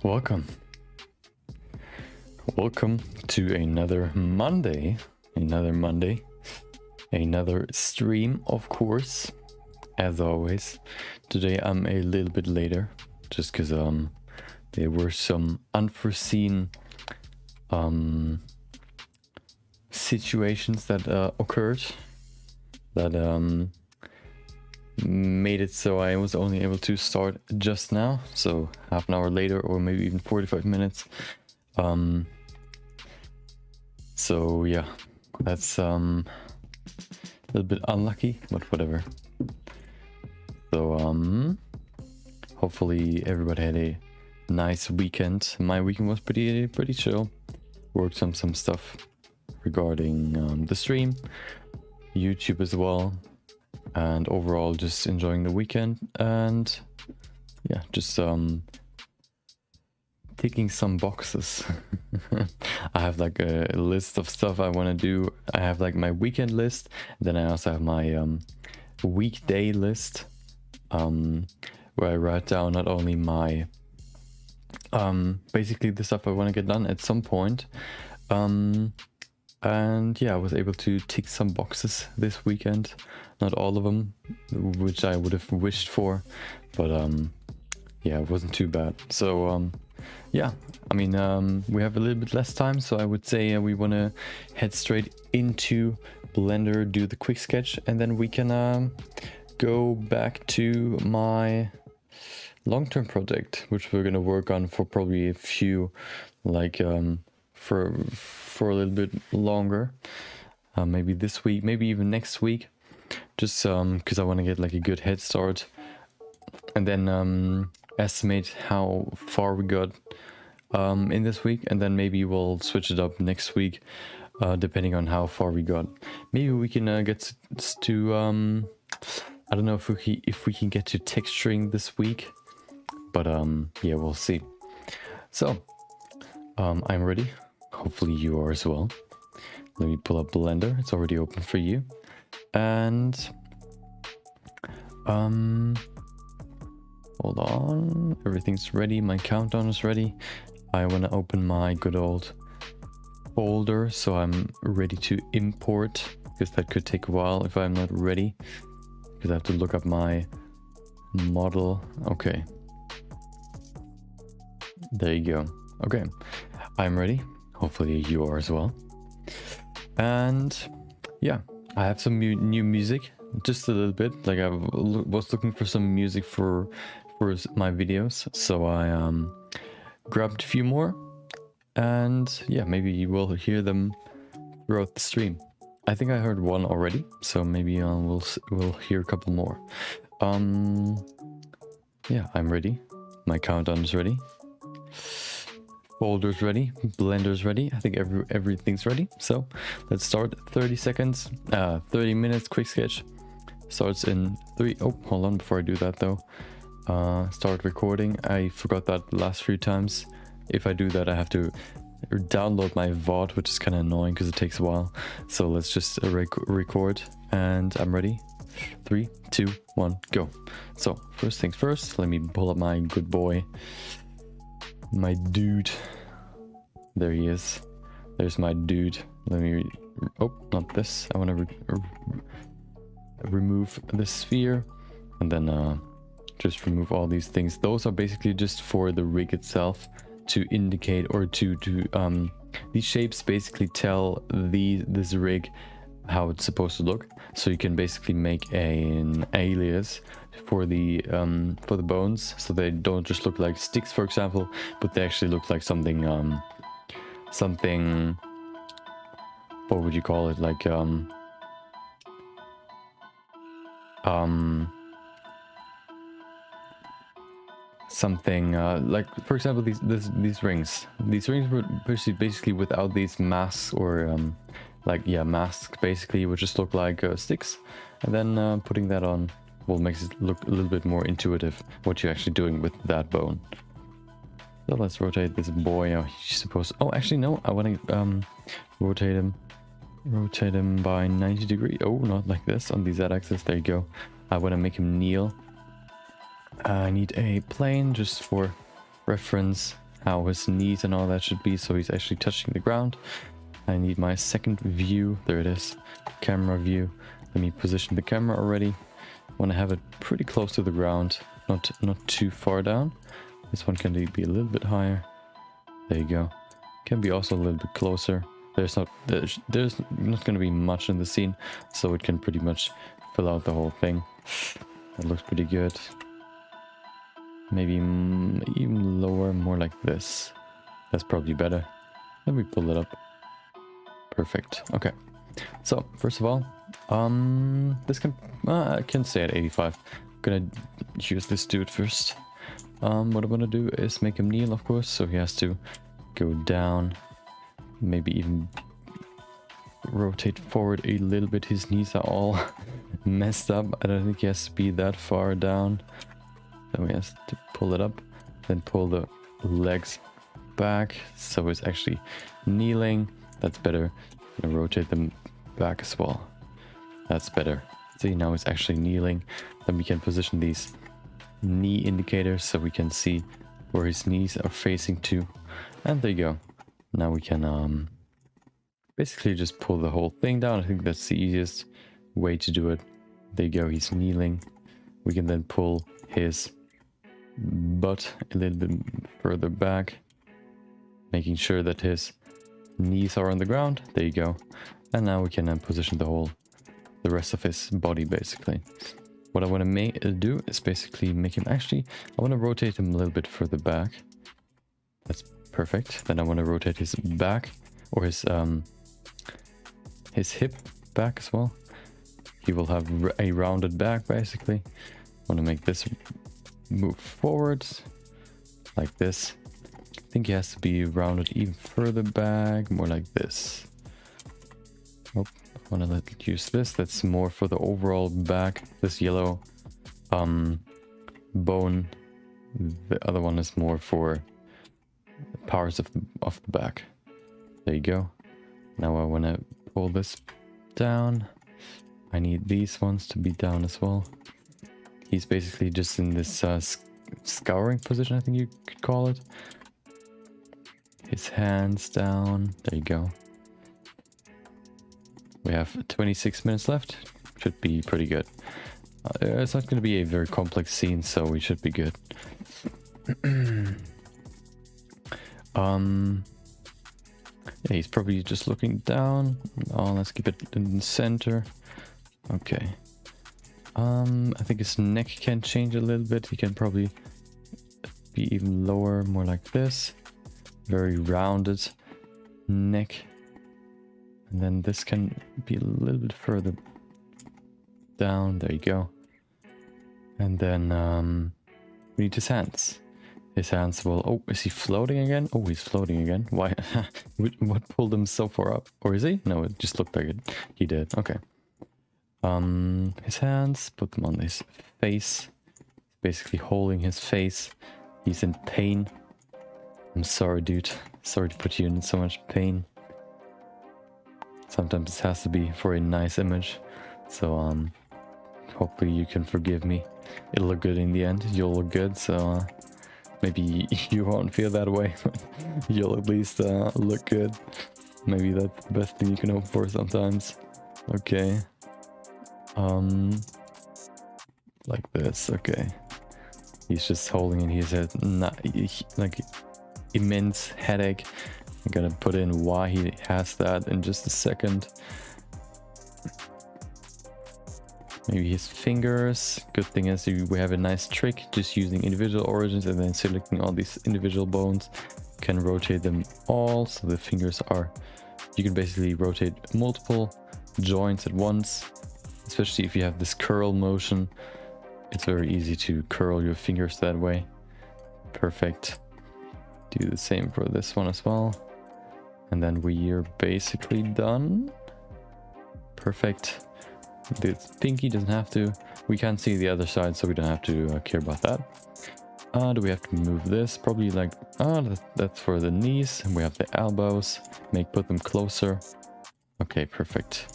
Welcome. Welcome to another Monday. Another stream, of course, as always. Today I'm a little bit later, just because there were some unforeseen situations that occurred that made it so I was only able to start just now, so half an hour later, or maybe even 45 minutes. So yeah, that's a little bit unlucky, but whatever. So hopefully everybody had a nice weekend. My weekend was pretty chill. Worked on some stuff regarding the stream, YouTube as well, and overall just enjoying the weekend. And yeah, just ticking some boxes. I have like a list of stuff I want to do. I have like my weekend list, then I also have my weekday list, where I write down not only my basically the stuff I want to get done at some point, and yeah, I was able to tick some boxes this weekend. Not all of them, which I would have wished for, but yeah, it wasn't too bad. So yeah, I mean, we have a little bit less time, so I would say we want to head straight into Blender, do the quick sketch, and then we can go back to my long-term project, which we're going to work on for probably a few, like for a little bit longer, maybe this week, maybe even next week, just because I want to get like a good head start, and then estimate how far we got in this week, and then maybe we'll switch it up next week, depending on how far we got. Maybe we can get to I don't know if we can get to texturing this week, but yeah, we'll see. So I'm ready. Hopefully you are as well. Let me pull up Blender. It's already open for you. And hold on, everything's ready. My countdown is ready. I want to open my good old folder, so I'm ready to import, because that could take a while if I'm not ready, because I have to look up my model. Okay, there you go. Okay, I'm ready. Hopefully you are as well. And yeah, I have some new music, just a little bit. Like I was looking for some music for my videos, so I grabbed a few more, and yeah, maybe you will hear them throughout the stream. I think I heard one already, so maybe we'll hear a couple more. Yeah, I'm ready. My countdown is ready. Folder's ready. Blender's ready. I think everything's ready. So let's start. 30 seconds. 30 minutes. Quick sketch starts in 3. Oh, hold on. Before I do that though, start recording. I forgot that last few times. If I do that, I have to download my VOD, which is kind of annoying because it takes a while. So let's just record, and I'm ready. 3, 2, 1, go. So first things first, let me pull up my good boy, my dude. There he is. There's my dude. Let me oh, not this. I want to remove the sphere, and then just remove all these things. Those are basically just for the rig itself, to indicate, or to these shapes basically tell this rig how it's supposed to look. So you can basically make an alias for the bones, so they don't just look like sticks, for example, but they actually look like something what would you call it, like something like, for example, these rings. These rings were basically without these masks, or like, yeah, masks basically would just look like sticks, and then putting that on will make it look a little bit more intuitive what you're actually doing with that bone. So let's rotate this boy. Oh, he's supposed to, oh, actually no, I want to rotate him by 90 degrees. Oh, not like this, on the z-axis. There you go. I want to make him kneel. I need a plane just for reference. how his knees and all that should be, so he's actually touching the ground. I need my second view. There it is. Camera view. Let me position the camera already. I want to have it pretty close to the ground, not too far down. This one can be a little bit higher. There you go. Can be also a little bit closer. There's not going to be much in the scene, so it can pretty much fill out the whole thing. That looks pretty good. Maybe even lower, more like this. That's probably better. Let me pull it up. Perfect. Okay. So first of all, this I can stay at 85. I'm gonna use this dude first. What I'm gonna do is make him kneel, of course, so he has to go down. Maybe even rotate forward a little bit. His knees are all messed up. I don't think he has to be that far down. Then we have to pull it up, then pull the legs back so it's actually kneeling. That's better. I'm gonna rotate them back as well. That's better. See, now it's actually kneeling. Then we can position these knee indicators so we can see where his knees are facing to. And there you go. Now we can basically just pull the whole thing down. I think that's the easiest way to do it. There you go, he's kneeling. We can then pull his butt a little bit further back, making sure that his knees are on the ground. There you go. And now we can then position the rest of his body basically. What I want to do is basically make him I want to rotate him a little bit further back. That's perfect. Then I want to rotate his back, or his hip back as well. He will have a rounded back basically. I want to make this move forwards like this. I think he has to be rounded even further back, more like this. Oh, I want to use this. That's more for the overall back. This yellow bone. The other one is more for parts of the back. There you go. Now I want to pull this down. I need these ones to be down as well. He's basically just in this scouring position, I think you could call it. His hands down. There you go. We have 26 minutes left. Should be pretty good. It's not going to be a very complex scene, so we should be good. Yeah, he's probably just looking down. Oh, let's keep it in the center. Okay. I think his neck can change a little bit. He can probably be even lower, more like this. Very rounded neck. And then this can be a little bit further down. There you go. And then we need his hands. His hands will... Oh, is he floating again? Oh, he's floating again. Why? What pulled him so far up? Or is he? No, it just looked like it. He did. Okay. His hands, put them on his face. Basically holding his face. He's in pain. I'm sorry, dude. Sorry to put you in so much pain. Sometimes it has to be for a nice image. So, hopefully you can forgive me. It'll look good in the end. You'll look good, so... maybe you won't feel that way. You'll at least look good. Maybe that's the best thing you can hope for sometimes. Okay. Like this. Okay. He's just holding in his head. Like immense headache. I'm gonna put in why he has that in just a second. Maybe his fingers. Good thing is we have a nice trick just using individual origins and then selecting all these individual bones. Can rotate them all, so the fingers are... you can basically rotate multiple joints at once, especially if you have this curl motion. It's very easy to curl your fingers that way. Perfect. Do the same for this one as well. And then we are basically done. Perfect. The pinky doesn't have to... we can't see the other side, so we don't have to care about that. Do we have to move this? Probably like... that's for the knees. And we have the elbows. Put them closer. Okay, perfect.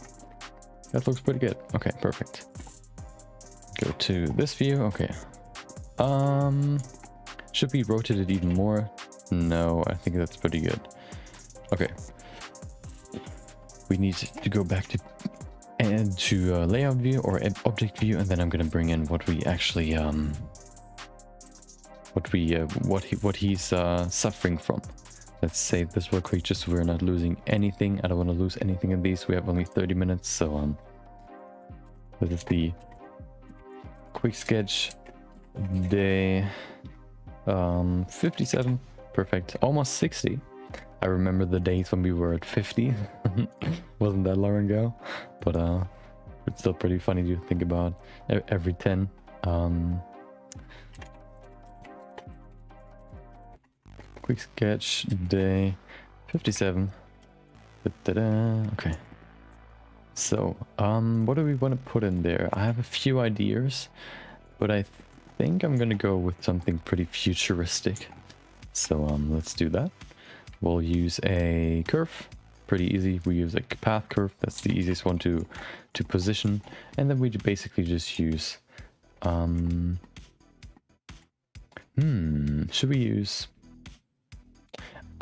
That looks pretty good. Okay, perfect. Go to this view. Okay. Should be rotated even more. No, I think that's pretty good. Okay. We need to go back to layout view or object view, and then I'm gonna bring in what we actually what he's suffering from. Let's save this real quick just so we're not losing anything. I don't want to lose anything in these. We have only 30 minutes, so this is the quick sketch day 57. Perfect. Almost 60. I remember the days when we were at 50. Wasn't that long ago, but it's still pretty funny to think about. Every 10. Quick sketch day 57. Okay. So, what do we want to put in there? I have a few ideas, but I think I'm gonna go with something pretty futuristic. So, let's do that. We'll use a curve. Pretty easy. We use a path curve. That's the easiest one to position. And then we basically just use... should we use...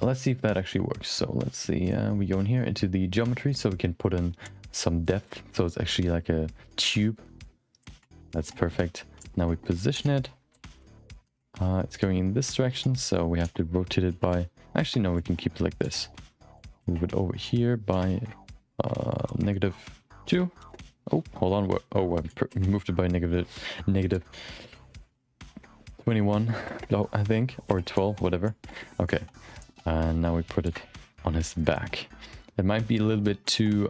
Let's see if that actually works. So let's see. We go in here into the geometry so we can put in some depth. So it's actually like a tube. That's perfect. Now we position it. It's going in this direction, so we have to rotate it by... Actually, no, we can keep it like this. Move it over here by -2. Oh, hold on. Oh, I moved it by negative 21, I think, or 12, whatever. Okay, and now we put it on his back. It might be a little bit too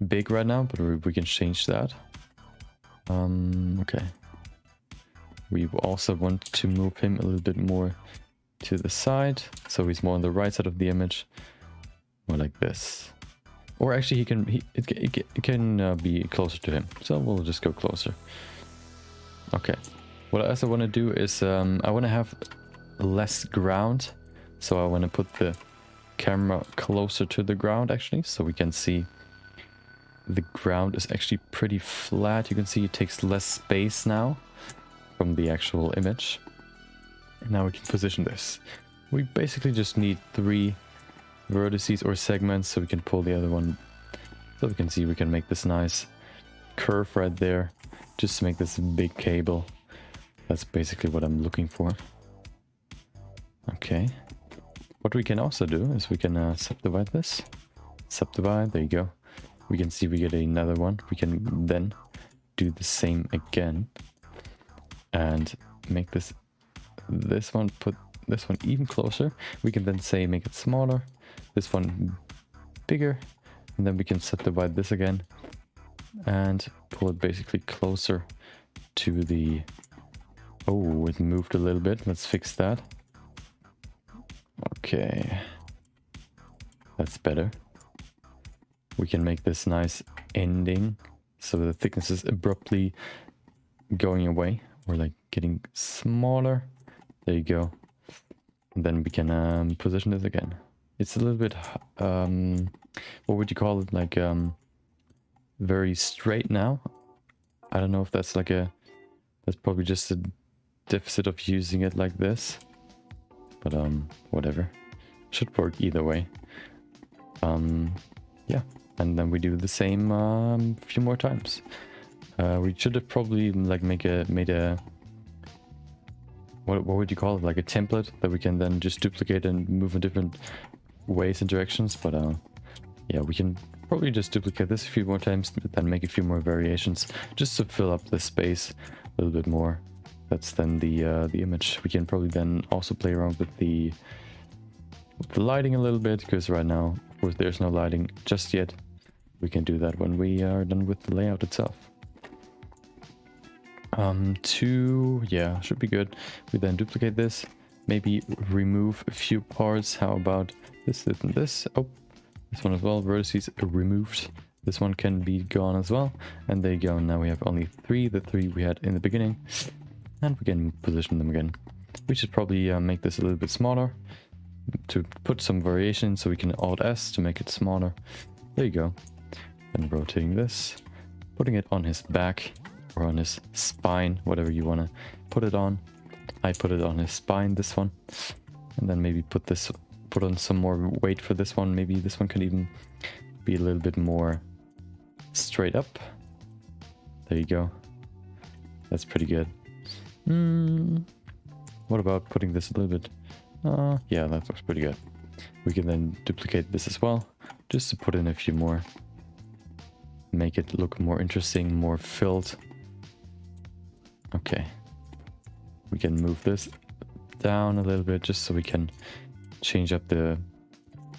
big right now, but we can change that. Okay. We also want to move him a little bit more to the side, so he's more on the right side of the image, more like this. Or actually, it can be closer to him, so we'll just go closer. Okay. What I also want to do is I want to have less ground, so I want to put the camera closer to the ground actually, so we can see the ground is actually pretty flat. You can see it takes less space now from the actual image. And now we can position this. We basically just need 3 vertices or segments so we can pull the other one. So we can see we can make this nice curve right there, just to make this big cable. That's basically what I'm looking for. Okay. What we can also do is we can subdivide this. Subdivide, there you go. We can see we get another one. We can then do the same again and make this one, put this one even closer. We can then say make it smaller, this one bigger, and then we can subdivide this again and pull it basically closer to the... Oh, it moved a little bit. Let's fix that. Okay, that's better. We can make this nice ending so the thickness is abruptly going away, or like getting smaller. There you go. And then we can position this again. It's a little bit what would you call it, like very straight now. I don't know if that's like that's probably just a deficit of using it like this, but whatever, should work either way. Yeah, and then we do the same few more times. We should have probably like made a what would you call it, like a template that we can then just duplicate and move in different ways and directions. But yeah, we can probably just duplicate this a few more times, then make a few more variations just to fill up the space a little bit more. That's then the image. We can probably then also play around with the lighting a little bit, because right now, of course, there's no lighting just yet. We can do that when we are done with the layout itself. 2, yeah, should be good. We then duplicate this, maybe remove a few parts. How about this, this, and this? Oh, this one as well. Vertices removed. This one can be gone as well. And there you go. Now we have only 3, the 3 we had in the beginning. And we can position them again. We should probably make this a little bit smaller to put some variation, so we can Alt-S to make it smaller. There you go. And rotating this, putting it on his back. or on his spine, whatever you want to put it on. I put it on his spine, this one, and then maybe put on some more weight for this one. Maybe this one can even be a little bit more straight up. There you go. That's pretty good. What about putting this a little bit? Yeah, that looks pretty good. We can then duplicate this as well, just to put in a few more. Make it look more interesting, more filled. Okay. We can move this down a little bit just so we can change up the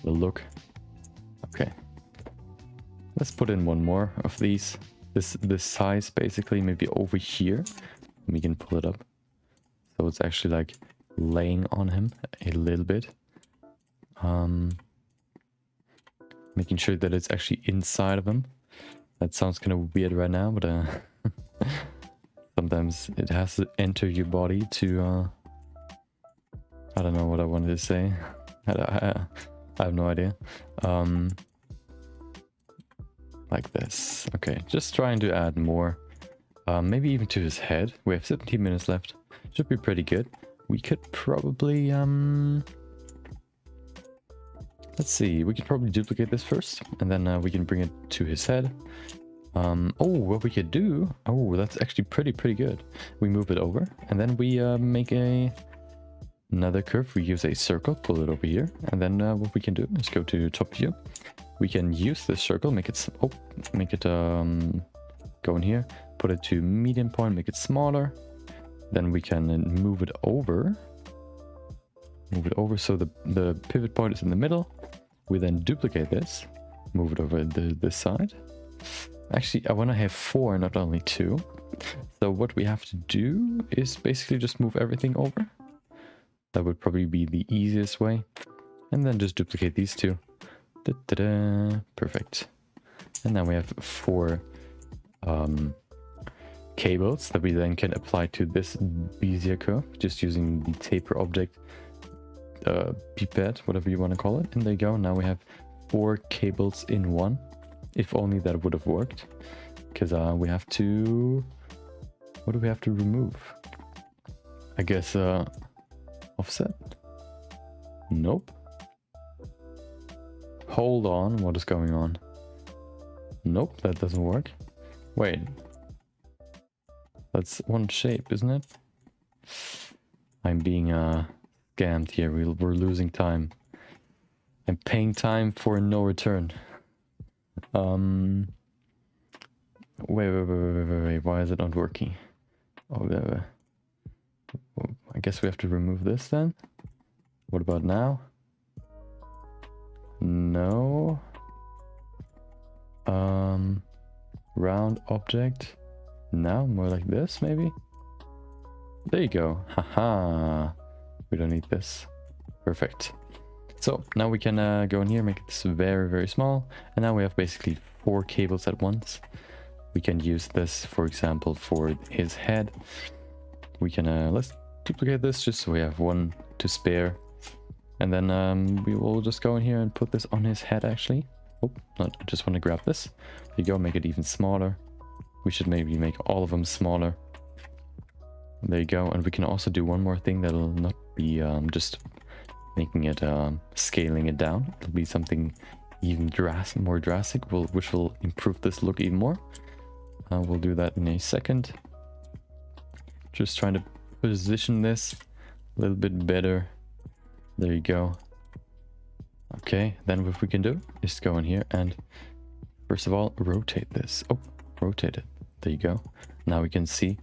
look. Okay. Let's put in one more of these. This size basically, maybe over here. We can pull it up. So it's actually like laying on him a little bit. Making sure that it's actually inside of him. That sounds kind of weird right now, but sometimes it has to enter your body to... I don't know what I wanted to say. I have no idea. Like this. Okay, just trying to add more. Maybe even to his head. We have 17 minutes left. Should be pretty good. We could probably... let's see, we could probably duplicate this first, and then we can bring it to his head. Oh, what we could do... Oh, that's actually pretty good. We move it over, and then we make another curve. We use a circle, pull it over here, and then what we can do is go to top view. We can use this circle, make it go in here, put it to medium point, make it smaller. Then we can move it over. Move it over so the pivot point is in the middle. We then duplicate this, move it over this side. Actually, I want to have 4, not only 2. So what we have to do is basically just move everything over. That would probably be the easiest way. And then just duplicate these 2. Perfect. And now we have 4 cables that we then can apply to this Bezier curve, just using the taper object, pipette, whatever you want to call it. And there you go. Now we have 4 cables in one. If only that would have worked, because we have to... What do we have to remove? I guess offset? Nope. Hold on, what is going on? Nope, that doesn't work. Wait. That's one shape, isn't it? I'm being scammed here. We're losing time. I'm paying time for no return. Wait. Why is it not working? Oh, I guess we have to remove this then. What about now? No. Round object. Now, more like this, maybe? There you go. Haha. We don't need this. Perfect. So now we can go in here, make this very small. And now we have basically 4 cables at once. We can use this, for example, for his head. We can, let's duplicate this just so we have 1 to spare. And then we will just go in here and put this on his head, actually. Oh, no, I just want to grab this. There you go, make it even smaller. We should maybe make all of them smaller. There you go. And we can also do one more thing that'll not be just making it, scaling it down. It'll be something even more drastic, which will improve this look even more. We'll do that in a second. Just trying to position this a little bit better. There you go. Okay, then what we can do is go in here and first of all rotate this. Oh, rotate it. There you go. Now we can see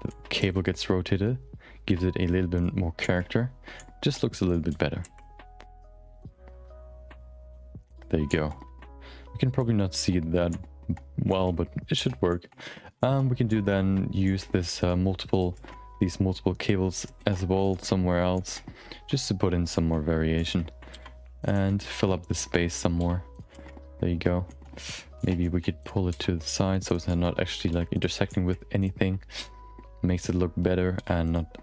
the cable gets rotated, gives it a little bit more character. Just looks a little bit better. There you go. We can probably not see it that well, but it should work. We can do then use this these multiple cables as well somewhere else, just to put in some more variation and fill up the space some more. There you go. Maybe we could pull it to the side so it's not actually like intersecting with anything. Makes it look better and not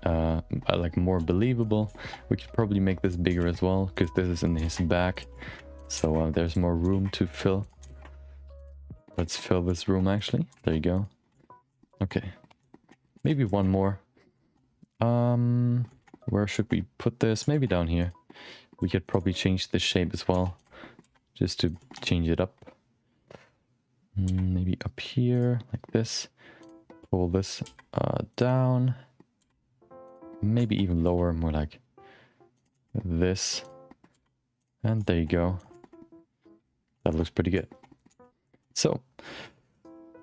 like more believable. We could probably make this bigger as well because this is in his back, so there's more room to fill. Let's fill this room actually. There you go. Okay, maybe one more. Where should we put this? Maybe down here. We could probably change the shape as well, just to change it up. Maybe up here, like this. Pull this down. Maybe even lower, more like this. And there you go. That looks pretty good. So,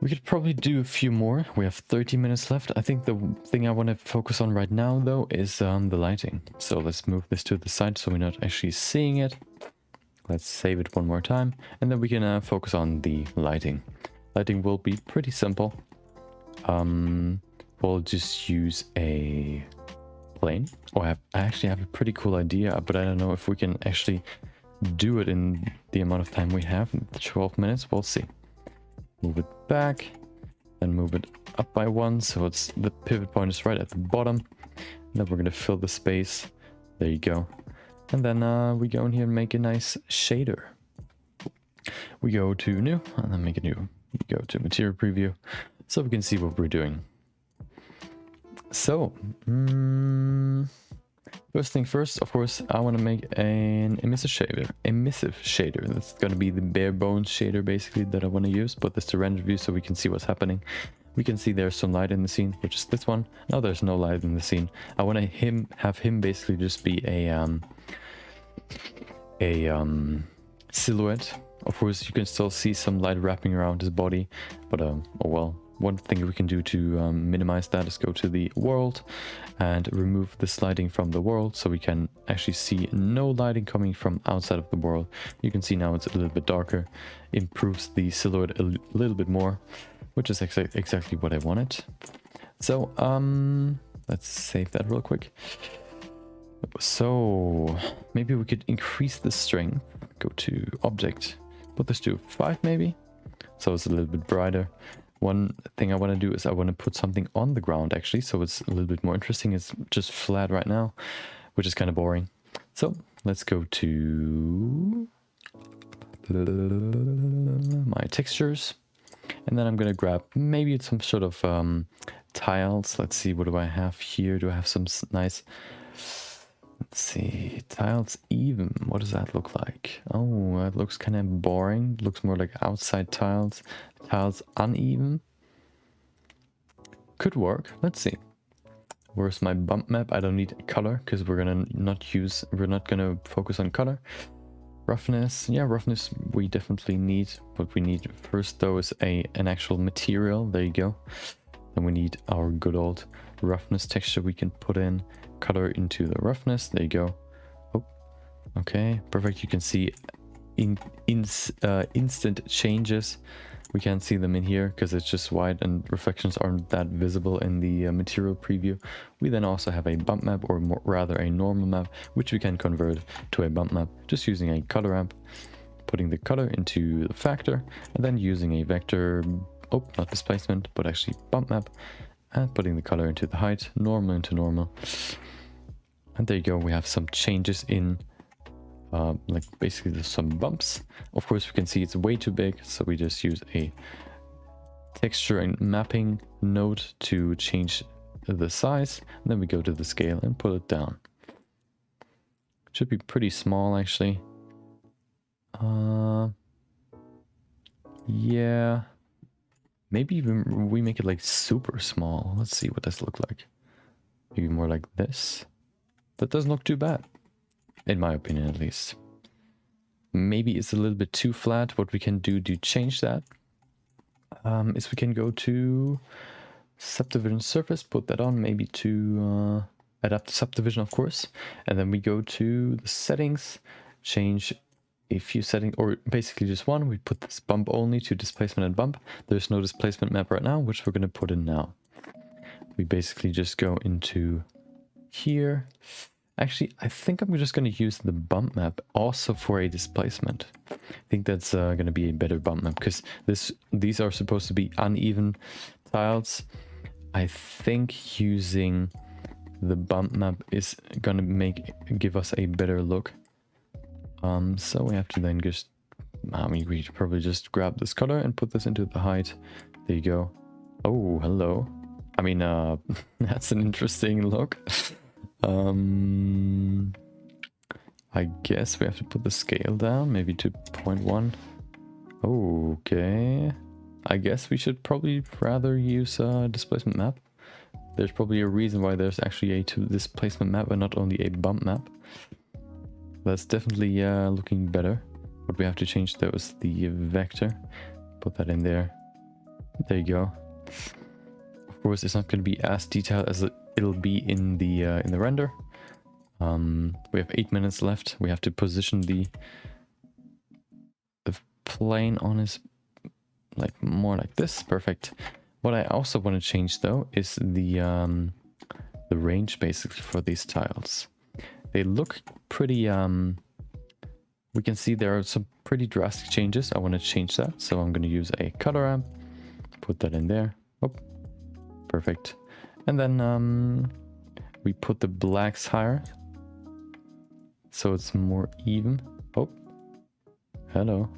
we could probably do a few more. We have 30 minutes left. I think the thing I want to focus on right now, though, is the lighting. So let's move this to the side so we're not actually seeing it. Let's save it one more time. And then we can focus on the lighting. Lighting will be pretty simple. We'll just use a plane. Oh, I actually have a pretty cool idea, but I don't know if we can actually do it in the amount of time we have. 12 minutes, we'll see. Move it back, then move it up by 1, so it's the pivot point is right at the bottom. And then we're going to fill the space. There you go. And then we go in here and make a nice shader. We go to new, and then make a new. We go to material preview, so we can see what we're doing. So, first thing first, of course, I want to make an emissive shader. That's going to be the bare bones shader, basically, that I want to use. Put this to render view so we can see what's happening. We can see there's some light in the scene, which is this one. Now there's no light in the scene. I want to have him basically just be a silhouette. Of course, you can still see some light wrapping around his body, but oh well. One thing we can do to minimize that is go to the world and remove this lighting from the world, so we can actually see no lighting coming from outside of the world. You can see now it's a little bit darker, improves the silhouette a little bit more, which is exactly what I wanted. So let's save that real quick. So maybe we could increase the strength. Go to object, put this to 5 maybe, so it's a little bit brighter. One thing I want to do is I want to put something on the ground, actually, so it's a little bit more interesting. It's just flat right now, which is kind of boring. So let's go to my textures, and then I'm going to grab maybe some sort of tiles. Let's see, what do I have here? Do I have some nice... Let's see, tiles even. What does that look like? Oh, that looks kind of boring. Looks more like outside tiles. Tiles uneven. Could work. Let's see. Where's my bump map? I don't need color because we're not gonna focus on color. Roughness, yeah, roughness we definitely need. What we need first though is an actual material. There you go. And we need our good old roughness texture we can put in. Color into the roughness. There you go. Oh, okay, perfect. You can see instant changes. We can't see them in here because it's just white and reflections aren't that visible in the material preview. We then also have a bump map, or rather a normal map, which we can convert to a bump map just using a color amp, putting the color into the factor, and then using a vector, oh, not displacement, but actually bump map, and putting the color into the height, normal into normal. And there you go, we have some changes in, like basically there's some bumps. Of course, we can see it's way too big, so we just use a texture and mapping node to change the size. And then we go to the scale and pull it down. It should be pretty small, actually. Yeah. Maybe even we make it like super small. Let's see what this looks like. Maybe more like this. That doesn't look too bad, in my opinion at least. Maybe it's a little bit too flat. What we can do to change that is we can go to subdivision surface, put that on, maybe to adapt the subdivision, of course. And then we go to the settings, change a few settings, or basically just one. We put this bump only to displacement and bump. There's no displacement map right now, which we're going to put in now. We basically just go into here. Actually, I think I'm just going to use the bump map also for a displacement. I think that's going to be a better bump map because these are supposed to be uneven tiles. I think using the bump map is going to give us a better look. So we have to then we probably just grab this color and put this into the height. There you go. Oh, hello. I mean, that's an interesting look. I guess we have to put the scale down, maybe to 0.1. Okay. I guess we should probably rather use a displacement map. There's probably a reason why there's actually a displacement map and not only a bump map. That's definitely looking better. What we have to change though is the vector. Put that in there. There you go. Of course, it's not going to be as detailed as it'll be in the render. We have 8 minutes left. We have to position the plane on his, like, more like this. Perfect. What I also want to change though is the range basically for these tiles. They look pretty, we can see there are some pretty drastic changes. I want to change that, so I'm going to use a color ramp, put that in there. Oh, perfect. And then we put the blacks higher, so it's more even. Oh, hello.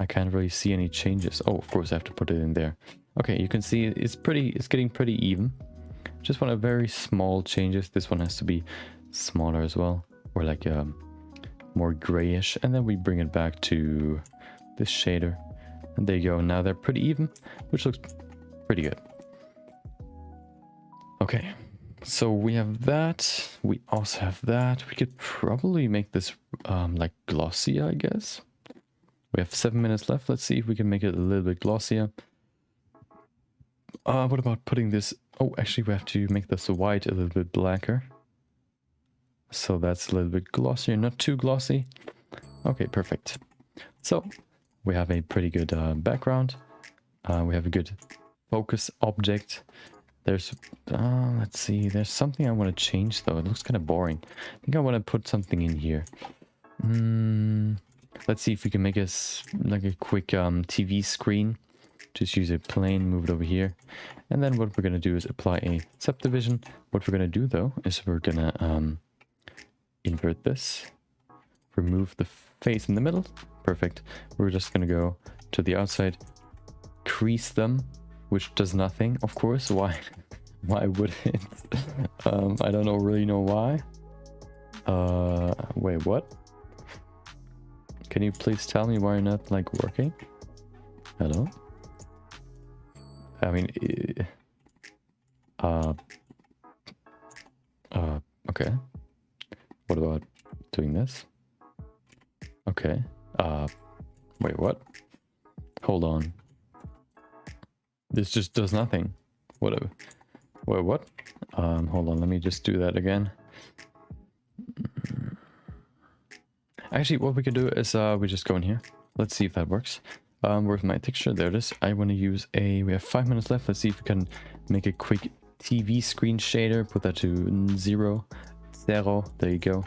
I can't really see any changes. Oh, of course I have to put it in there. Okay, you can see it's getting pretty even. Just want a very small changes. This one has to be smaller as well, or like more grayish, and then we bring it back to this shader, and there you go. Now they're pretty even, which looks pretty good. Okay, so we have that. We also have that. We could probably make this like glossy, I guess. We have 7 minutes left. Let's see if we can make it a little bit glossier. What about putting this? Oh, actually we have to make this white a little bit blacker. So that's a little bit glossier, not too glossy. Okay, perfect. So we have a pretty good background. We have a good focus object. There's, let's see, there's something I want to change though. It looks kind of boring. I think I want to put something in here. Let's see if we can make us like a quick TV screen. Just use a plane, move it over here. And then what we're going to do is apply a subdivision. What we're going to do though is we're going to invert this. Remove the face in the middle. Perfect. We're just going to go to the outside. Crease them, which does nothing, of course. Why? Why would it? I don't really know why. Wait, what? Can you please tell me why you're not, like, working? Hello? I mean, okay. What about doing this? Okay. Wait, what? Hold on. This just does nothing. Whatever. Wait, what? Hold on, let me just do that again. Actually, what we can do is we just go in here. Let's see if that works. Where's my texture? There it is. I want to use a... We have 5 minutes left. Let's see if we can make a quick TV screen shader. Put that to 0. There you go.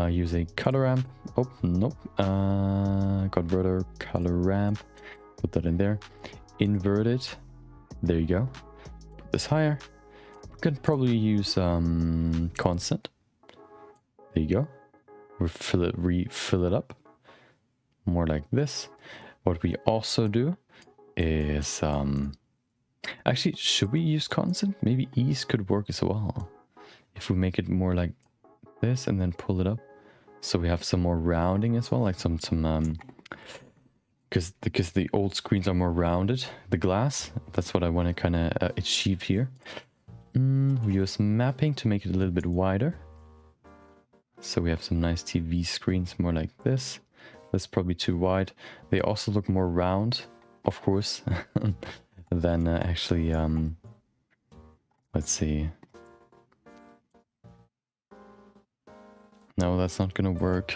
Use a color ramp. Oh, nope. Converter, color ramp. Put that in there. Invert it. There you go. Put this higher. We could probably use constant. There you go. Refill it up. More like this. What we also do is actually, should we use constant? Maybe ease could work as well. If we make it more like this and then pull it up, so we have some more rounding as well, like some because the old screens are more rounded, the glass. That's what I want to kind of achieve here. We use mapping to make it a little bit wider, so we have some nice TV screens more like this. That's probably too wide. They also look more round, of course, than actually let's see. No, that's not gonna work.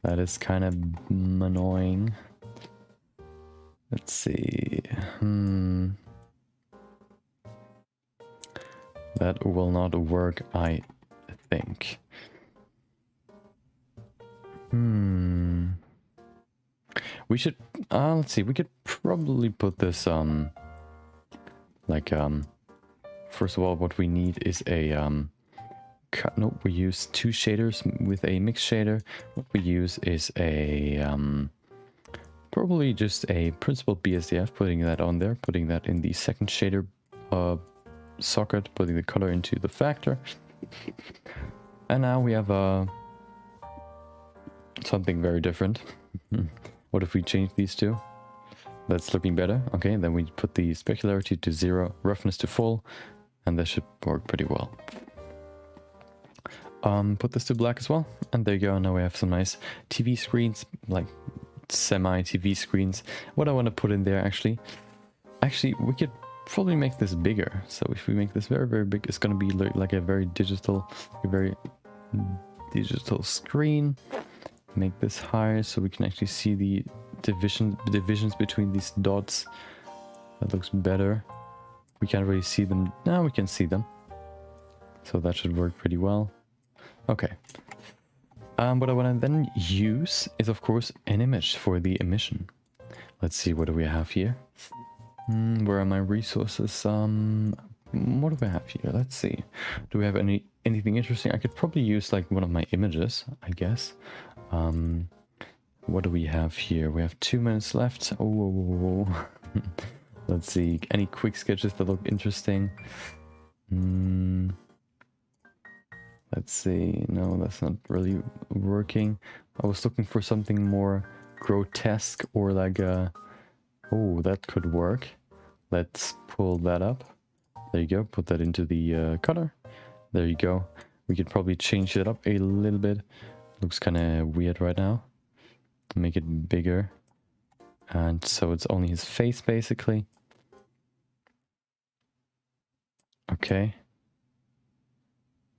That is kind of annoying. Let's see. That will not work, I think. We should, let's see, we could probably put this, like, first of all, what we need is a, no, we use 2 shaders with a mix shader. What we use is a, Probably just a principled BSDF, putting that on there, putting that in the second shader socket, putting the color into the factor. And now we have something very different. What if we change these two? That's looking better. Okay, then we put the specularity to 0, roughness to full, and that should work pretty well. Put this to black as well, and there you go. Now we have some nice TV screens, like semi-TV screens. What I want to put in there, actually, we could probably make this bigger. So if we make this very, very big, it's going to be like a very digital screen. Make this higher so we can actually see the divisions between these dots. That looks better. We can't really see them. Now we can see them. So that should work pretty well. Okay. What I want to then use is, of course, an image for the emission. Let's see, what do we have here? Where are my resources? What do we have here? Let's see. Do we have anything interesting? I could probably use like one of my images, I guess. What do we have here? We have 2 minutes left. Oh. Let's see. Any quick sketches that look interesting? Let's see. No, that's not really working. I was looking for something more grotesque or like a... Oh, that could work. Let's pull that up. There you go. Put that into the color. There you go. We could probably change it up a little bit. Looks kind of weird right now. Make it bigger. And so it's only his face, basically. Okay.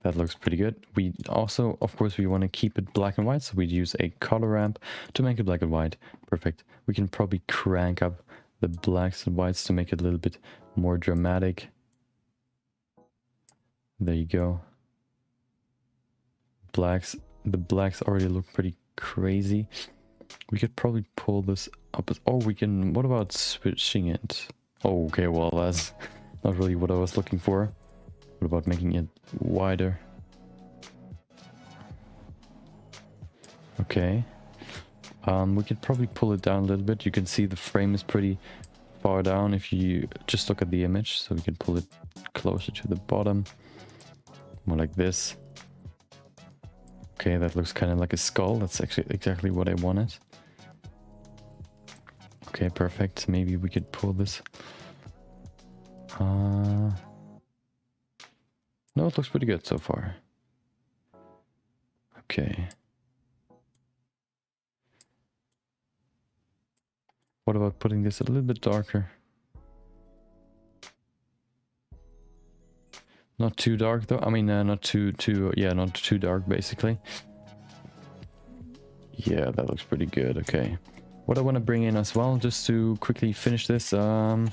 That looks pretty good. We also, of course, we want to keep it black and white, so we'd use a color ramp to make it black and white. Perfect. We can probably crank up the blacks and whites to make it a little bit more dramatic. There you go. The blacks already look pretty crazy. We could probably pull this up. Oh, we can... What about switching it? Oh, okay, well, that's not really what I was looking for. What about making it wider? Okay. We could probably pull it down a little bit. You can see the frame is pretty far down if you just look at the image. So we can pull it closer to the bottom. More like this. Okay, that looks kind of like a skull. That's actually exactly what I wanted. Okay, perfect. Maybe we could pull this. No, it looks pretty good so far. Okay. What about putting this a little bit darker? Not too dark though. I mean, not too dark basically. Yeah, that looks pretty good. Okay. What I want to bring in as well, just to quickly finish this. Oh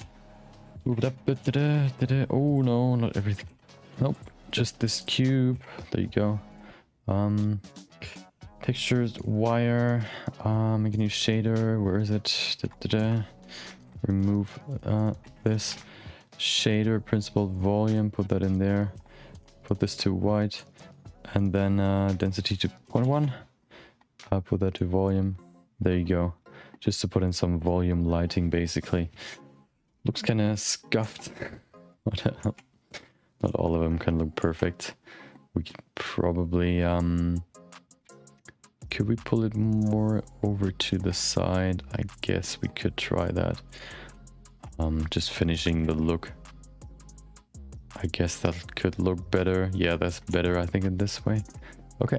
no, not everything. Nope, just this cube. There you go. Textures, wire. Make a new shader. Where is it? Remove this. Shader, principled volume, put that in there. Put this to white, and then density to 0.1. Put that to volume. There you go. Just to put in some volume lighting, basically. Looks kind of scuffed. Not all of them can look perfect. We could probably could we pull it more over to the side? I guess we could try that. Just finishing the look. I guess that could look better. Yeah, that's better, I think, in this way. Okay,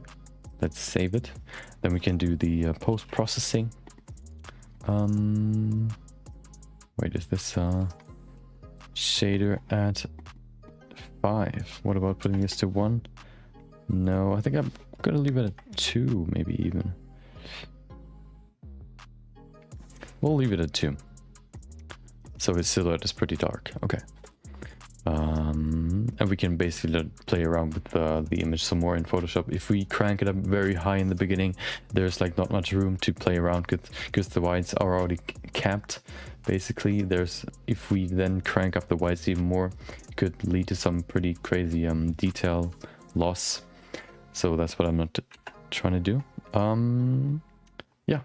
let's save it. Then we can do the post-processing. Wait, is this shader at 5? What about putting this to 1? No, I think I'm gonna leave it at 2, maybe even. We'll leave it at 2. So his silhouette is pretty dark. Okay. And we can basically play around with the image some more in Photoshop. If we crank it up very high in the beginning, there's like not much room to play around with because the whites are already capped. Basically, if we then crank up the whites even more, it could lead to some pretty crazy detail loss. So that's what I'm not trying to do. Yeah,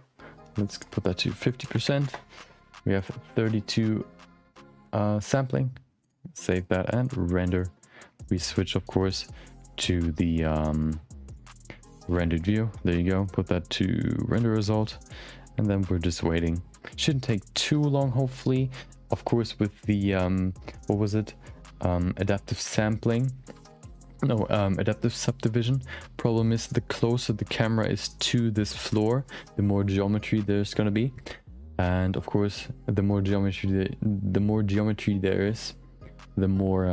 let's put that to 50%. We have 32 sampling. Save that and render. We switch, of course, to the rendered view. There you go. Put that to render result, and then we're just waiting. Shouldn't take too long, hopefully. Of course, with the what was it? Adaptive sampling. No, adaptive subdivision. Problem is, the closer the camera is to this floor, the more geometry there's gonna be, and of course, the more geometry there is, the more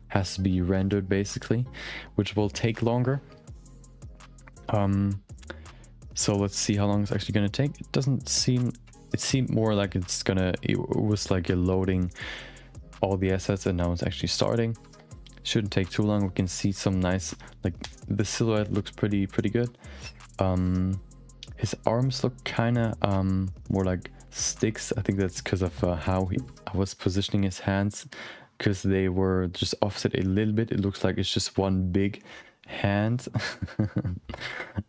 has to be rendered, basically, which will take longer. So let's see how long it's actually gonna take. It doesn't seem. It seemed more like it's gonna. It was like you're loading all the assets, and now it's actually starting. Shouldn't take too long. We can see some nice, like, the silhouette looks pretty good. His arms look kind of more like sticks. I think that's because of how I was positioning his hands, because they were just offset a little bit. It looks like it's just one big hand.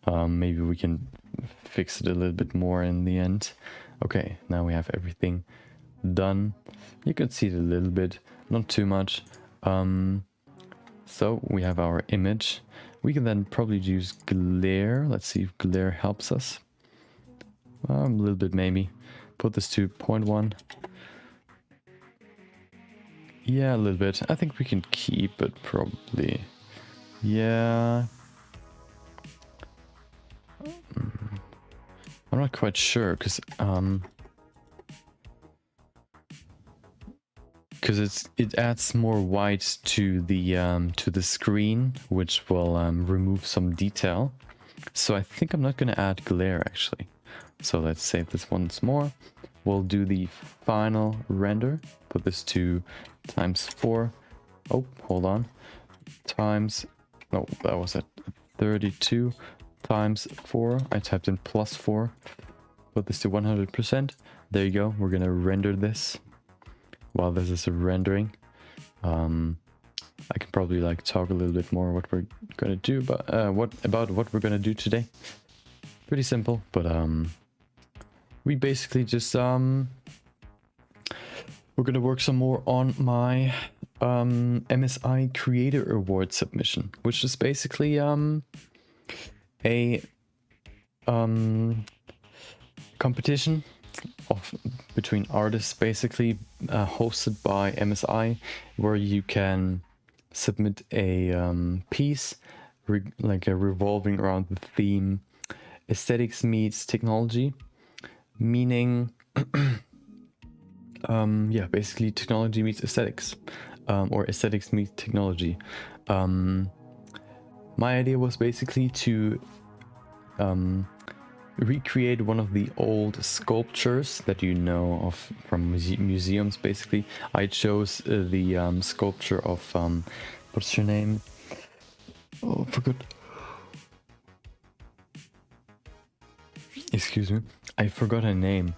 Maybe we can fix it a little bit more in the end. Okay, now we have everything done. You can see it a little bit, not too much. So we have our image. We can then probably use glare. Let's see if glare helps us. A little bit maybe. Put this to 0.1. Yeah, a little bit. I think we can keep it probably. Yeah. I'm not quite sure because it adds more white to the screen, which will remove some detail. So I think I'm not going to add glare actually. So let's save this once more. We'll do the final render. Put this to ×4. Oh, hold on. No, that was at 32 ×4. I typed in +4. Put this to 100%. There you go. We're gonna render this. While this is rendering, I can probably like talk a little bit more what we're gonna do, but what we're gonna do today. Pretty simple, but we basically just we're gonna work some more on my MSI Creator Award submission, which is basically a competition between artists, basically hosted by MSI, where you can submit a piece revolving around the theme aesthetics meets technology, meaning yeah, basically technology meets aesthetics, or aesthetics meets technology. My idea was basically to recreate one of the old sculptures that you know of from museums. Basically, I chose the sculpture of what's her name? Oh, I forgot. Excuse me, I forgot her name.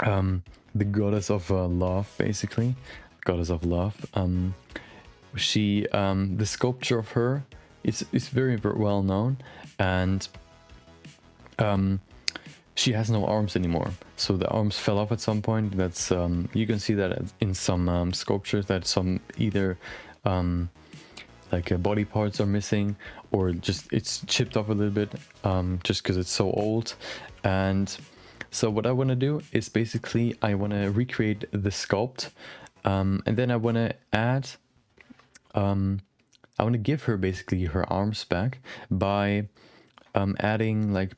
The goddess of love, basically, goddess of love. She, the sculpture of her is very, very well known, and she has no arms anymore. So the arms fell off at some point. That's you can see that in some sculptures, that some either like body parts are missing, or just it's chipped off a little bit, just because it's so old. And so what I want to do is basically I want to recreate the sculpt, and then I want to add, I want to give her basically her arms back by adding like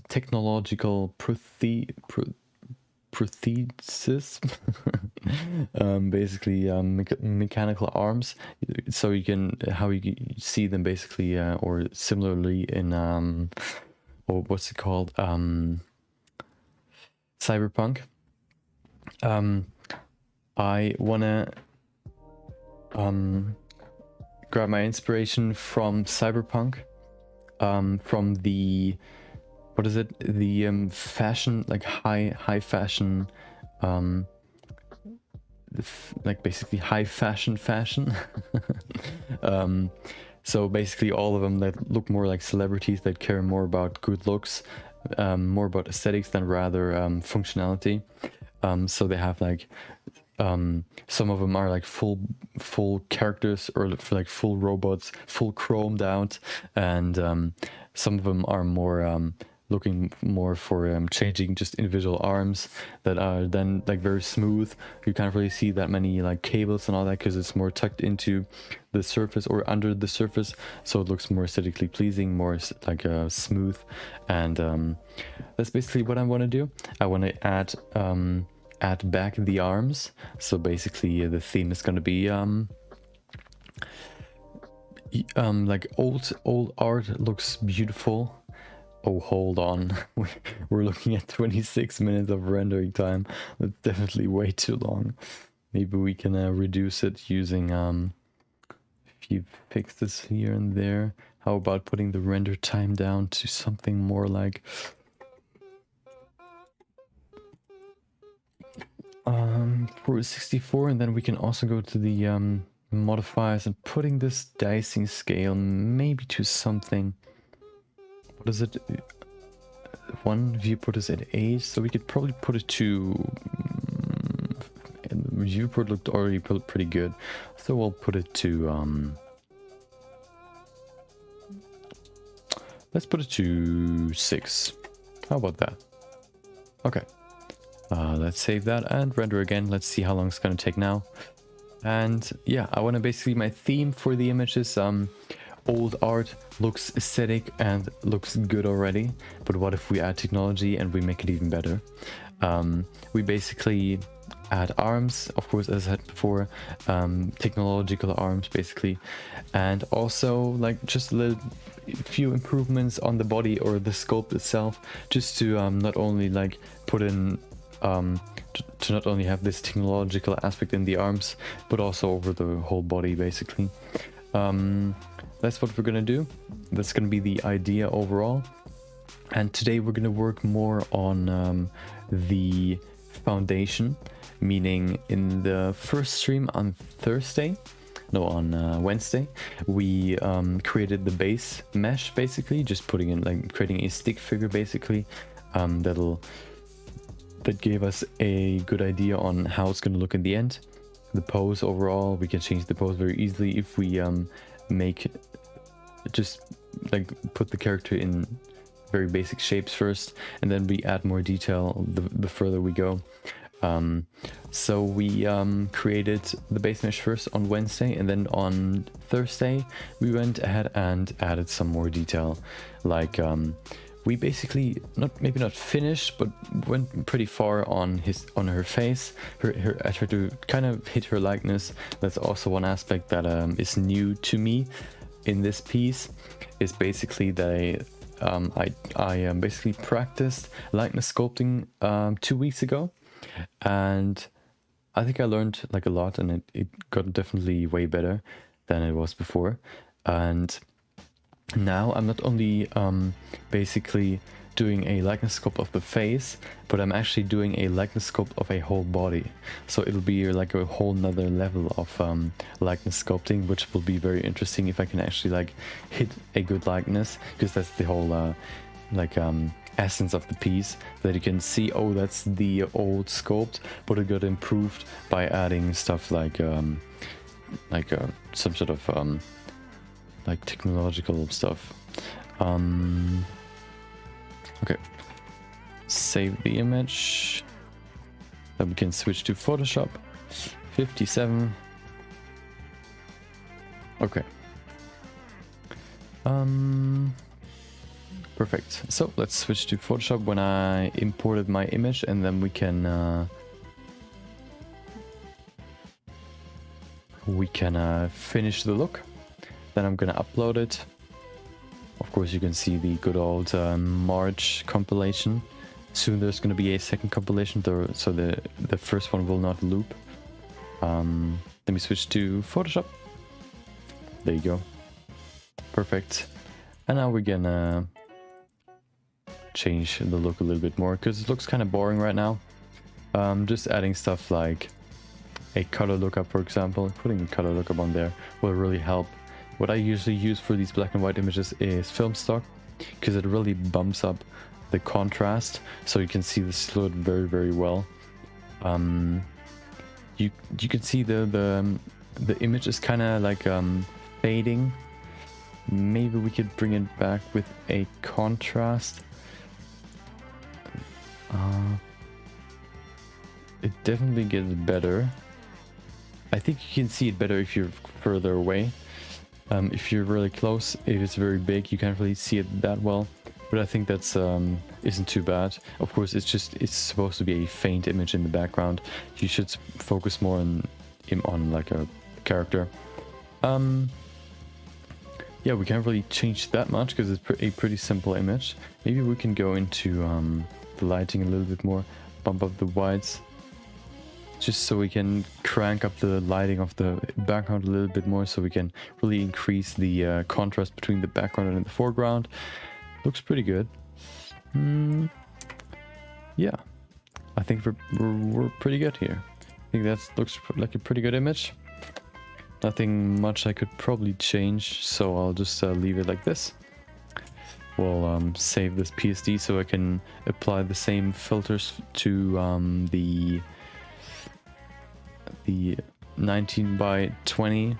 technological prosthesis, basically mechanical arms, so you can how you see them basically, or similarly in or what's it called, Cyberpunk. I wanna grab my inspiration from Cyberpunk, from the, what is it, the fashion, like high fashion, like basically high fashion so basically all of them that look more like celebrities, that care more about good looks, more about aesthetics than rather functionality. So they have like some of them are like full characters, or like full robots, full chromed out, and some of them are more looking more for changing just individual arms that are then like very smooth. You can't really see that many like cables and all that because it's more tucked into the surface or under the surface, so it looks more aesthetically pleasing, more like smooth. And that's basically what I want to do. I want to add back the arms. So basically the theme is going to be like old art looks beautiful. Oh, hold on. We're looking at 26 minutes of rendering time. That's definitely way too long. Maybe we can reduce it using a few fixes here and there. How about putting the render time down to something more like 464, and then we can also go to the modifiers and putting this dicing scale maybe to something. What is it? One viewport is at 8, so we could probably put it to... and the viewport looked already pretty good, so we'll put it to... let's put it to 6. How about that? Okay. Let's save that and render again. Let's see how long it's going to take now. And yeah, I want to basically... my theme for the image is... old art looks aesthetic and looks good already, but what if we add technology and we make it even better? We basically add arms, of course, as I said before, technological arms basically, and also like just a few improvements on the body or the sculpt itself, just to not only like put in to not only have this technological aspect in the arms, but also over the whole body basically. That's what we're gonna do. That's gonna be the idea overall. And today we're gonna work more on the foundation, meaning in the first stream on Wednesday, we created the base mesh basically, just putting in like creating a stick figure basically, that gave us a good idea on how it's gonna look in the end. The pose overall, we can change the pose very easily if we just like put the character in very basic shapes first, and then we add more detail the further we go. So we created the base mesh first on Wednesday, and then on Thursday we went ahead and added some more detail. Like we basically maybe not finished, but went pretty far on her face. I tried to kind of hit her likeness. That's also one aspect that is new to me in this piece, is basically that I basically practiced likeness sculpting 2 weeks ago, and I think I learned like a lot, and it got definitely way better than it was before. And now I'm not only basically doing a likeness sculpt of the face, but I'm actually doing a likeness sculpt of a whole body. So it'll be like a whole nother level of likeness sculpting, which will be very interesting if I can actually like hit a good likeness, because that's the whole essence of the piece, that you can see, oh, that's the old sculpt, but it got improved by adding stuff like some sort of like technological stuff. Okay, save the image. Then we can switch to Photoshop. 57. Okay. Perfect. So let's switch to Photoshop when I imported my image, and then we can finish the look. Then I'm gonna upload it. Of course, you can see the good old March compilation. Soon there's gonna be a second compilation, so the first one will not loop. Let me switch to Photoshop. There you go. Perfect. And now we're gonna change the look a little bit more, because it looks kind of boring right now. Just adding stuff like a color lookup, for example. Putting a color lookup on there will really help. What I usually use for these black and white images is film stock, because it really bumps up the contrast, so you can see the silhouette very, very well. You can see the image is kind of like fading. Maybe we could bring it back with a contrast. It definitely gets better. I think you can see it better if you're further away. If you're really close, it is very big. You can't really see it that well. But I think that's isn't too bad. Of course, it's supposed to be a faint image in the background. You should focus more on like a character. Yeah, we can't really change that much because it's a pretty simple image. Maybe we can go into the lighting a little bit more, bump up the whites, just so we can crank up the lighting of the background a little bit more, so we can really increase the contrast between the background and the foreground. Looks pretty good. Yeah, I think we're pretty good here. I think that looks like a pretty good image. Nothing much I could probably change, so I'll just leave it like this. We'll save this PSD so I can apply the same filters to the 19 by 20.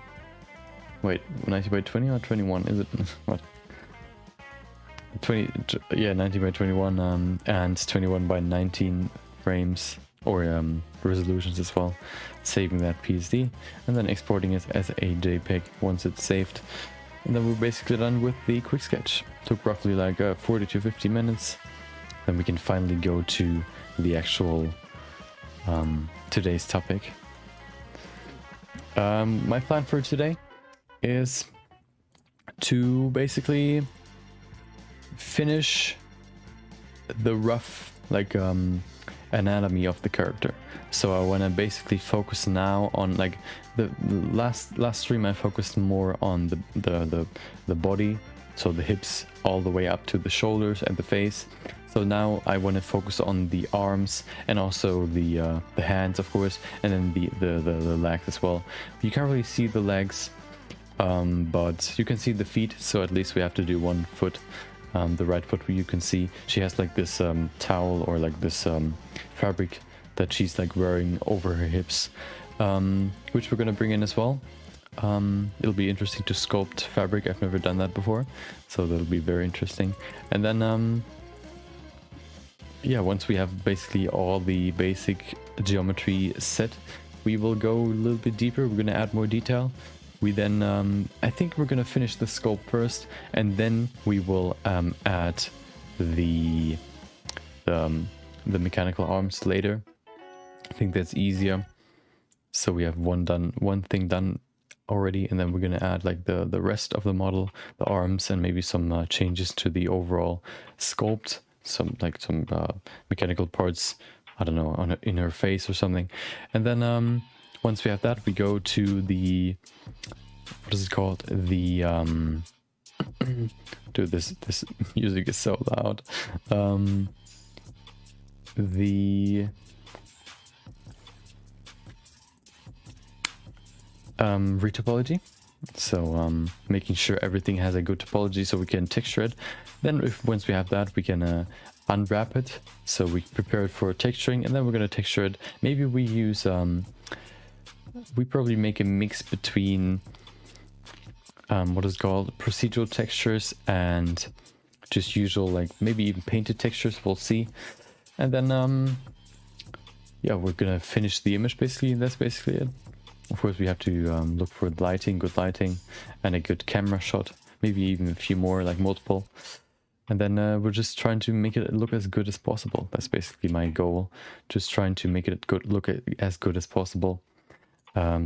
Wait, 19 by 20 or 21? Is it what? 20, yeah, 19 by 21 and 21 by 19 frames or resolutions as well. Saving that PSD and then exporting it as a JPEG once it's saved. And then we're basically done with the quick sketch. Took roughly like 40 to 50 minutes. Then we can finally go to the actual today's topic. My plan for today is to basically finish the rough like anatomy of the character. So I want to basically focus now on like the last stream I focused more on the body, so the hips all the way up to the shoulders and the face. So now I want to focus on the arms and also the hands, of course, and then the legs as well. You can't really see the legs, but you can see the feet, so at least we have to do one foot. The right foot you can see she has like this towel or like this fabric that she's like wearing over her hips, which we're gonna bring in as well. It'll be interesting to sculpt fabric. I've never done that before, so that'll be very interesting. And then yeah, once we have basically all the basic geometry set, we will go a little bit deeper. We're gonna add more detail. We then, I think we're gonna finish the sculpt first, and then we will add the mechanical arms later. I think that's easier. So we have one thing done already, and then we're gonna add like the rest of the model, the arms, and maybe some changes to the overall sculpt, some mechanical parts. I don't know, in her face or something, and then once we have that, we go to the, what is it called? The dude, this music is so loud. The retopology. So making sure everything has a good topology so we can texture it. Then once we have that, we can unwrap it. So we prepare it for texturing, and then we're gonna texture it. Maybe we use we probably make a mix between what is called procedural textures and just usual, like maybe even painted textures. We'll see. And then yeah, we're gonna finish the image basically, and that's basically it. Of course, we have to look for lighting, good lighting, and a good camera shot. Maybe even a few more, like multiple. And then we're just trying to make it look as good as possible. That's basically my goal. Just trying to make it look as good as possible.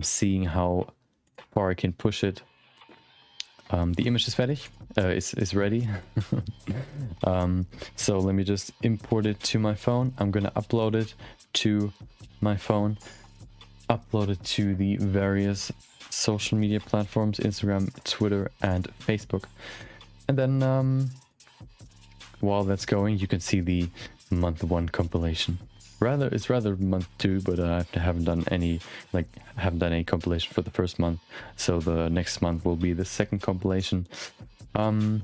Seeing how far I can push it. The image is fertig. Is ready. So let me just import it to my phone. I'm gonna upload it to my phone. Upload it to the various social media platforms, Instagram, Twitter, and Facebook. And then while that's going, you can see the month 1 compilation. It's rather month 2, but I haven't done any compilation for the first month. So the next month will be the second compilation. Yeah,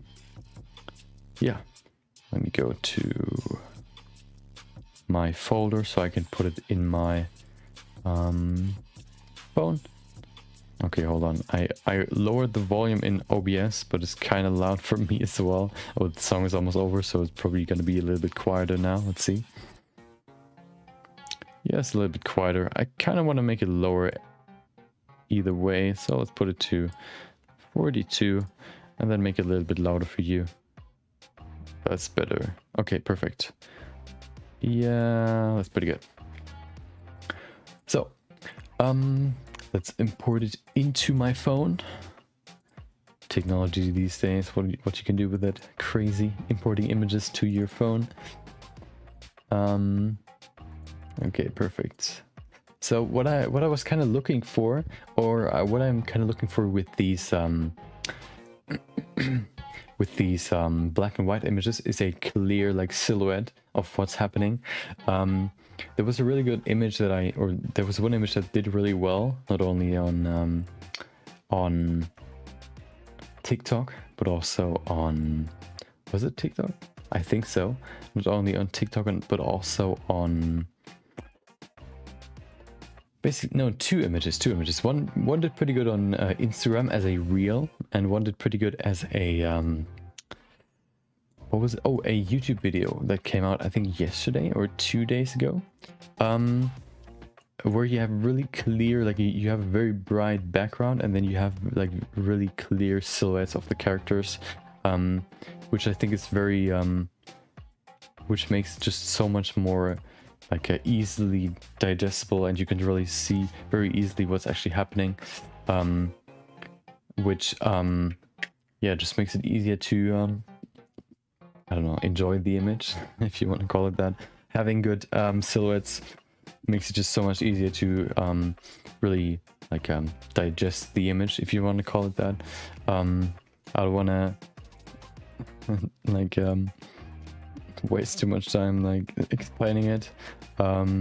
Let me go to my folder so I can put it in my phone. Okay, hold on. I lowered the volume in OBS, but it's kind of loud for me as well. Oh, the song is almost over, so it's probably going to be a little bit quieter now. Let's see. Yeah, it's a little bit quieter. I kind of want to make it lower either way, so let's put it to 42 and then make it a little bit louder for you. That's better. Okay, perfect. Yeah, that's pretty good. So, let's import it into my phone. Technology these days, what you can do with it. Crazy, importing images to your phone. Okay, perfect. So what I was kind of looking for, or what I'm kind of looking for with these black and white images, is a clear like silhouette of what's happening. There was a really good image that there was one image that did really well, not only on TikTok, but also on, was it TikTok? I think so. Not only on TikTok, but also on, basically, no, two images. One did pretty good on Instagram as a reel, and one did pretty good as a, what was it? Oh, a YouTube video that came out, I think yesterday or 2 days ago, where you have really clear, like you have a very bright background, and then you have like really clear silhouettes of the characters, which I think is very, which makes just so much more like easily digestible, and you can really see very easily what's actually happening, which yeah, just makes it easier to I don't know, enjoy the image, if you want to call it that. Having good silhouettes makes it just so much easier to really like digest the image, if you want to call it that. I don't want to like waste too much time like explaining it. I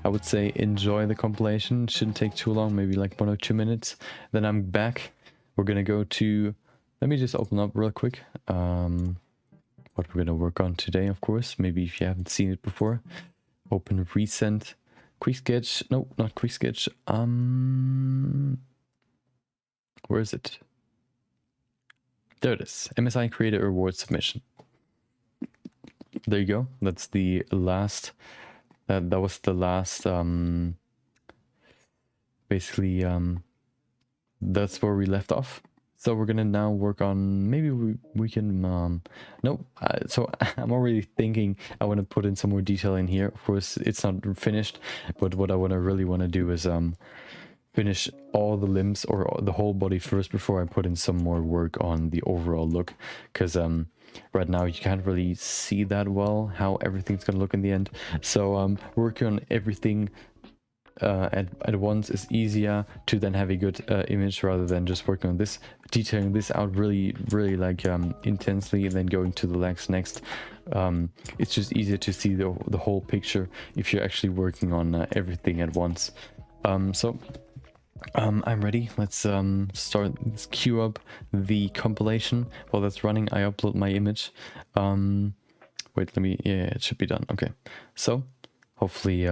would say enjoy the compilation. It shouldn't take too long, maybe like 1 or 2 minutes. Then I'm back. We're gonna go to, let me just open up real quick what we're gonna work on today, of course. Maybe if you haven't seen it before, open recent quick sketch. No, not quick sketch. Where is it? There it is. MSI Creator Award submission. There you go. That's the last, that was the last, basically, that's where we left off. So we're gonna now work on, maybe we can, no, so I'm already thinking I want to put in some more detail in here. Of course, it's not finished, but what I really want to do is finish all the limbs or the whole body first before I put in some more work on the overall look, because right now you can't really see that well how everything's gonna look in the end. So working on everything at once is easier to then have a good image, rather than just working on this, detailing this out really like intensely, and then going to the legs next. It's just easier to see the whole picture if you're actually working on everything at once. So I'm ready. Let's start. Let's queue up the compilation. While that's running, I upload my image. Wait, let me, yeah, it should be done. Okay, so hopefully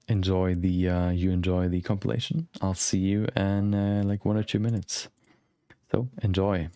enjoy the you enjoy the compilation. I'll see you in like 1 or 2 minutes. So enjoy.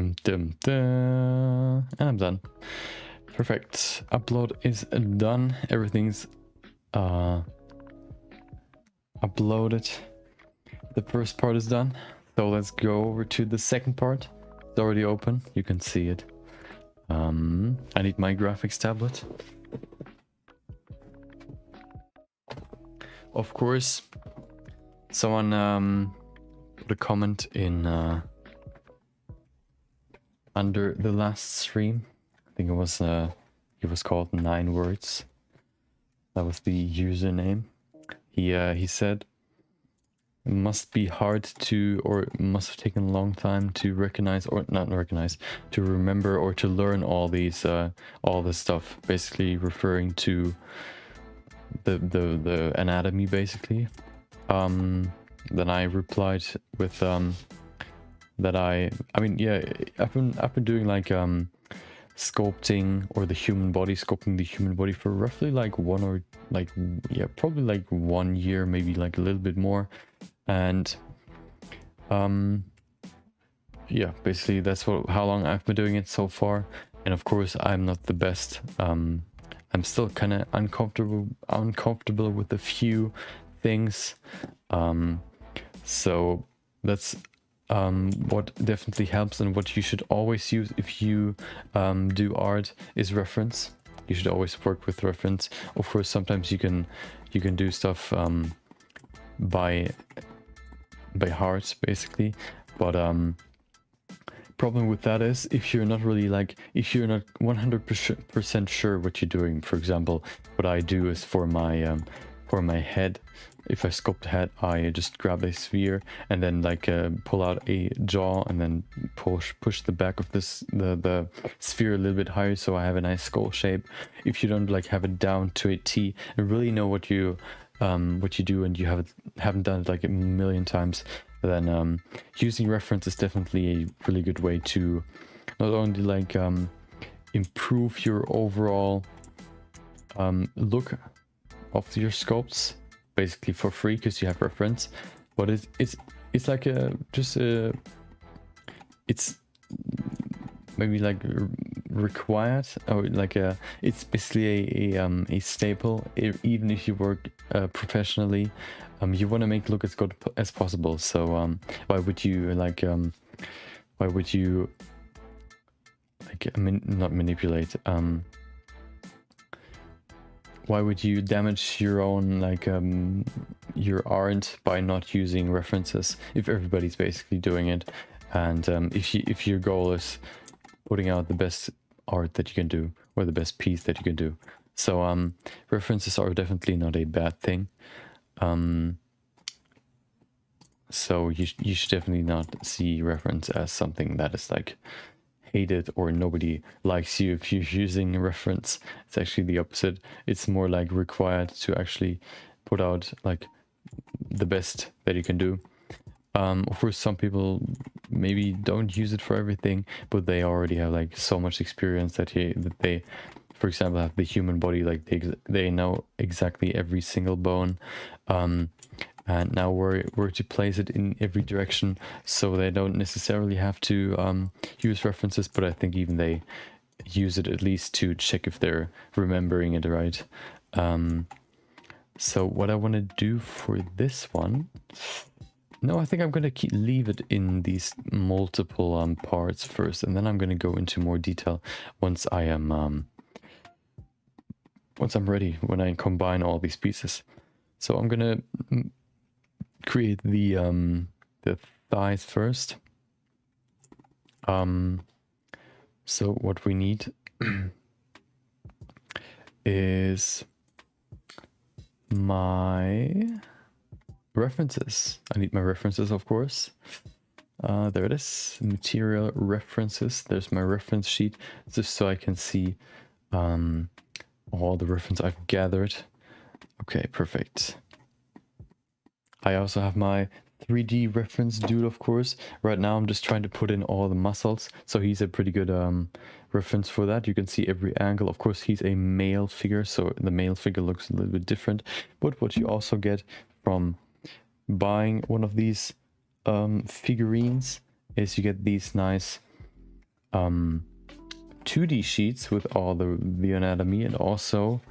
Dum, dum, dum. And I'm done. Perfect. Upload is done. Everything's uploaded. The first part is done. So let's go over to the second part. It's already open. You can see it. I need my graphics tablet. Of course, someone put a comment in under the last stream. I think it was called 9 words. That was the username. He said it must be hard to, or it must have taken a long time to recognize, or not recognize, to remember or to learn all these all this stuff. Basically referring to the anatomy, basically. Then I replied with that I mean, yeah, I've been doing like sculpting or the human body, sculpting the human body for roughly like probably like 1 year, maybe like a little bit more. And yeah, basically that's how long I've been doing it so far. And of course I'm not the best. I'm still kind of uncomfortable with a few things. So that's what definitely helps, and what you should always use if you do art is reference. You should always work with reference. Of course, sometimes you can do stuff by heart, basically, but problem with that is if you're not really like, if you're not 100% sure what you're doing. For example, what I do is for my head, if I sculpt head, I just grab a sphere and then like pull out a jaw and then push the back of the sphere a little bit higher, so I have a nice skull shape. If you don't like have it down to a T and really know what you do, and you haven't done it like a million times, then using reference is definitely a really good way to not only like improve your overall look of your sculpts, basically for free because you have reference, but it's like it's maybe like required, or like it's basically a staple. Even if you work professionally, you want to make it look as good as possible. So why would you like not manipulate, why would you damage your own like your art by not using references if everybody's basically doing it? And if your goal is putting out the best art that you can do, or the best piece that you can do, so references are definitely not a bad thing. So you should definitely not see reference as something that is like hated or nobody likes you if you're using a reference. It's actually the opposite. It's more like required to actually put out like the best that you can do. Of course, some people maybe don't use it for everything, but they already have like so much experience that they, for example, have the human body, like they know exactly every single bone, and now where to place it in every direction, so they don't necessarily have to use references, but I think even they use it at least to check if they're remembering it right. So what I want to do for this one, no, I think I'm going to leave it in these multiple parts first, and then I'm going to go into more detail once I am once I'm ready, when I combine all these pieces. So I'm going to create the thighs first. So what we need is my references. I need my references, of course. There it is, material references. There's my reference sheet, just so I can see all the reference I've gathered. Okay, perfect. I also have my 3D reference dude, of course. Right now I'm just trying to put in all the muscles, so he's a pretty good reference for that. You can see every angle. Of course, he's a male figure, so the male figure looks a little bit different. But what you also get from buying one of these figurines is you get these nice 2D sheets with all the anatomy and also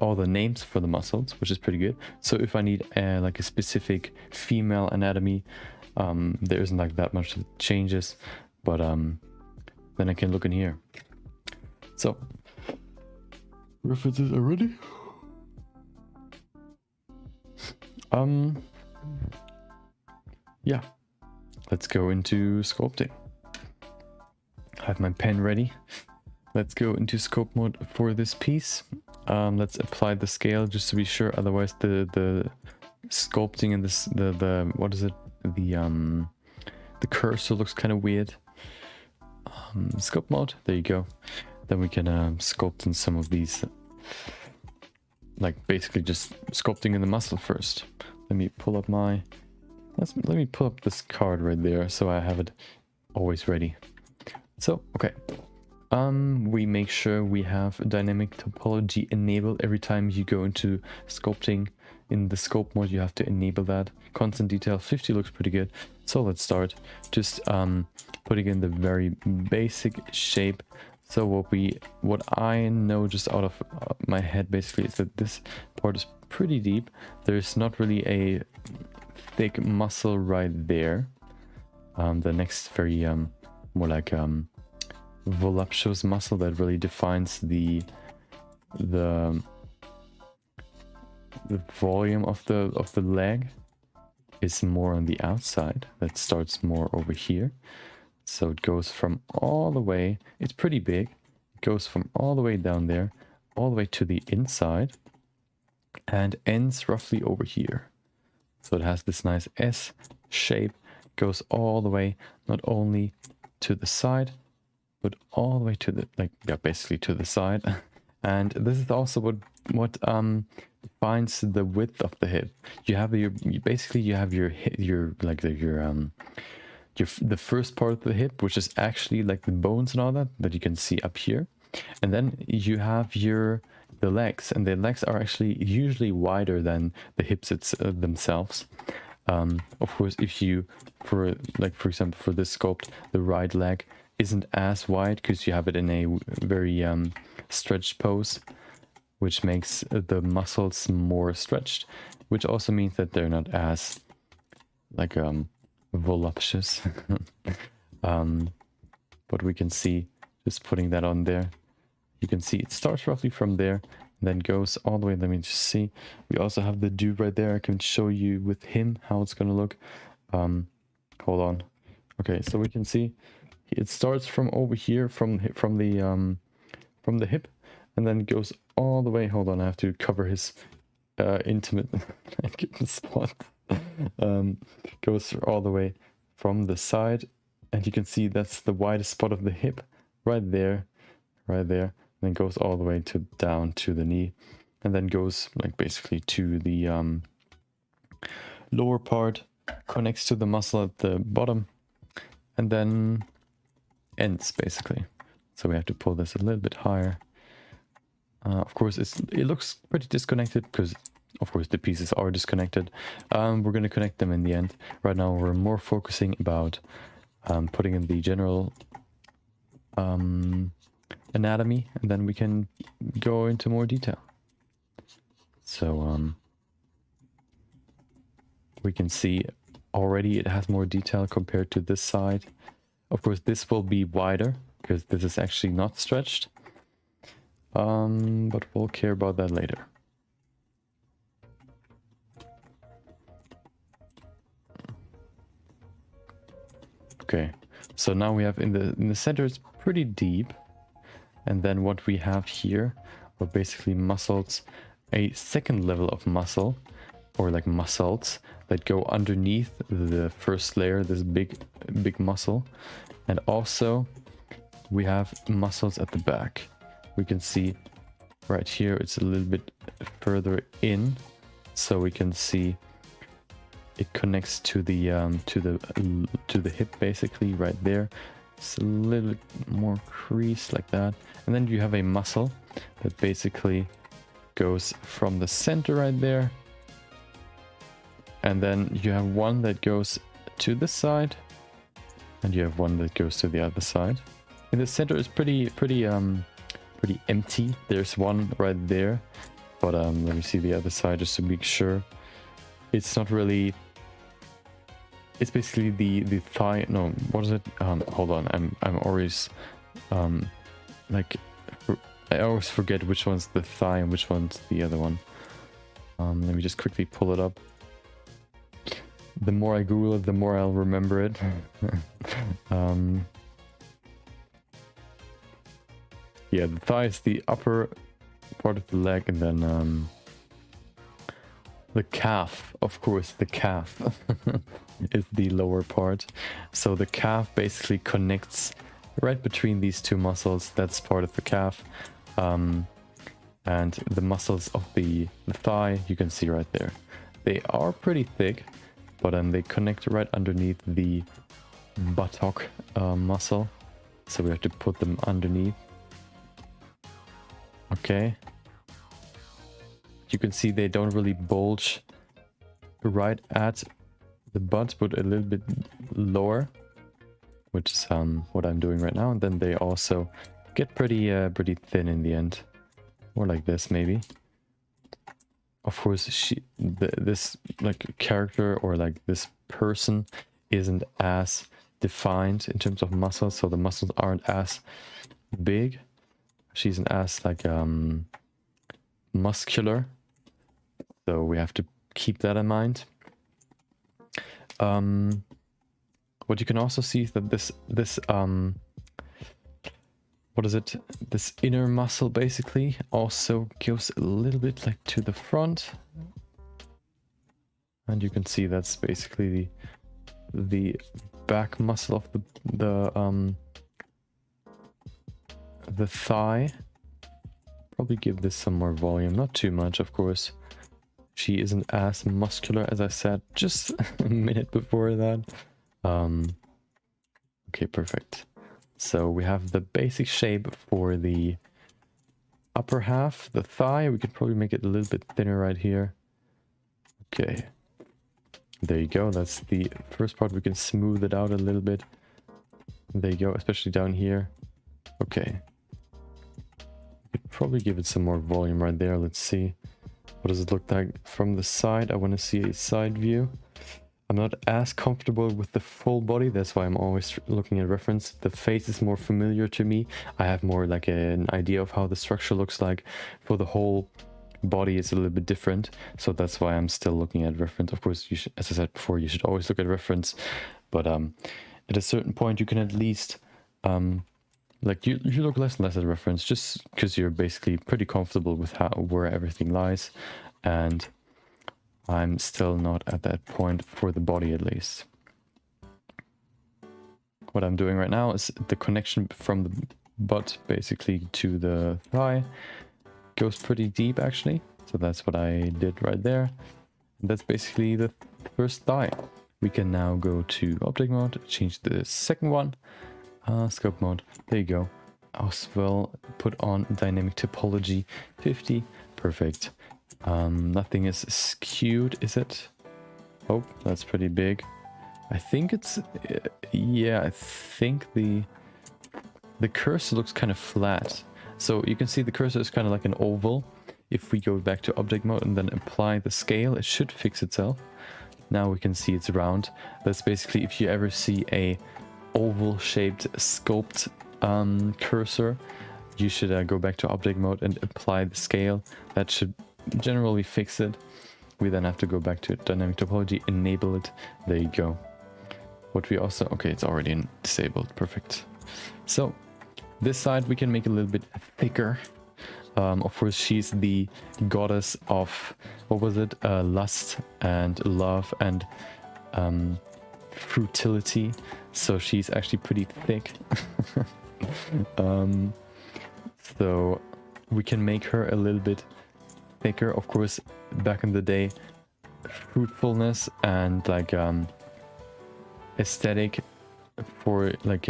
all the names for the muscles, which is pretty good. So if I need like a specific female anatomy, there isn't like that much changes, but then I can look in here. So references are ready. Yeah, let's go into sculpting. I have my pen ready. Let's go into scope mode for this piece. Let's apply the scale just to be sure, otherwise the sculpting and this the what is it, the cursor looks kind of weird. Scope mode, there you go. Then we can sculpt in some of these, like basically just sculpting in the muscle first. Let me pull up my let me pull up this card right there so I have it always ready. So okay, we make sure we have dynamic topology enabled every time you go into sculpting. In the scope mode you have to enable that. Constant detail 50 looks pretty good. So let's start just putting in the very basic shape. So what I know just out of my head basically is that this part is pretty deep. There's not really a thick muscle right there. The next very more like voluptuous muscle that really defines the volume of the leg is more on the outside. That starts more over here. So it goes from all the way, it's pretty big, it goes from all the way down there, all the way to the inside, and ends roughly over here. So it has this nice S shape, goes all the way, not only to the side, but all the way to the, like, yeah, basically to the side. And this is also what defines the width of the hip. You have the first part of the hip, which is actually like the bones and all that you can see up here. And then you have the legs, and the legs are actually usually wider than the hips themselves. Of course, if you, for example, for this sculpt, the right leg isn't as wide because you have it in a very stretched pose, which makes the muscles more stretched, which also means that they're not as like voluptuous. But we can see, just putting that on there, you can see it starts roughly from there and then goes all the way. Let me just see. We also have the dude right there. I can show you with him how it's gonna look. Hold on. Okay, so we can see it starts from over here, from the hip, and then goes all the way. Hold on, I have to cover his intimate spot. Goes all the way from the side, and you can see that's the widest spot of the hip, right there, and then goes all the way down to the knee, and then goes like basically to the lower part, connects to the muscle at the bottom, and then ends basically. So we have to pull this a little bit higher. Of course, it looks pretty disconnected because, of course, the pieces are disconnected. We're going to connect them in the end. Right now, we're more focusing about putting in the general anatomy, and then we can go into more detail. So we can see already it has more detail compared to this side. Of course, this will be wider because this is actually not stretched. But we'll care about that later. Okay, so now we have in the center, it's pretty deep, and then what we have here are basically muscles, a second level of muscle, or like muscles that go underneath the first layer, this big muscle, and also we have muscles at the back. We can see right here it's a little bit further in, so we can see it connects to the hip basically right there. It's a little bit more creased like that, and then you have a muscle that basically goes from the center right there, and then you have one that goes to this side, and you have one that goes to the other side. in the center is pretty empty. There's one right there, but let me see the other side just to make sure. It's not really. It's basically the thigh. No, what is it? Hold on. I'm always like I always forget which one's the thigh and which one's the other one. Let me just quickly pull it up. The more I Google it, the more I'll remember it. Yeah, the thigh is the upper part of the leg, and then the calf, of course, the calf is the lower part. So the calf basically connects right between these two muscles. That's part of the calf. And the muscles of the thigh, you can see right there. They are pretty thick, but they connect right underneath the buttock muscle. So we have to put them underneath. Okay. You can see they don't really bulge right at the butt, but a little bit lower, which is what I'm doing right now. And then they also get pretty thin in the end, or like this maybe. Of course, this like character or like this person isn't as defined in terms of muscles, so the muscles aren't as big. She isn't as like muscular, so we have to keep that in mind. What you can also see is that this what is it? This inner muscle basically also goes a little bit like to the front, and you can see that's basically the back muscle of the thigh. Probably give this some more volume, not too much, of course. She isn't as muscular as I said just a minute before that. Okay, perfect. So we have the basic shape for the upper half, the thigh. We could probably make it a little bit thinner right here. Okay, there you go. That's the first part. We can smooth it out a little bit. There you go, especially down here. Okay. Probably give it some more volume right there. Let's see. What does it look like from the side? I want to see a side view. I'm not as comfortable with the full body. That's why I'm always looking at reference. The face is more familiar to me. I have more like an idea of how the structure looks like. For the whole body, it's a little bit different. So that's why I'm still looking at reference. Of course, you should, as I said before, you should always look at reference. But at a certain point, you can at least... like you look less and less at reference, just because you're basically pretty comfortable with where everything lies, and I'm still not at that point for the body at least. What I'm doing right now is the connection from the butt basically to the thigh goes pretty deep actually, so that's what I did right there. And that's basically the first thigh. We can now go to object mode, change the second one. Scope mode, there you go. As well, put on dynamic topology 50, perfect. Nothing is skewed, is it? Oh, that's pretty big. I think it's, yeah, I think the cursor looks kind of flat. So you can see the cursor is kind of like an oval. If we go back to object mode and then apply the scale, it should fix itself. Now we can see it's round. That's basically if you ever see a oval shaped sculpt cursor, you should go back to object mode and apply the scale. That should generally fix it. We then have to go back to dynamic topology, enable it. There you go. What we also, okay, it's already disabled, perfect. So this side we can make a little bit thicker. Of course, she's the goddess of, what was it, lust and love and frutility, so she's actually pretty thick. So we can make her a little bit thicker. Of course, back in the day, fruitfulness and like aesthetic for like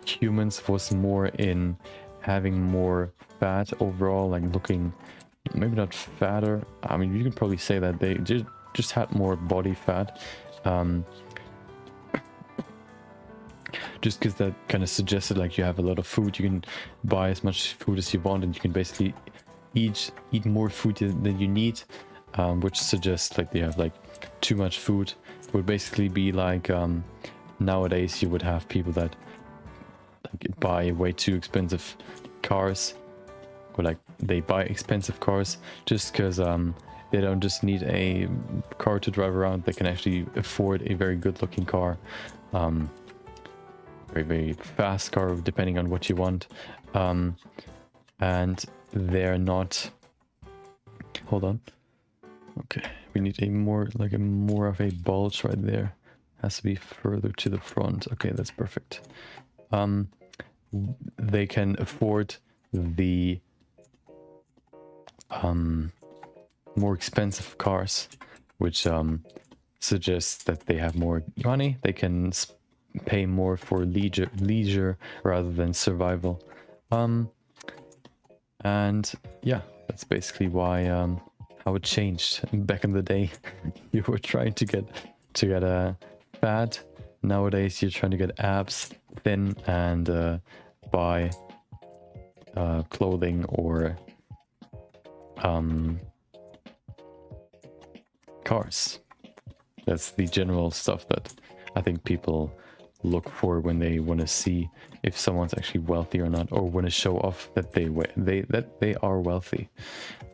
humans was more in having more fat overall, like looking maybe not fatter. I mean, you could probably say that they just had more body fat. just because that kind of suggested like you have a lot of food, you can buy as much food as you want, and you can basically eat more food than you need, which suggests like you have like too much food. It would basically be like nowadays you would have people that like buy way too expensive cars, or like they buy expensive cars just because they don't just need a car to drive around, they can actually afford a very good looking car, very, very fast car, depending on what you want. And they're not, hold on, okay, we need a more of a bulge right there, has to be further to the front. Okay, that's perfect. They can afford the more expensive cars, which suggests that they have more money. They can pay more for leisure rather than survival. And yeah, that's basically why how it changed. Back in the day, you were trying to get fat. Nowadays, you're trying to get abs, thin, and buy clothing or cars. That's the general stuff that I think people look for when they want to see if someone's actually wealthy or not, or want to show off that they are wealthy.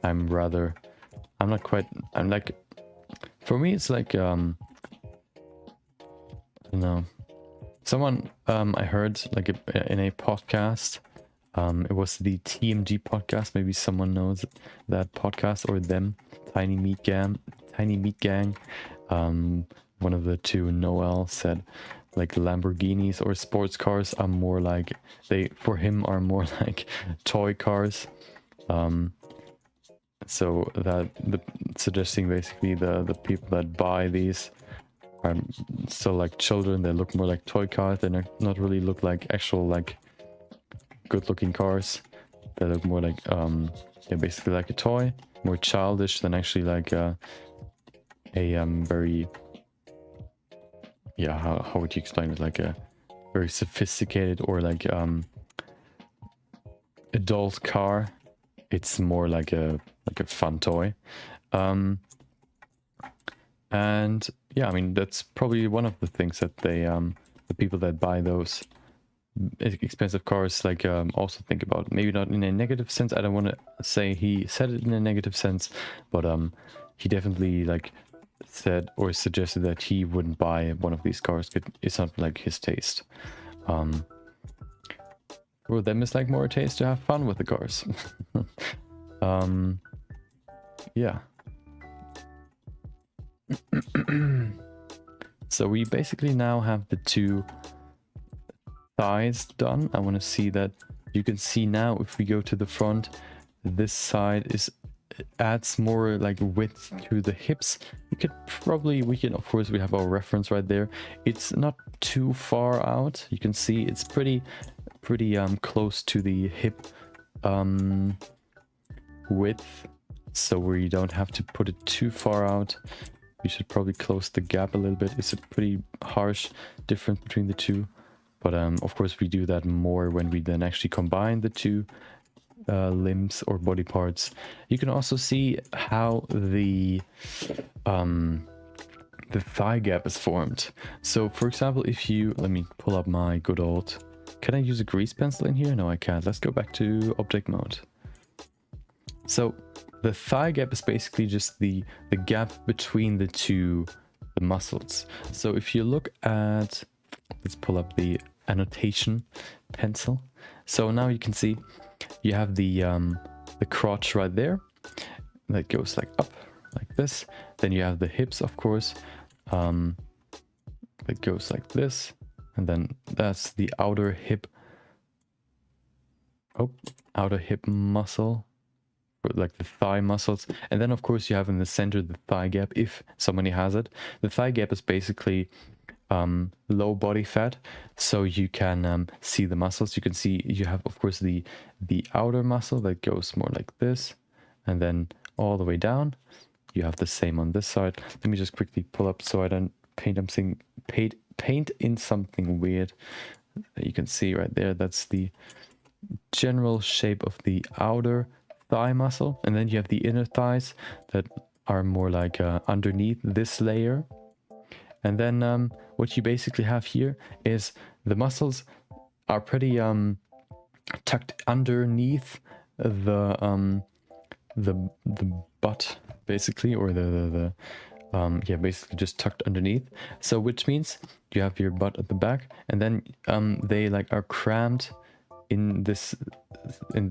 I'm like, for me it's like I don't know, someone I heard like in a podcast, it was the TMG podcast, maybe someone knows that podcast, or them, Tiny Meat Gang. One of the two, Noel, said like Lamborghinis or sports cars are more like, for him are more like toy cars. So that suggesting basically the people that buy these are still like children. They look more like toy cars. They not really look like actual like good looking cars. They look more like basically like a toy, more childish than actually like a very, yeah, how would you explain it, like a very sophisticated or like adult car. It's more like a fun toy. And yeah, I mean, that's probably one of the things that they the people that buy those expensive cars like also think about. Maybe not in a negative sense. I don't want to say he said it in a negative sense, but he definitely like said or suggested that he wouldn't buy one of these cars. It's not like his taste. For them it's like more a taste to have fun with the cars. Yeah. So we basically now have the two thighs done. I want to see that. You can see now if we go to the front, this side adds more like width to the hips. Of course we have our reference right there. It's not too far out. You can see it's pretty close to the hip width, so we don't have to put it too far out. We should probably close the gap a little bit. It's a pretty harsh difference between the two, but of course we do that more when we then actually combine the two limbs or body parts. You can also see how the thigh gap is formed. So for example, if you, let me pull up my good old, can I use a grease pencil in here? No, I can't. Let's go back to object mode. So the thigh gap is basically just the gap between the muscles. So if you look at, let's pull up the annotation pencil. So now you can see you have the crotch right there that goes like up like this. Then you have the hips, of course, that goes like this, and then that's the outer hip muscle, like the thigh muscles. And then of course you have in the center the thigh gap, if somebody has it. The thigh gap is basically low body fat, so you can see the muscles. You can see you have of course the outer muscle that goes more like this, and then all the way down. You have the same on this side. Let me just quickly pull up so I don't paint in something weird. You can see right there, that's the general shape of the outer thigh muscle. And then you have the inner thighs that are more like underneath this layer. And then what you basically have here is the muscles are pretty tucked underneath the butt, basically, or the yeah, basically just tucked underneath. So which means you have your butt at the back, and then they like are crammed in this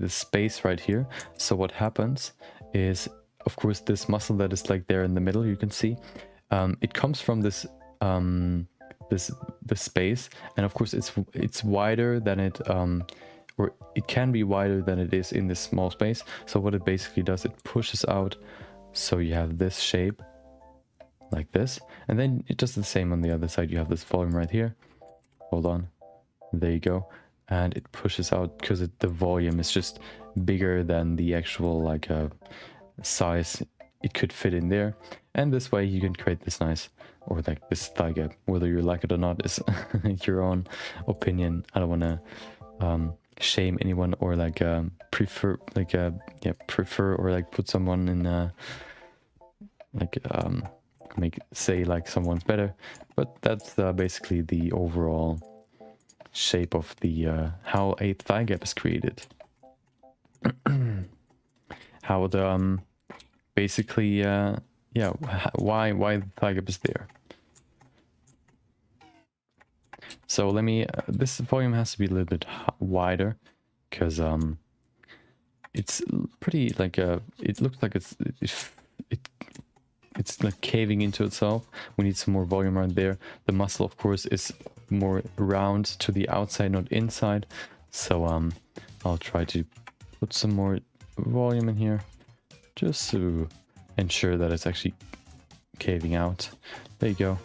space right here. So what happens is, of course, this muscle that is like there in the middle, you can see, it comes from this this space, and of course it's wider than it or it can be wider than it is in this small space. So what it basically does, it pushes out, so you have this shape like this, and then it does the same on the other side. You have this volume right here. Hold on, there you go, and it pushes out because the volume is just bigger than the actual like size it could fit in there. And this way you can create this nice, or like this thigh gap. Whether you like it or not is your own opinion. I don't want to shame anyone or like prefer like yeah, prefer or like put someone in like say like someone's better, but that's basically the overall shape of the how a thigh gap is created. How the basically yeah, why the thigh gap is there. So let me this volume has to be a little bit wider, because it's pretty like it looks like it's like caving into itself. We need some more volume right there. The muscle, of course, is more round to the outside, not inside. So I'll try to put some more volume in here, just to ensure that it's actually caving out. There you go.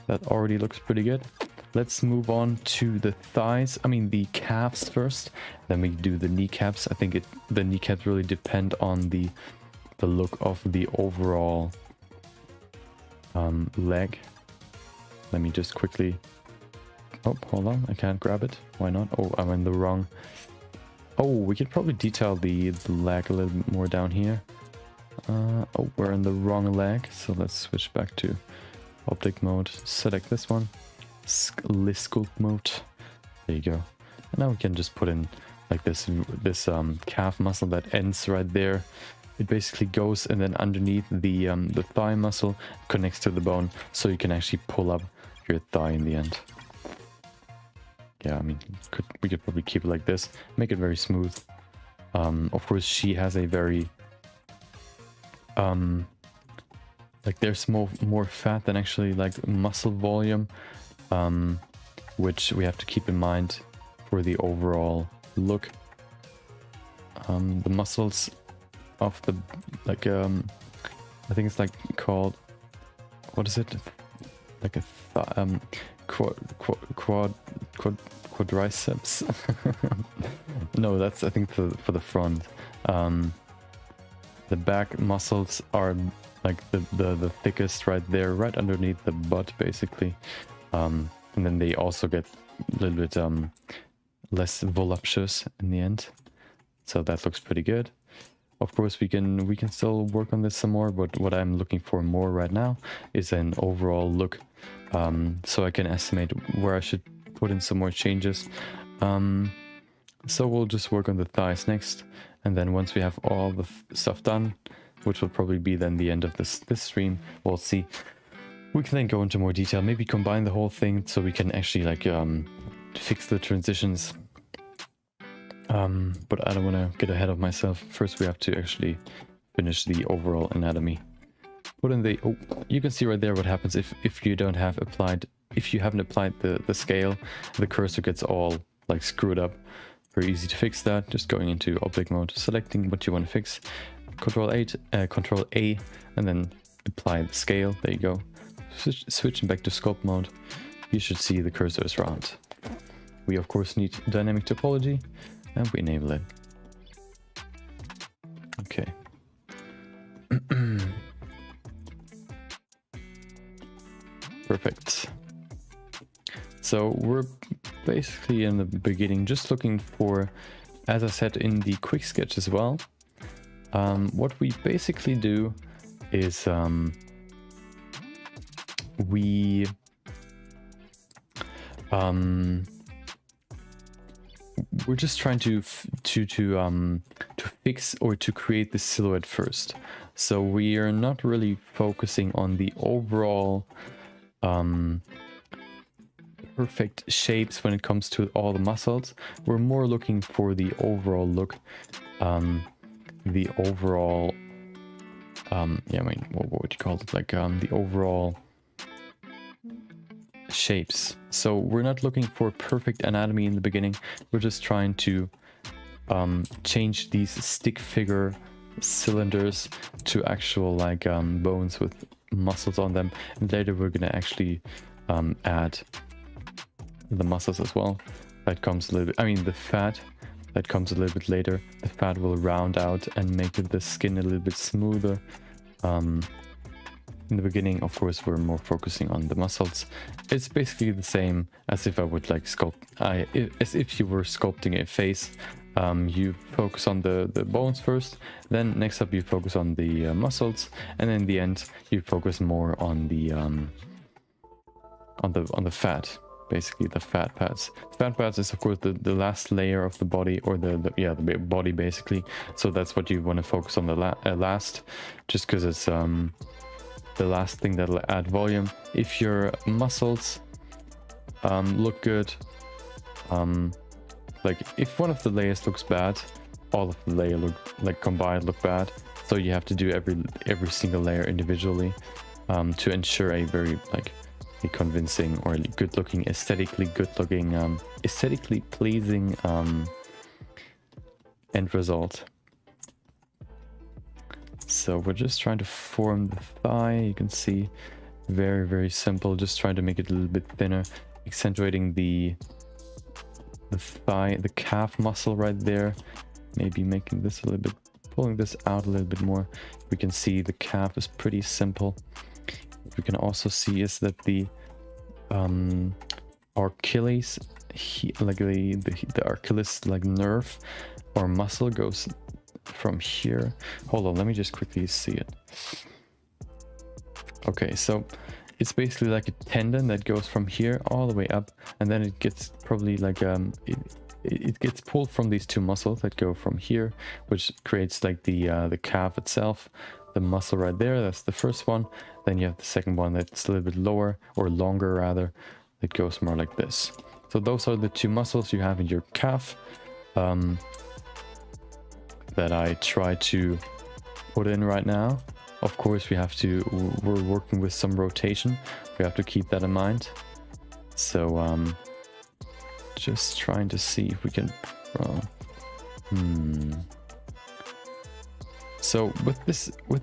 That already looks pretty good. Let's move on to the thighs. I mean the calves first. Then we do the kneecaps. I think the kneecaps really depend on the look of the overall leg. Let me just quickly... Oh, hold on. I can't grab it. Why not? Oh, I'm in the wrong... Oh, we could probably detail the leg a little bit more down here. Oh, we're in the wrong leg. So let's switch back to object mode. Select this one. Sculpt mode. There you go. And now we can just put in like this calf muscle that ends right there. It basically goes, and then underneath the thigh muscle connects to the bone, so you can actually pull up your thigh in the end. Yeah, I mean, we could probably keep it like this, make it very smooth. Of course, she has a very like there's more fat than actually like muscle volume, which we have to keep in mind for the overall look. The muscles of the like I think it's like called, what is it, like a quadriceps. No, that's I think for the front. The back muscles are like the thickest right there, right underneath the butt basically, and then they also get a little bit less voluptuous in the end, so that looks pretty good. Of course, we can still work on this some more, but what I'm looking for more right now is an overall look, so I can estimate where I should put in some more changes. So we'll just work on the thighs next, and then once we have all the stuff done, which will probably be then the end of this stream, we'll see. We can then go into more detail, maybe combine the whole thing so we can actually like fix the transitions. But I don't want to get ahead of myself. First, we have to actually finish the overall anatomy. Put in the... Oh, you can see right there what happens if you don't have applied... If you haven't applied the scale, the cursor gets all like screwed up. Very easy to fix that. Just going into object mode, selecting what you want to fix. Control A, and then apply the scale. There you go. Switching back to sculpt mode. You should see the cursor is round. We of course need dynamic topology, and we enable it. Okay. Perfect. So we're basically in the beginning just looking for, as I said in the quick sketch as well, what we basically do is we're just trying to fix or to create the silhouette first. So we are not really focusing on the overall perfect shapes when it comes to all the muscles. We're more looking for the overall look, the overall yeah, I mean, what would you call it, like the overall shapes. So we're not looking for perfect anatomy in the beginning. We're just trying to change these stick figure cylinders to actual like bones with muscles on them, and later we're gonna actually add the muscles as well. That comes a little bit, I mean the fat, that comes a little bit later. The fat will round out and make the skin a little bit smoother. In the beginning, of course, we're more focusing on the muscles. It's basically the same as if I would like sculpt, as if you were sculpting a face. You focus on the bones first, then next up you focus on the muscles, and then in the end you focus more on the fat, basically the fat pads. Fat pads is of course the last layer of the body, or the body basically. So that's what you want to focus on the last, just because it's the last thing that'll add volume. If your muscles look good, like if one of the layers looks bad, all of the layer combined look bad. So you have to do every single layer individually to ensure a very a convincing or good looking, aesthetically pleasing end result. So we're just trying to form the thigh. You can see, very, very simple. Just trying to make it a little bit thinner, accentuating the thigh, the calf muscle right there. Maybe making this a little bit, pulling this out a little bit more. We can see the calf is pretty simple. What we can also see is that the Achilles, the Achilles nerve or muscle goes from here. Hold on, let me just quickly see it. Okay, so it's basically like a tendon that goes from here all the way up, and then it gets probably like it gets pulled from these two muscles that go from here, which creates like the calf itself. The muscle right there, that's the first one. Then you have the second one that's a little bit lower, or longer rather. It goes more like this. So those are the two muscles you have in your calf that I try to put in right now. Of course, we're working with some rotation. We have to keep that in mind. So just trying to see if we can So with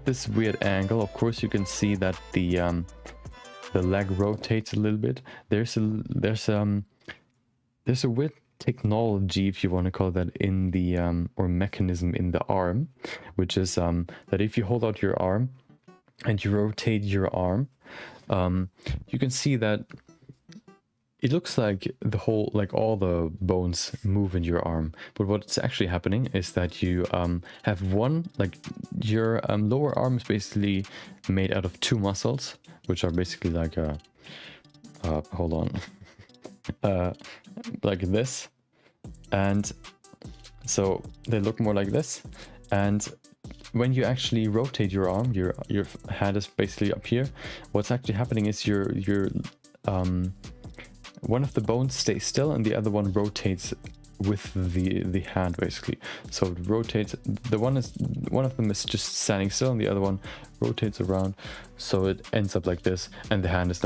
this weird angle, of course you can see that the leg rotates a little bit. There's a weird technology, if you want to call that, in the or mechanism in the arm, which is that if you hold out your arm and you rotate your arm, you can see that it looks like the whole, all the bones move in your arm. But what's actually happening is that you have one, your lower arm is basically made out of two muscles, which are basically hold on, like this. And so they look more like this. And when you actually rotate your arm, your hand is basically up here. What's actually happening is your one of the bones stays still and the other one rotates with the hand basically. So it rotates. One of them is just standing still and the other one rotates around. So it ends up like this, and the hand is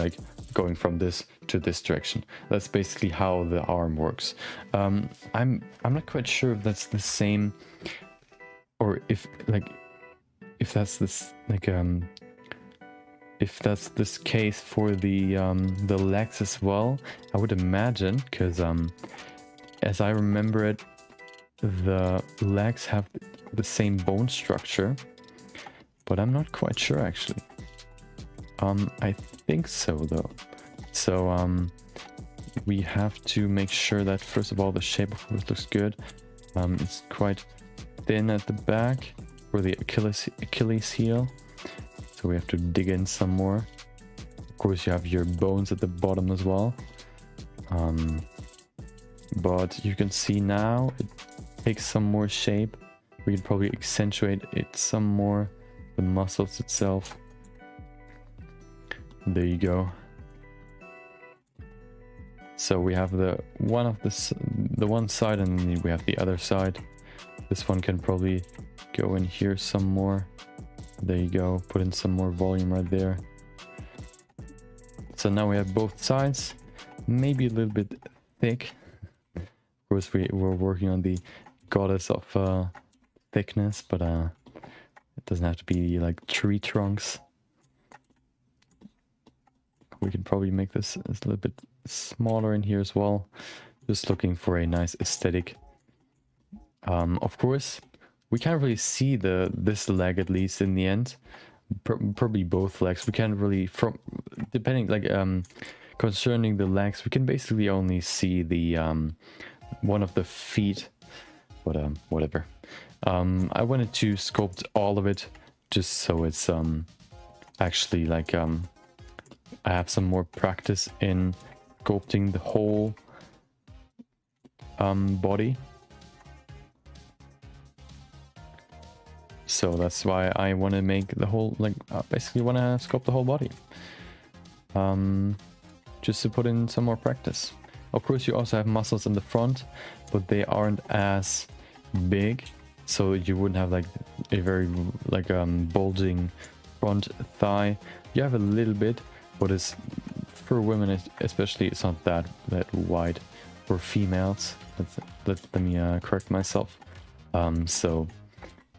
going from this to this direction. That's basically how the arm works. I'm not quite sure if that's the same, or if that's this if that's this case for the legs as well. I would imagine, because as I remember it, the legs have the same bone structure, but I'm not quite sure actually. I think so though. So we have to make sure that first of all the shape of course looks good. It's quite thin at the back for the Achilles heel, so we have to dig in some more. Of course you have your bones at the bottom as well, but you can see now it takes some more shape. We can probably accentuate it some more, the muscles itself. There you go. So we have the one side, and then we have the other side. This one can probably go in here some more. There you go. Put in some more volume right there. So now we have both sides. Maybe a little bit thick. Of course, we're working on the goddess of thickness, but it doesn't have to be like tree trunks. We can probably make this a little bit smaller in here as well. Just looking for a nice aesthetic. Of course, we can't really see this leg, at least in the end. Probably both legs. We can't really, depending, like, concerning the legs, we can basically only see the one of the feet. But whatever. I wanted to sculpt all of it just so it's actually like I have some more practice in sculpting the whole body. So that's why I want to make the whole, like, basically want to sculpt the whole body. Just to put in some more practice. Of course, you also have muscles in the front, but they aren't as big, so you wouldn't have like a very like bulging front thigh. You have a little bit, but it's for women especially, it's not that wide. For females, let me correct myself. So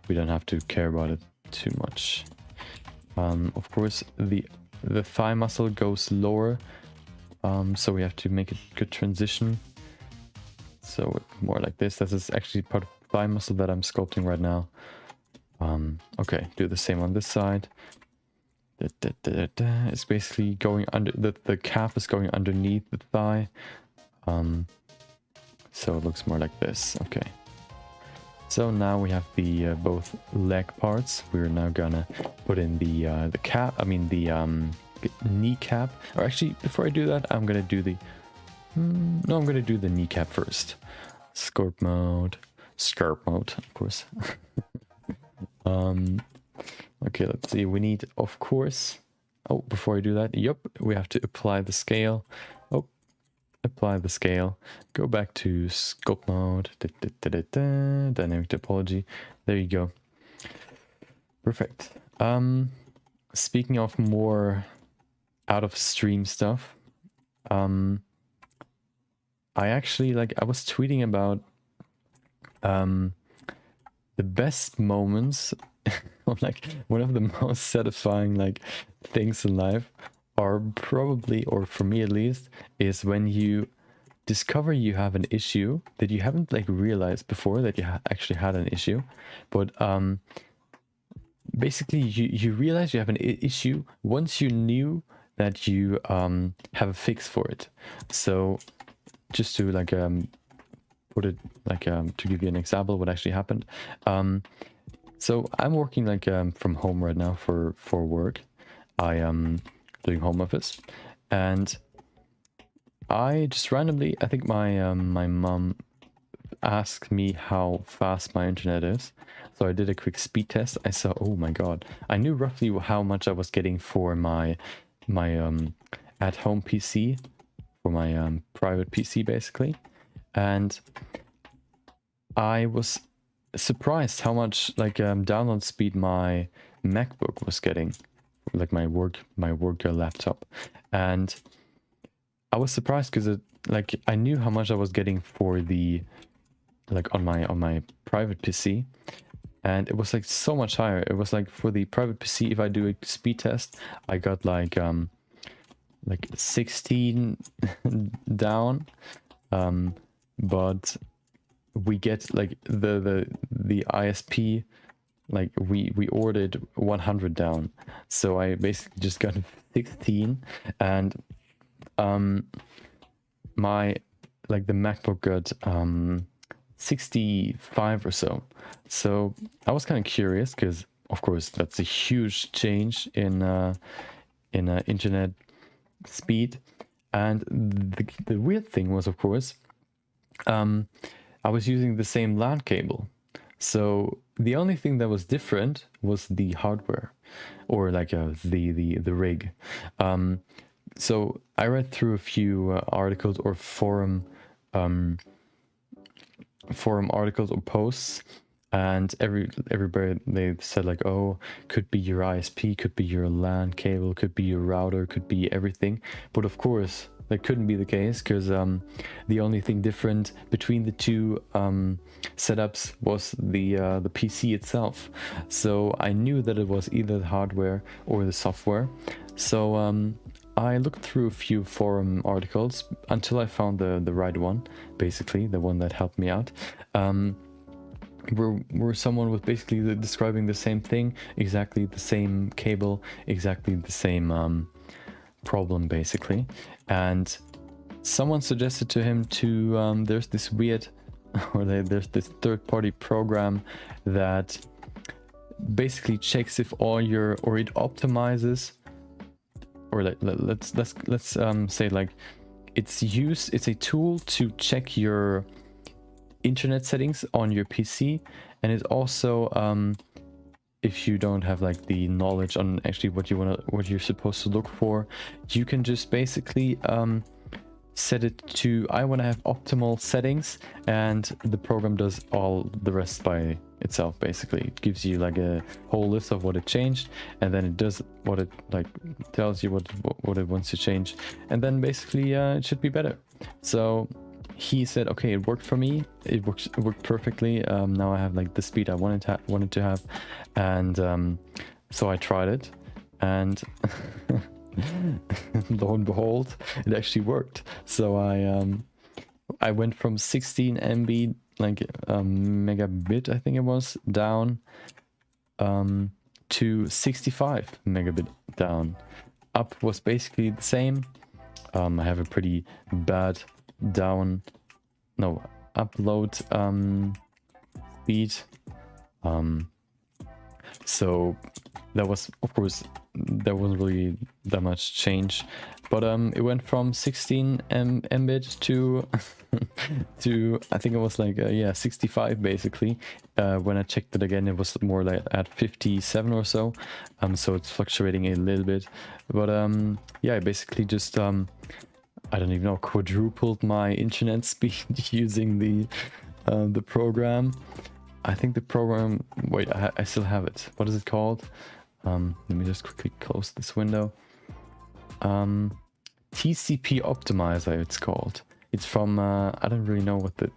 we don't have to care about it too much. Of course, the thigh muscle goes lower, so we have to make a good transition. So more like this. This is actually part of the thigh muscle that I'm sculpting right now. Okay, do the same on this side. It's basically going under, the calf is going underneath the thigh. So it looks more like this. Okay. So now we have the both leg parts. We're now gonna put in the cap. I mean the kneecap. Or actually, before I do that, I'm gonna do the. No, I'm gonna do the kneecap first. Sculpt mode, of course. Okay, let's see. We need, of course. Oh, before I do that, yep, we have to apply the scale. Oh, apply the scale. Go back to sculpt mode. Dynamic topology. There you go. Perfect. Speaking of more out of stream stuff, I actually, like, I was tweeting about the best moments, like one of the most satisfying like things in life are probably, or for me at least, is when you discover you have an issue that you haven't like realized before that you actually had an issue, but basically you realize you have an issue once you knew that you have a fix for it. So just to like put it like to give you an example what actually happened. So I'm working like from home right now for work. I am doing home office, and I just randomly, I think my my mom asked me how fast my internet is. So I did a quick speed test. I saw, oh my god, I knew roughly how much I was getting for my at-home PC, for my private PC basically, and I was surprised how much like download speed my MacBook was getting, like my work laptop. And I was surprised because it, like, I knew how much I was getting for the, like, on my private PC, and it was like so much higher. It was like for the private PC, if I do a speed test, I got like 16 down, but we get like the ISP, like we ordered 100 down, so I basically just got 16. And my like the MacBook got 65 or so. So I was kind of curious because, of course, that's a huge change in internet speed. And the weird thing was, of course, I was using the same LAN cable. So the only thing that was different was the hardware, or like the rig. So I read through a few articles or forum articles or posts, and everybody, they said like, oh, could be your ISP, could be your LAN cable, could be your router, could be everything. But of course that couldn't be the case, because the only thing different between the two setups was the PC itself. So I knew that it was either the hardware or the software. So I looked through a few forum articles until I found the right one, basically the one that helped me out. Where someone was basically describing the same thing, exactly the same cable, exactly the same problem, basically. And someone suggested to him to there's this weird or there's this third-party program that basically checks if all your, or it optimizes, or let's say like it's a tool to check your internet settings on your PC, and it's also if you don't have like the knowledge on actually what you're supposed to look for, you can just basically set it to, I want to have optimal settings, and the program does all the rest by itself. Basically it gives you like a whole list of what it changed, and then it does what it like tells you what it wants to change, and then basically it should be better. So he said, okay, it worked for me. It worked perfectly. Now I have like the speed I wanted to have, and so I tried it, and lo and behold, it actually worked. So I went from 16 MB, like megabit, I think it was, down to 65 megabit down. Up was basically the same. I have a pretty bad upload speed, so that was, of course, there wasn't really that much change, but it went from 16 mbit to to I think it was like 65 basically. When I checked it again, it was more like at 57 or so, so it's fluctuating a little bit, but yeah, I basically just I don't even know, quadrupled my internet speed using the program. I think the program, wait, I still have it. What is it called? Let me just quickly close this window. TCP Optimizer, it's called. It's from I don't really know what the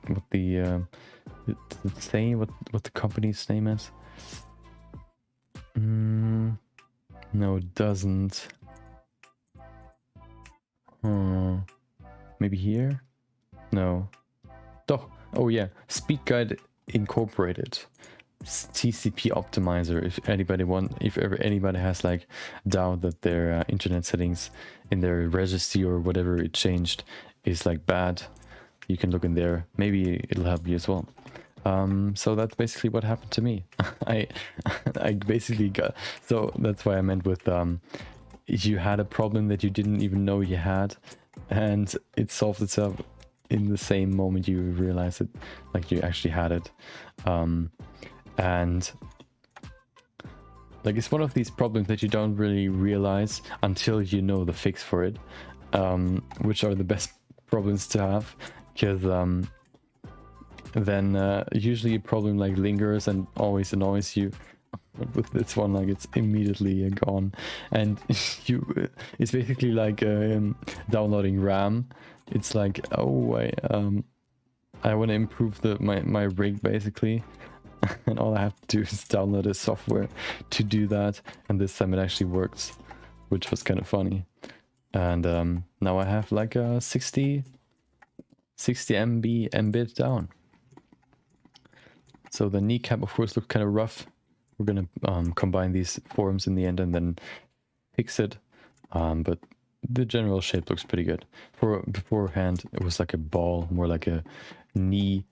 what the company's name is. No, it doesn't. Maybe here? No. Oh yeah, Speed Guide Incorporated. TCP Optimizer. If ever anybody has like doubt that their internet settings in their registry or whatever it changed is like bad, you can look in there. Maybe it'll help you as well. So that's basically what happened to me. I basically got, so that's why I meant with you had a problem that you didn't even know you had, and it solved itself in the same moment you realize it, like you actually had it. And like, it's one of these problems that you don't really realize until you know the fix for it, which are the best problems to have, because then usually a problem like lingers and always annoys you. But with this one, like, it's immediately gone, and it's basically like downloading RAM. It's like, oh, I want to improve my rig basically, and all I have to do is download a software to do that, and this time it actually works, which was kind of funny. And now I have like a 60 mbit down. So the kneecap, of course, looked kind of rough. We're gonna combine these forms in the end and then fix it. But the general shape looks pretty good. For beforehand, it was like a ball, more like a knee,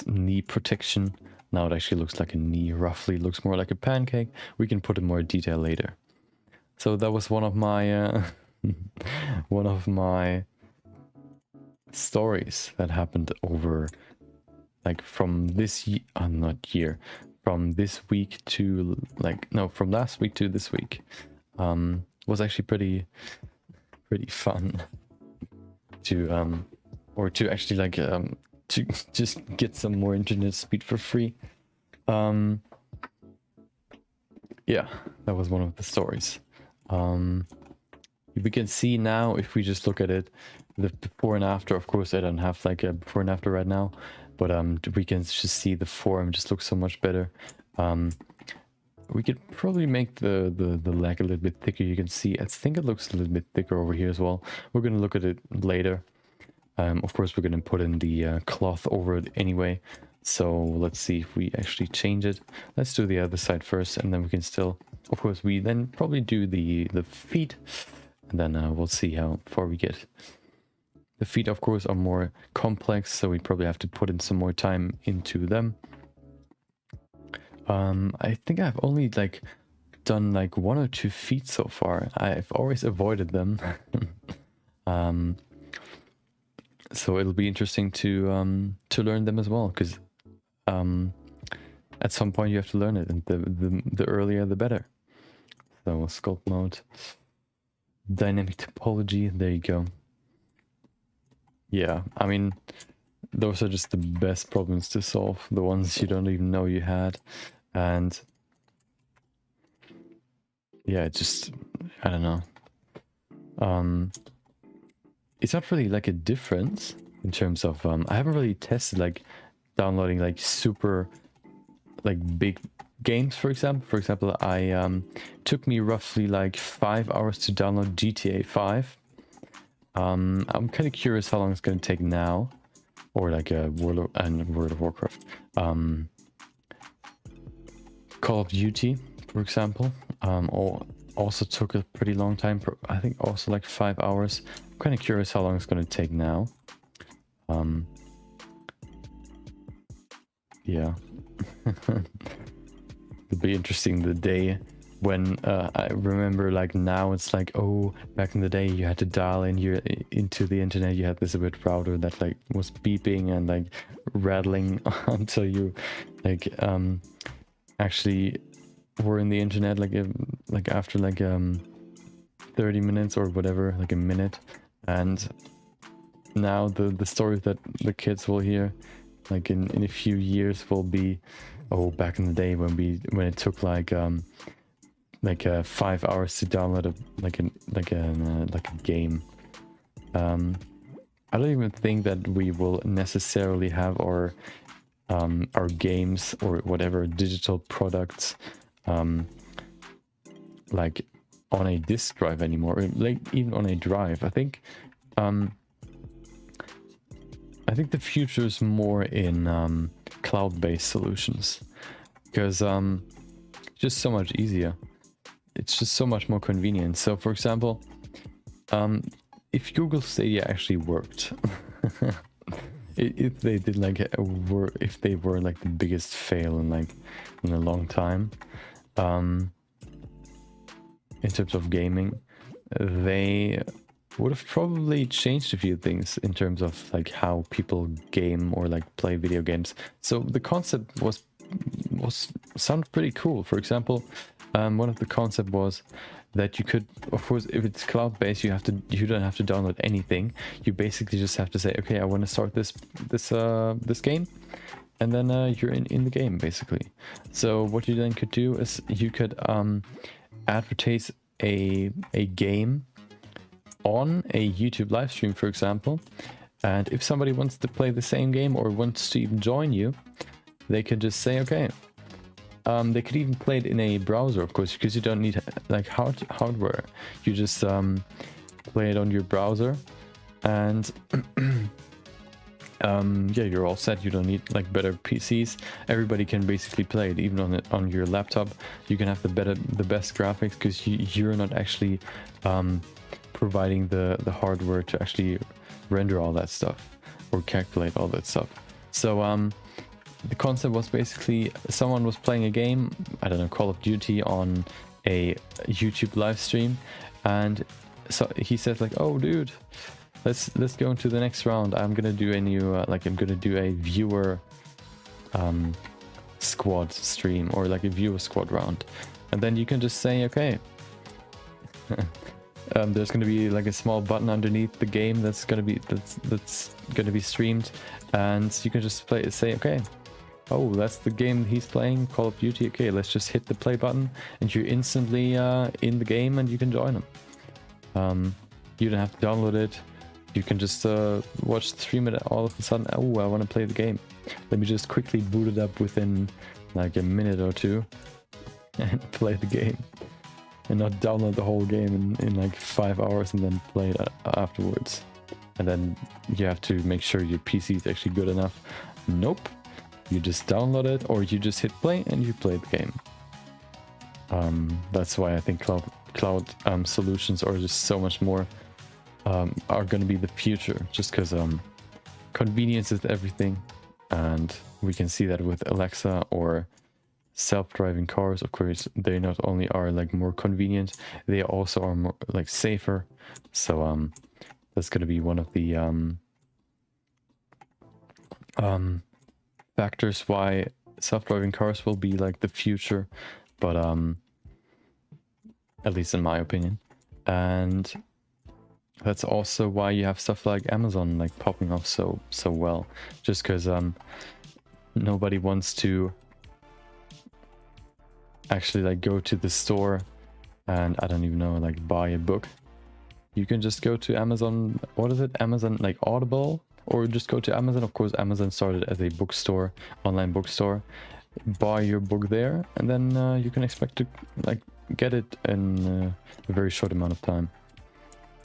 knee protection. Now it actually looks like a knee, roughly looks more like a pancake. We can put in more detail later. So that was one of my one of my stories that happened over, like, from this year, from this week to, like, no, from last week to this week. Was actually pretty fun to or to actually, like, to just get some more internet speed for free. Yeah, that was one of the stories. We can see now, if we just look at it, the before and after. Of course, I don't have like a before and after right now, but we can just see the form just looks so much better. We could probably make the leg a little bit thicker. You can see, I think it looks a little bit thicker over here as well. We're gonna look at it later. Of course, we're gonna put in the cloth over it anyway. So let's see if we actually change it. Let's do the other side first, and then we can still, of course, we then probably do the feet, and then we'll see how far we get. The feet, of course, are more complex, so we probably have to put in some more time into them. I think I've only like done like 1 or 2 feet so far. I've always avoided them. So it'll be interesting to learn them as well, because at some point you have to learn it, and the earlier the better. So sculpt mode, dynamic topology, there you go. Yeah, I mean, those are just the best problems to solve, the ones you don't even know you had. And yeah, just, I don't know. It's not really like a difference in terms of, I haven't really tested like downloading like super like big games, for example. For example, took me roughly like 5 hours to download GTA 5. I'm kind of curious how long it's going to take now, or like a World of Warcraft. Call of Duty, for example, also took a pretty long time. I think also like 5 hours. I'm kind of curious how long it's going to take now. Yeah. It'll be interesting the day when I remember, like, now it's like, oh, back in the day you had to dial in into the internet. You had this weird router that like was beeping and like rattling until you like actually were in the internet, like after like 30 minutes or whatever, like a minute. And now the stories that the kids will hear like in a few years will be, oh, back in the day when it took like 5 hours to download a game. I don't even think that we will necessarily have our games or whatever digital products like on a disk drive anymore, or like even on a drive. I think the future is more in cloud-based solutions, because just so much easier. It's just so much more convenient. So for example, if Google Stadia actually worked, if they did like if they were like the biggest fail in a long time, in terms of gaming, they would have probably changed a few things in terms of like how people game or like play video games. So the concept sounded pretty cool. For example, one of the concept was that you could, of course, if it's cloud-based, you don't have to download anything. You basically just have to say, okay, I want to start this game, and then you're in the game basically. So what you then could do is you could advertise a game on a YouTube live stream, for example, and if somebody wants to play the same game or wants to even join you, they could just say, okay. They could even play it in a browser, of course, because you don't need like hardware. You just play it on your browser, and yeah, you're all set. You don't need like better PCs. Everybody can basically play it, even on your laptop. You can have the best graphics because you're not actually providing the hardware to actually render all that stuff or calculate all that stuff. So the concept was basically someone was playing a game, I don't know, Call of Duty on a YouTube live stream, and so he said like, oh dude, let's go into the next round. I'm gonna do a new I'm gonna do a viewer squad stream, or like a viewer squad round, and then you can just say okay. There's gonna be like a small button underneath the game that's gonna be streamed, and you can just say okay, oh, that's the game he's playing, Call of Duty. Okay, let's just hit the play button, and you're instantly in the game, and you can join them. You don't have to download it. You can just watch the stream, and all of a sudden, oh, I want to play the game. Let me just quickly boot it up within like a minute or two and play the game. And not download the whole game in like 5 hours and then play it afterwards. And then you have to make sure your PC is actually good enough. Nope. You just download it, or you just hit play and you play the game. That's why I think cloud solutions are just so much more are going to be the future, just because convenience is everything, and we can see that with Alexa or self-driving cars. Of course, they not only are like more convenient, they also are more like safer. So that's going to be one of the factors why self-driving cars will be like the future, but at least in my opinion. And that's also why you have stuff like Amazon like popping off so well, just because nobody wants to actually like go to the store and, I don't even know, like buy a book. You can just go to Amazon, what is it, Amazon like Audible, or just go to Amazon. Of course, Amazon started as a bookstore, online bookstore. Buy your book there, and then you can expect to like get it in a very short amount of time.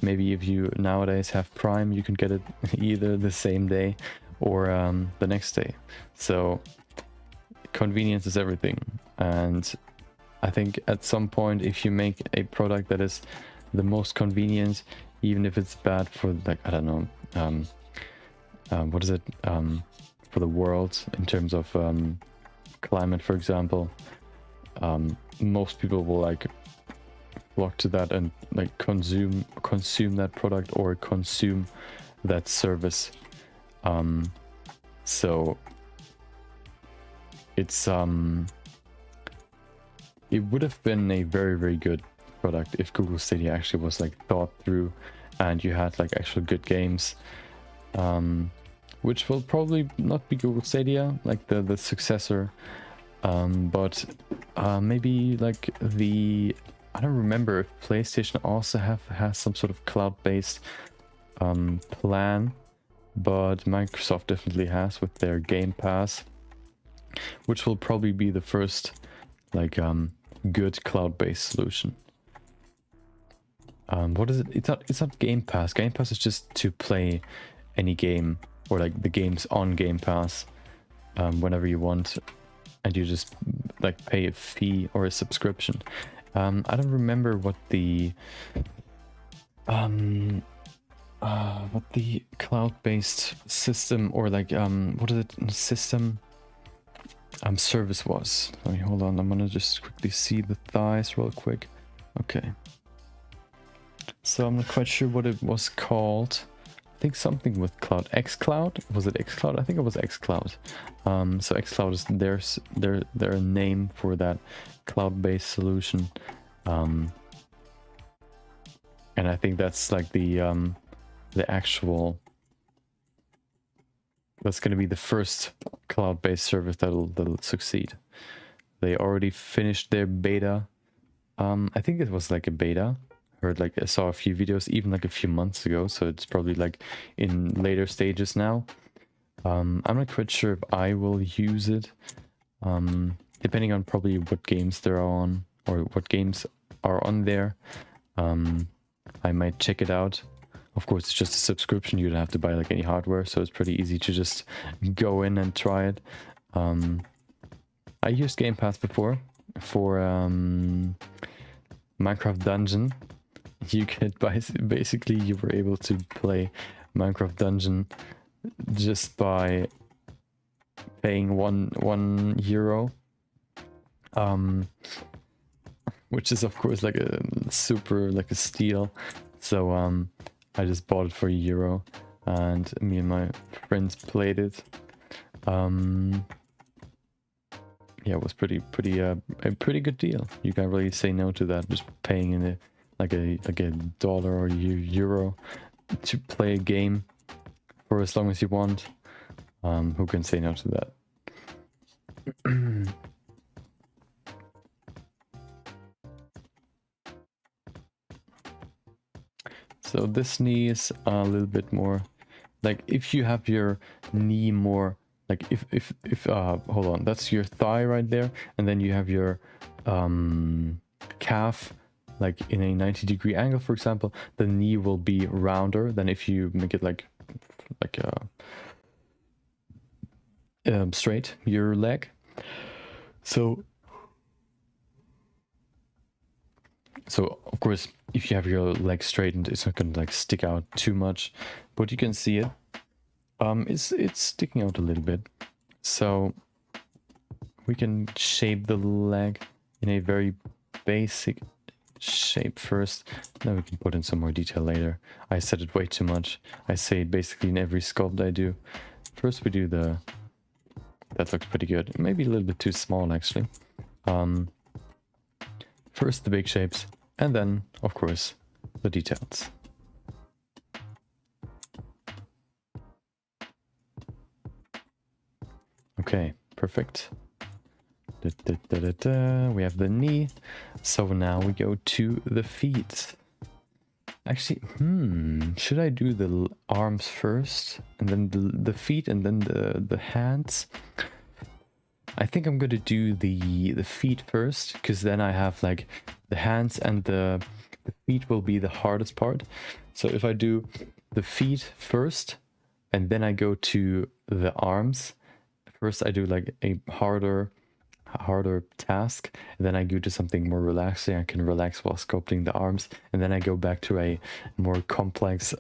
Maybe if you nowadays have Prime, you can get it either the same day or the next day. So convenience is everything. And I think at some point, if you make a product that is the most convenient, even if it's bad for like, I don't know, what is it, for the world in terms of climate, for example, most people will like flock to that and like consume that product or consume that service. So it's it would have been a very good product if Google Stadia actually was like thought through, and you had like actual good games, which will probably not be Google Stadia, like the successor, but maybe like the, I don't remember if PlayStation also has some sort of cloud-based plan, but Microsoft definitely has with their Game Pass, which will probably be the first like good cloud-based solution. What is it? It's not Game Pass. Game Pass is just to play any game, or like the games on Game Pass whenever you want, and you just like pay a fee or a subscription. I don't remember what the cloud-based system, or like what is it, system service was. Let me hold on. I'm gonna just quickly see the thighs real quick. Okay. So I'm not quite sure what it was called. I think something with cloud. xCloud? Was it xCloud? I think it was xCloud. So xCloud is their name for that cloud-based solution. And I think that's like the actual, that's going to be the first cloud-based service that'll succeed. They already finished their beta. I think it was like a beta. Heard like I saw a few videos even like a few months ago, so it's probably like in later stages now. I'm not quite sure if I will use it, depending on probably what games they're on, or what games are on there. I might check it out. Of course, it's just a subscription. You don't have to buy like any hardware, so it's pretty easy to just go in and try it. I used Game Pass before for Minecraft Dungeon. You could basically you were able to play Minecraft Dungeon just by paying one euro, which is of course like a super like a steal. So I just bought it for €1 and me and my friends played it. Yeah, it was a pretty good deal. You can't really say no to that. Just paying in like a dollar or euro to play a game for as long as you want. Who can say no to that? So this knee is a little bit more like if you have your knee more like if hold on, that's your thigh right there, and then you have your calf like in a 90-degree angle, for example. The knee will be rounder than if you make it like straight, your leg. So of course, if you have your leg straightened, it's not gonna like stick out too much, but you can see it. It's sticking out a little bit. So we can shape the leg in a very basic shape first. Then we can put in some more detail later. I said it way too much. I say it basically in every sculpt I do. First we do the... That looks pretty good. Maybe a little bit too small actually. First the big shapes, and then of course the details. Okay, perfect. We have the knee. So now we go to the feet. Actually, should I do the arms first and then the feet and then the hands? I think I'm gonna do the feet first, because then I have like the hands and the feet will be the hardest part. So if I do the feet first and then I go to the arms, first I do like a harder task, and then I go to something more relaxing. I can relax while sculpting the arms, and then I go back to a more complex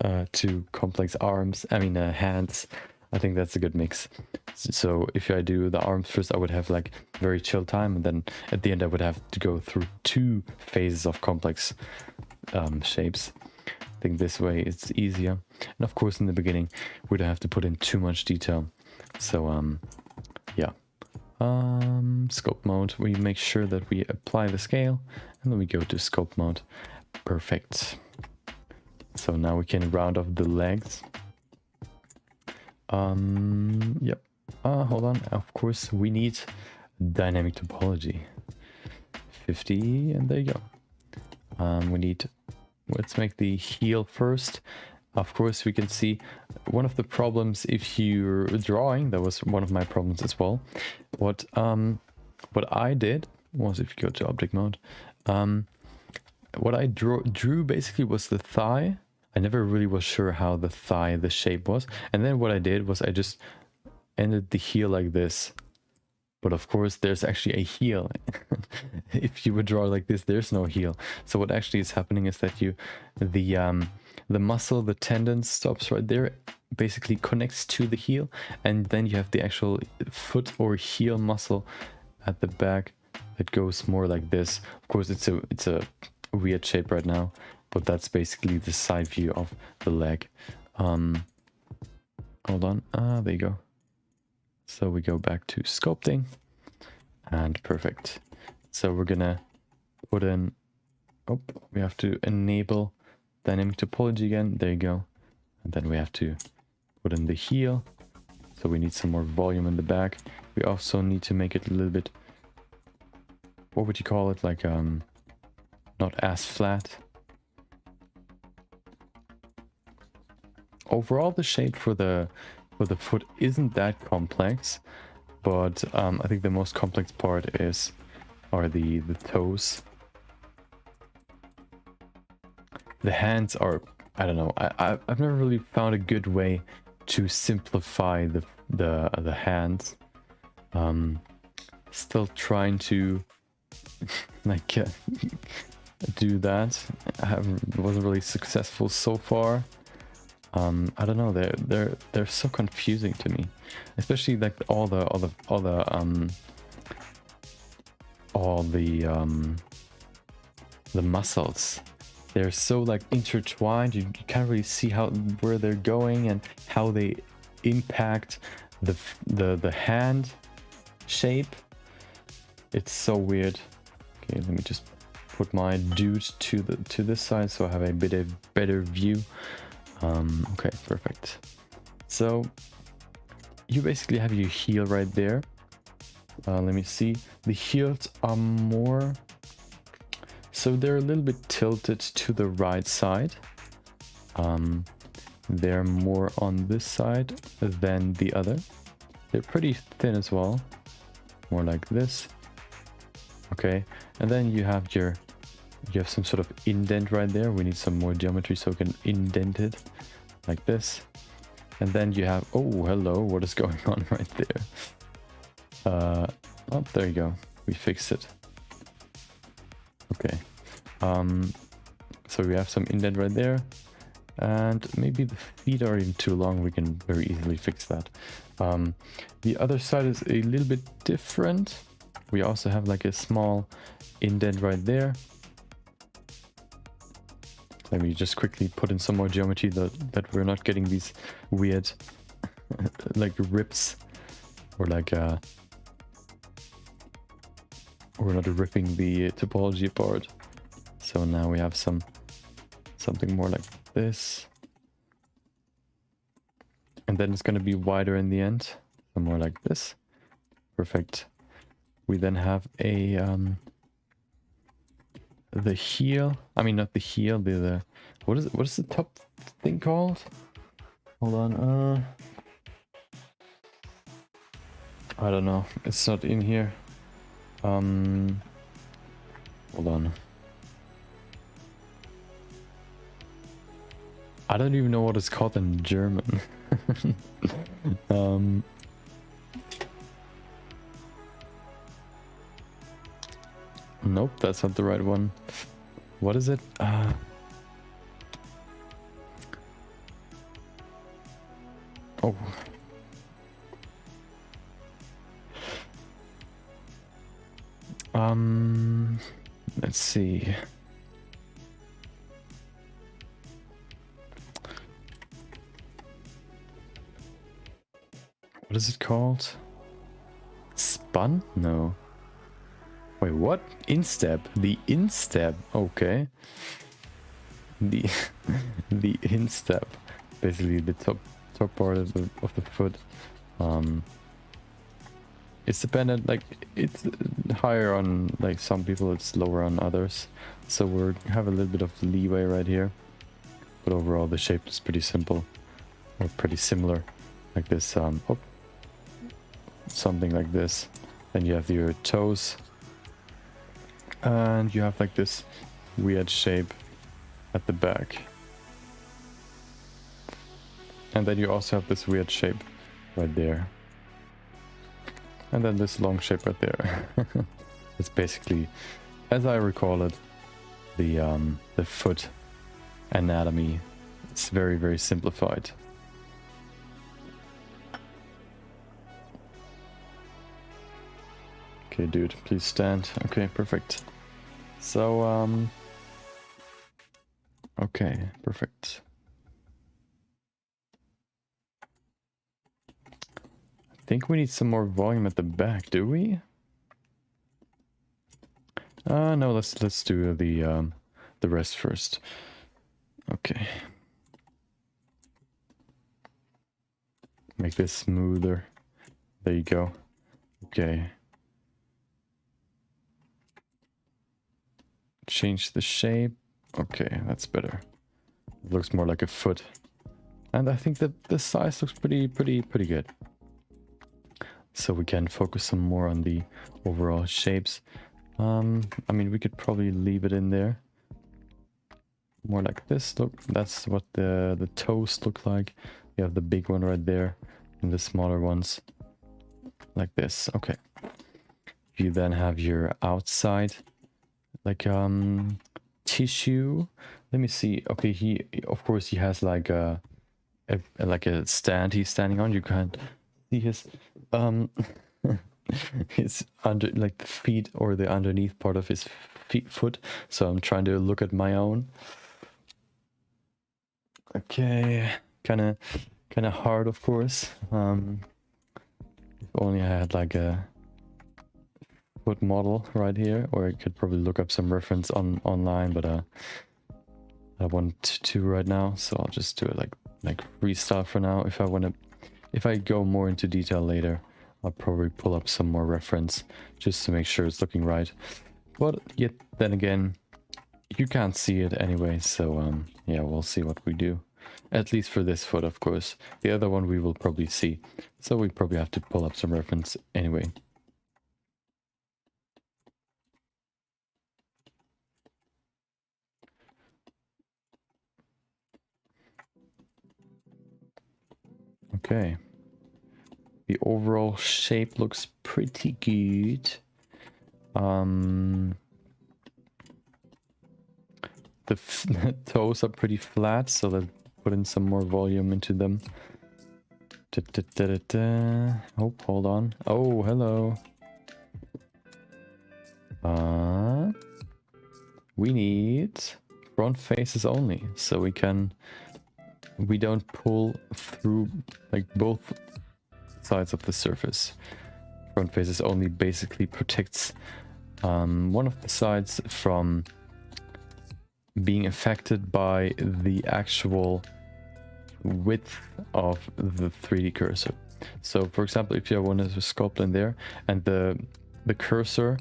arms, hands. I think that's a good mix. So if I do the arms first, I would have like very chill time, and then at the end I would have to go through 2 phases of complex shapes. I think this way it's easier, and of course in the beginning we don't have to put in too much detail. So yeah. Sculpt mode, we make sure that we apply the scale, and then we go to sculpt mode. Perfect. So now we can round off the legs. Yep. Hold on. Of course, we need dynamic topology. 50, and there you go. Let's make the heel first. Of course, we can see one of the problems if you're drawing, that was one of my problems as well. What I did was, if you go to object mode, what I drew basically was the thigh. I never really was sure how the shape was. And then what I did was I just ended the heel like this. But of course, there's actually a heel. If you would draw like this, there's no heel. So what actually is happening is that the muscle, the tendon stops right there, basically connects to the heel, and then you have the actual foot or heel muscle at the back that goes more like this. Of course, it's a weird shape right now, but that's basically the side view of the leg. Hold on, there you go. So we go back to sculpting, and perfect. So we're gonna put in, we have to enable dynamic topology again, there you go. And then we have to put in the heel, so we need some more volume in the back. We also need to make it a little bit, what would you call it, like not as flat. Overall, the shape for the foot isn't that complex, but I think the most complex part are the toes. The hands are I don't know. I've never really found a good way to simplify the hands. Still trying to like do that. Wasn't really successful so far. I don't know. They're so confusing to me, especially like all the muscles. They're so like intertwined. You can't really see where they're going and how they impact the hand shape. It's so weird. Okay, let me just put my dude to this side so I have a better view. Okay, perfect. So you basically have your heel right there. Let me see. The heels are more, so they're a little bit tilted to the right side. They're more on this side than the other. They're pretty thin as well, more like this. Okay, and then you have some sort of indent right there. We need some more geometry so we can indent it like this. And then you have, oh hello, what is going on right there? Oh, there you go, we fixed it. Okay, so we have some indent right there, and maybe the feet are even too long. We can very easily fix that. The other side is a little bit different. We also have like a small indent right there. Let me just quickly put in some more geometry that we're not getting these weird like rips, or like we're not ripping the topology apart. So now we have something more like this, and then it's going to be wider in the end, so more like this. Perfect. We then have a the heel. I mean, not the heel. The what is the top thing called? Hold on. I don't know. It's not in here. Hold on. I don't even know what it's called in German. Nope, that's not the right one. What is it? Oh. Let's see. What is it called? Spun? No. Wait, what? Instep. The instep. Okay. The the instep. Basically the top part of the foot. It's dependent, like it's higher on like some people, it's lower on others. So we have a little bit of leeway right here. But overall the shape is pretty simple, or pretty similar. Like this, something like this. Then you have your toes. And you have like this weird shape at the back. And then you also have this weird shape right there. And then this long shape right there. It's basically, as I recall it, the foot anatomy. It's very, very simplified. Okay, dude, please stand. Okay, perfect. So, okay, perfect. I think we need some more volume at the back, do we? No, let's do the rest first. Okay. Make this smoother. There you go. Okay. Change the shape. Okay, that's better. It looks more like a foot. And I think that the size looks pretty good. So we can focus some more on the overall shapes. I mean, we could probably leave it in there. more like this. Look, that's what the toes look like. You have the big one right there and the smaller ones like this. Okay. You then have your outside like tissue. Let me see. Okay, he of course he has like a stand he's standing on. You can't see his his under, like the feet or the underneath part of his foot. So I'm trying to look at my own. Okay, kind of hard, of course. If only I had like a foot model right here, or I could probably look up some reference online, but I want to right now, so I'll just do it like freestyle for now. If I go more into detail later, I'll probably pull up some more reference just to make sure it's looking right. But yet then again, you can't see it anyway, so yeah, we'll see what we do. At least for this foot, of course. The other one we will probably see, so we probably have to pull up some reference anyway. Okay. The overall shape looks pretty good. The toes are pretty flat, so let's put in some more volume into them. Oh, hold on. Oh, hello. We need front faces only, so we don't pull through like both sides of the surface. Front faces only basically protects one of the sides from being affected by the actual width of the 3D cursor. So for example, if you want to sculpt in there and the cursor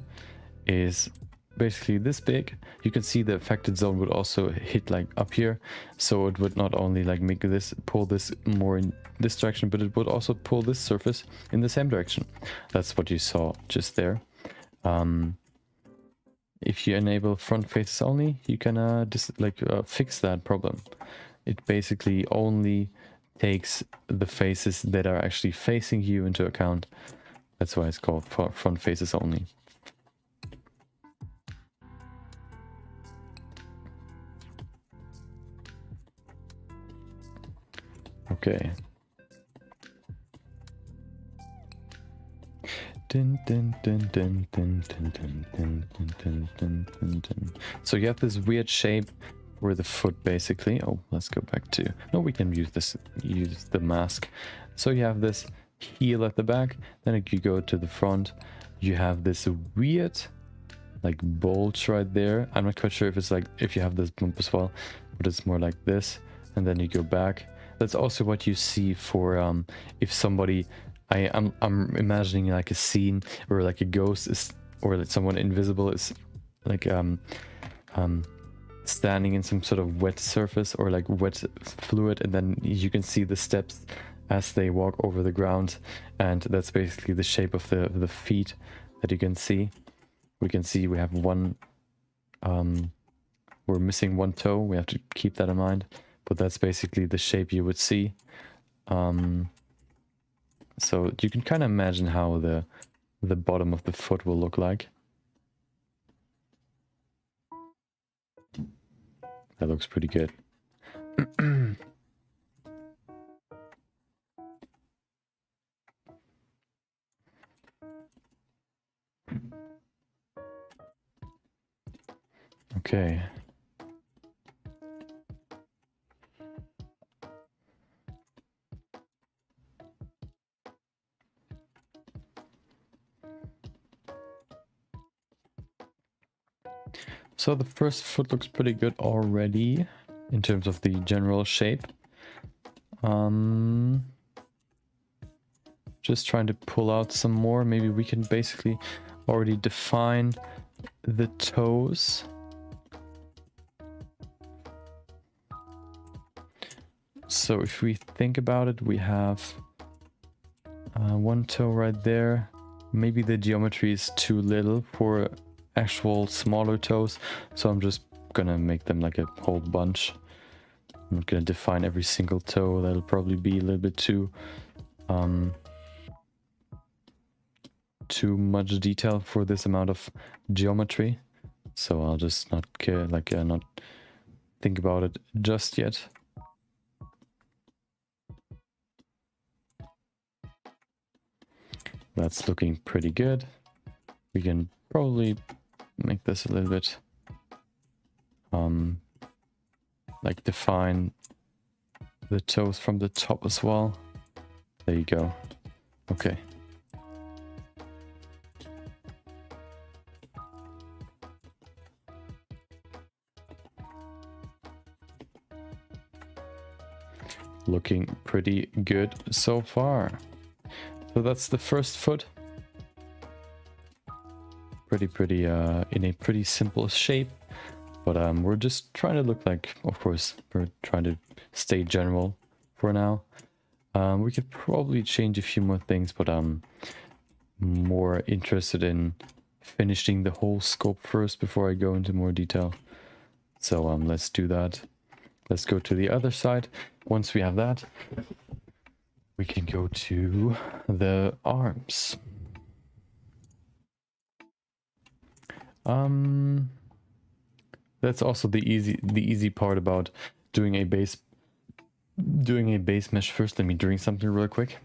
is basically this big, you can see the affected zone would also hit like up here, so it would not only like make this pull this more in this direction, but it would also pull this surface in the same direction. That's what you saw just there. If you enable front faces only, you can just fix that problem. It basically only takes the faces that are actually facing you into account. That's why it's called front faces only. Okay. So you have this weird shape for the foot basically. Oh, let's go back to, no, we can use the mask. So you have this heel at the back, then if you go to the front, you have this weird like bulge right there. I'm not quite sure if it's like, if you have this bump as well, but it's more like this, and then you go back. That's also what you see for if somebody, I'm imagining like a scene where like a ghost is, or like someone invisible is like standing in some sort of wet surface or like wet fluid, and then you can see the steps as they walk over the ground, and that's basically the shape of the feet that you can see. We can see we have one, we're missing one toe, we have to keep that in mind, but that's basically the shape you would see. So you can kind of imagine how the bottom of the foot will look like. That looks pretty good. Okay. So the first foot looks pretty good already in terms of the general shape. Just trying to pull out some more. Maybe we can basically already define the toes. So if we think about it, we have one toe right there. Maybe the geometry is too little for actual smaller toes, so I'm just gonna make them like a whole bunch. I'm not gonna define every single toe. That'll probably be a little bit too much detail for this amount of geometry. So I'll just not care, like not think about it just yet. That's looking pretty good. We can probably make this a little bit like define the toes from the top as well. There you go. Okay. Looking pretty good so far. So that's the first foot. Pretty in a pretty simple shape, but we're just trying to look like, of course, we're trying to stay general for now. We could probably change a few more things, but I'm more interested in finishing the whole scope first before I go into more detail. So let's do that. Let's go to the other side. Once we have that, we can go to the arms. That's also the easy part about doing a base mesh first. Let me drink something real quick.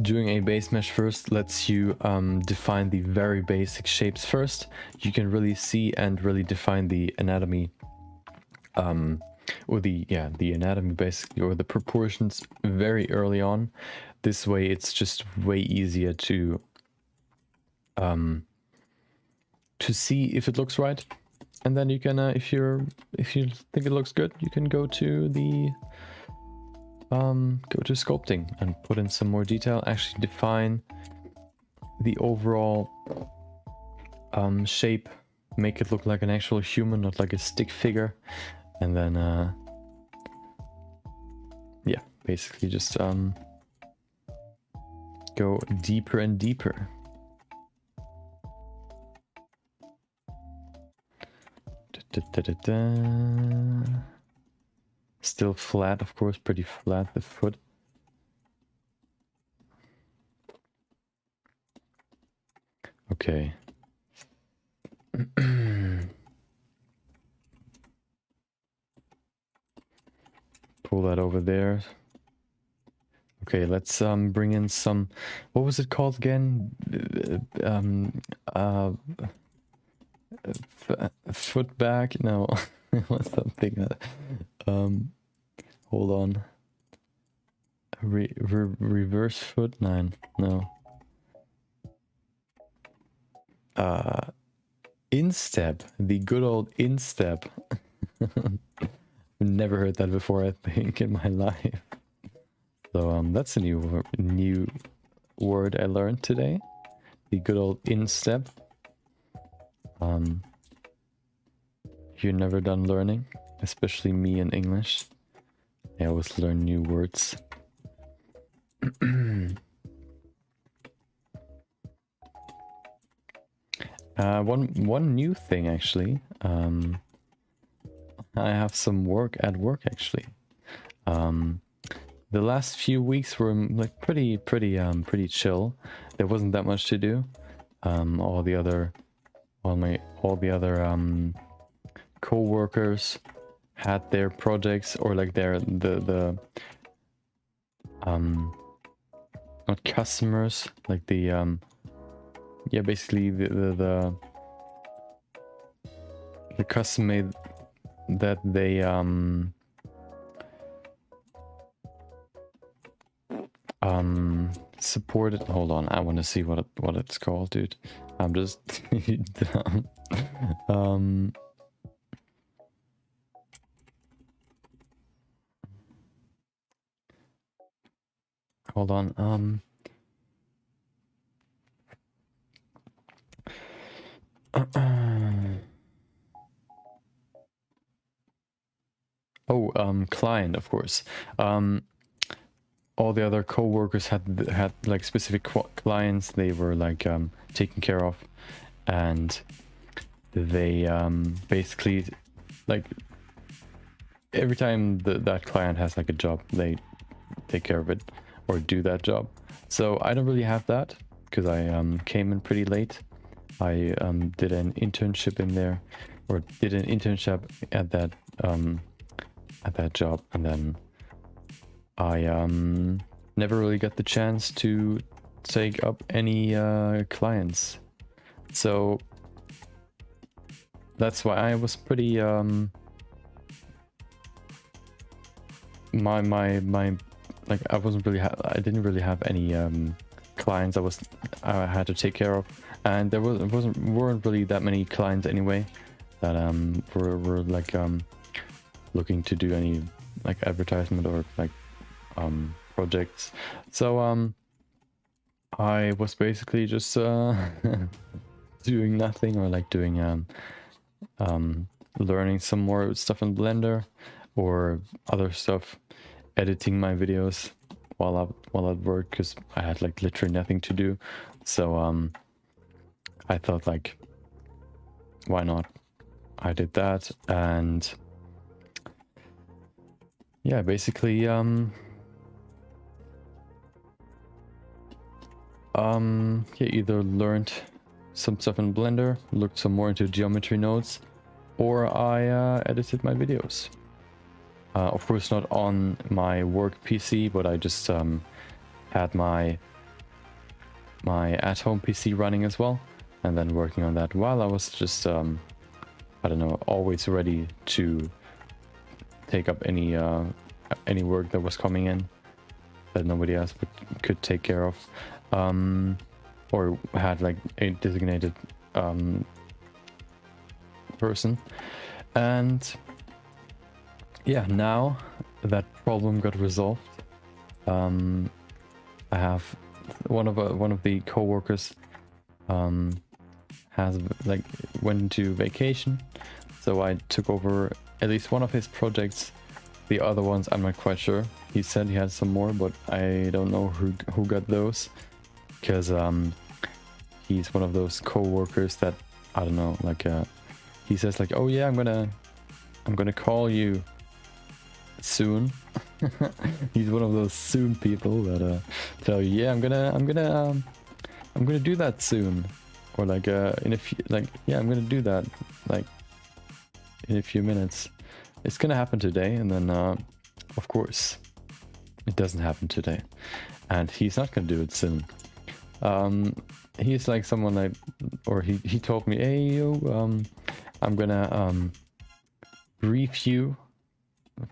Doing a base mesh first lets you define the very basic shapes first. You can really see and really define the anatomy, or the anatomy basically, or the proportions very early on. This way it's just way easier to see if it looks right, and then you can if you think it looks good, you can go to the sculpting and put in some more detail, actually define the overall shape, make it look like an actual human, not like a stick figure, and then yeah, basically just go deeper and deeper. Still flat, of course, pretty flat, the foot. Okay. Pull that over there. Okay, let's bring in some, what was it called again? Foot back? No, it was something. Hold on. Reverse foot? No. Instep. The good old instep. Never heard that before, I think, in my life. So that's a new word I learned today. The good old instep. You're never done learning, especially me in English. I always learn new words. One new thing actually. I have some work actually. The last few weeks were like pretty chill. There wasn't that much to do. All the other co-workers had their projects, or like the not customers, like the yeah, basically the custom made that they supported. Hold on, I want to see what it's called, dude. I'm just hold on. client, of course. All the other co-workers had like specific clients they were like taken care of, and they basically, like, every time that client has like a job, they take care of it or do that job. So I don't really have that because I came in pretty late. I did an internship in there, or did an internship at that job, and then I never really got the chance to take up any clients. So that's why I was pretty my like I didn't really have any clients I had to take care of, and there weren't really that many clients anyway that were like looking to do any like advertisement or like projects. So I was basically just doing nothing, or like doing learning some more stuff in Blender or other stuff, editing my videos while at work, because I had like literally nothing to do. So I thought, like, why not? I did that, and yeah, basically yeah, either learned some stuff in Blender, looked some more into geometry nodes, or I edited my videos. Of course not on my work PC, but I just had my at-home PC running as well, and then working on that while I was just I don't know, always ready to take up any work that was coming in that nobody else could take care of, or had like a designated person. And yeah, now that problem got resolved. I have one of the co-workers has like went into vacation, so I took over at least one of his projects. The other ones I'm not quite sure. He said he had some more, but I don't know who got those, because he's one of those co-workers that, I don't know, like he says like, oh yeah, I'm gonna call you soon. He's one of those soon people that tell you, yeah, I'm gonna do that soon, or like in a few, like, yeah, I'm gonna do that like in a few minutes. It's gonna happen today, and then of course it doesn't happen today, and he's not gonna do it soon. He's like someone like, or he told me, hey yo, I'm gonna brief you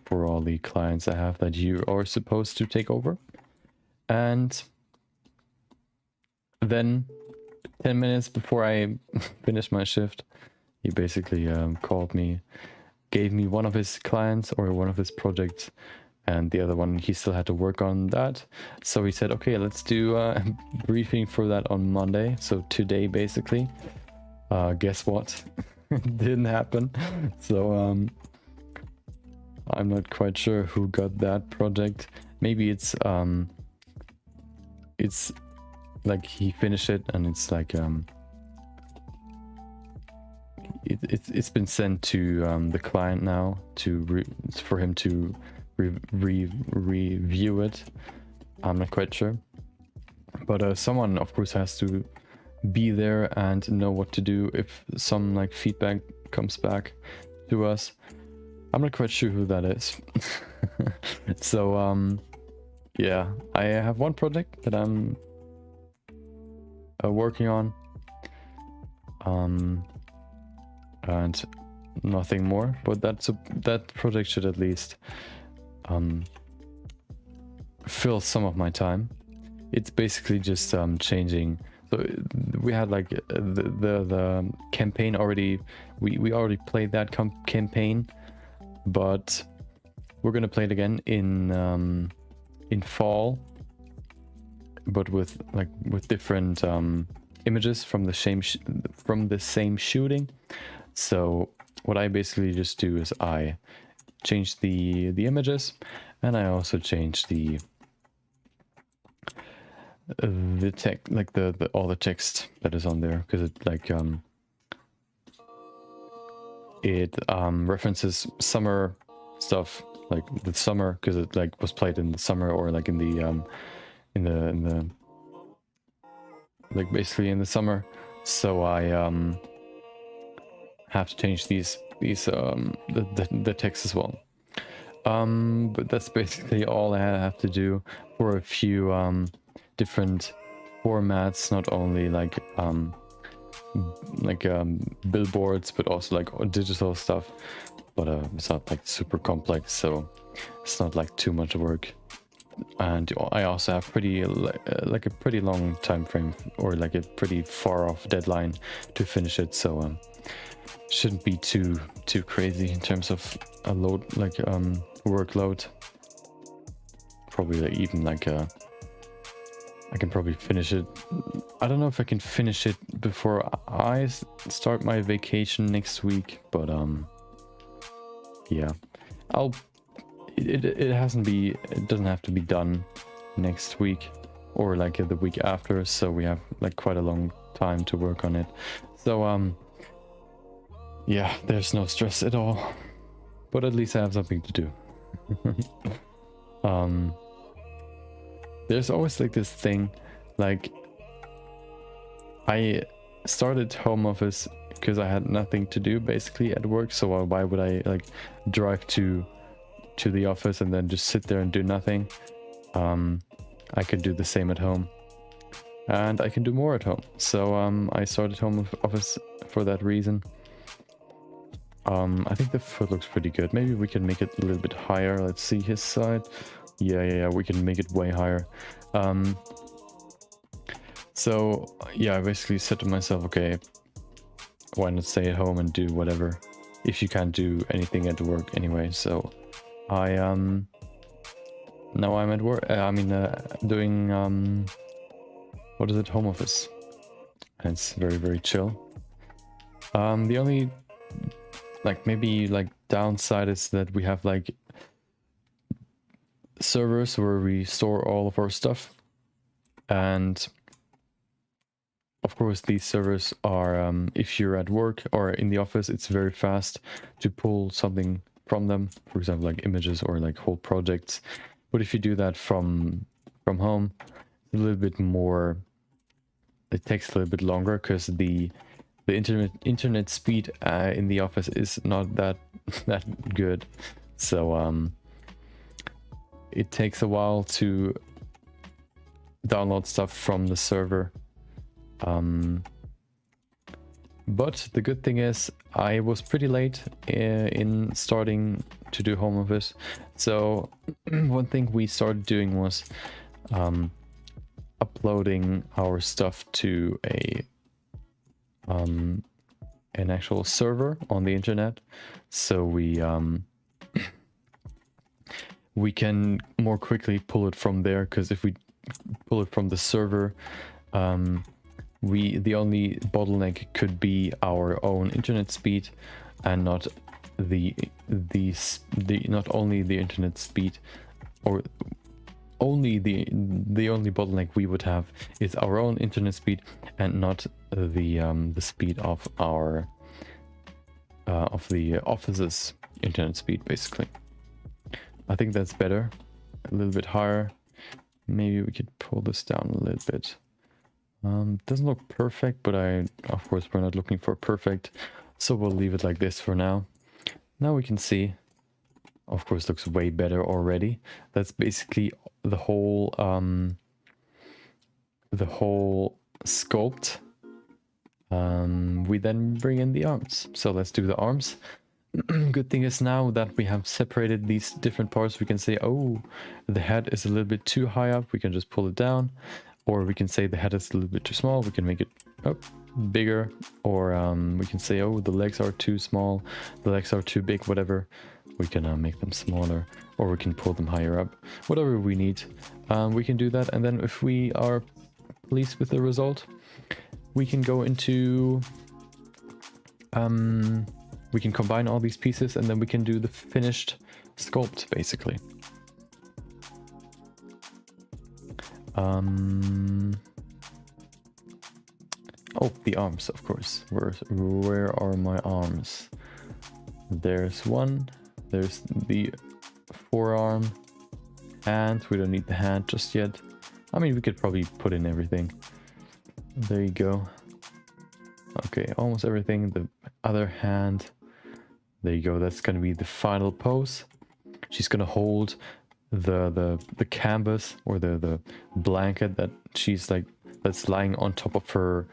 for all the clients I have that you are supposed to take over. And then 10 minutes before I finished my shift, he basically called me, gave me one of his clients or one of his projects, and the other one he still had to work on that. So he said, okay, let's do a briefing for that on Monday. So today, basically. Guess what? It didn't happen. So I'm not quite sure who got that project. Maybe it's like he finished it, and it's like it's been sent to the client now for him to review it. I'm not quite sure, but someone of course has to be there and know what to do if some like feedback comes back to us. I'm not quite sure who that is. So yeah, I have one project that I'm working on, and nothing more, but that project should at least fill some of my time. It's basically just changing. So we had like the campaign already. We already played that campaign, but we're gonna play it again in fall, but with different images from the same shooting. So what I basically just do is I changed the images, and I also changed the text, like the all the text that is on there, because it like it references summer stuff, like the summer, because it like was played in the summer, or like in the like basically in the summer. So I have to change these the text as well. But that's basically all I have to do for a few different formats, not only like billboards, but also like digital stuff. But it's not like super complex, so it's not like too much work. And I also have pretty like a pretty long time frame, or like a pretty far off deadline to finish it, so shouldn't be too crazy in terms of a load, like workload. Probably like even like I can probably finish it. I don't know if I can finish it before I start my vacation next week, but yeah, it doesn't have to be done next week or like the week after, so we have like quite a long time to work on it. So yeah, there's no stress at all, but at least I have something to do. There's always like this thing, like I started home office because I had nothing to do basically at work, so why would I like drive to the office and then just sit there and do nothing? I could do the same at home, and I can do more at home, so I started home office for that reason. I think the foot looks pretty good. Maybe we can make it a little bit higher. Let's see his side. Yeah, we can make it way higher. So yeah, I basically said to myself, okay, why not stay at home and do whatever if you can't do anything at work anyway. So I now I'm at work. Doing what is it, home office, and it's very chill. The only like maybe like downside is that we have like servers where we store all of our stuff, and of course these servers are if you're at work or in the office, it's very fast to pull something from them, for example like images or like whole projects. But if you do that from home, a little bit more, it takes a little bit longer, because the internet speed in the office is not that good. So it takes a while to download stuff from the server. But the good thing is I was pretty late in starting to do home office. So one thing we started doing was uploading our stuff to an actual server on the internet, so we can more quickly pull it from there, because if we pull it from the server, the only bottleneck could be our own internet speed, and not not only the internet speed, or only the only bottleneck we would have is our own internet speed, and not the speed of our of the office's internet speed, basically. I think that's better, a little bit higher. Maybe we could pull this down a little bit. Doesn't look perfect, but of course we're not looking for perfect, so we'll leave it like this for now. Now we can see, of course, looks way better already. That's basically the whole sculpt. We then bring in the arms. So let's do the arms. Good thing is now that we have separated these different parts, we can say, oh, the head is a little bit too high up, we can just pull it down. Or we can say the head is a little bit too small, we can make it bigger. Or we can say, oh, the legs are too small, the legs are too big, whatever. We can make them smaller, or we can pull them higher up. Whatever we need, we can do that. And then if we are pleased with the result, we can go into... we can combine all these pieces, and then we can do the finished sculpt, basically. Oh, the arms, of course. Where are my arms? There's one. There's the forearm. Hand. We don't need the hand just yet. I mean, we could probably put in everything. There you go. Okay, almost everything. The other hand. There you go. That's gonna be the final pose. She's gonna hold the canvas or the blanket that she's like that's lying on top of her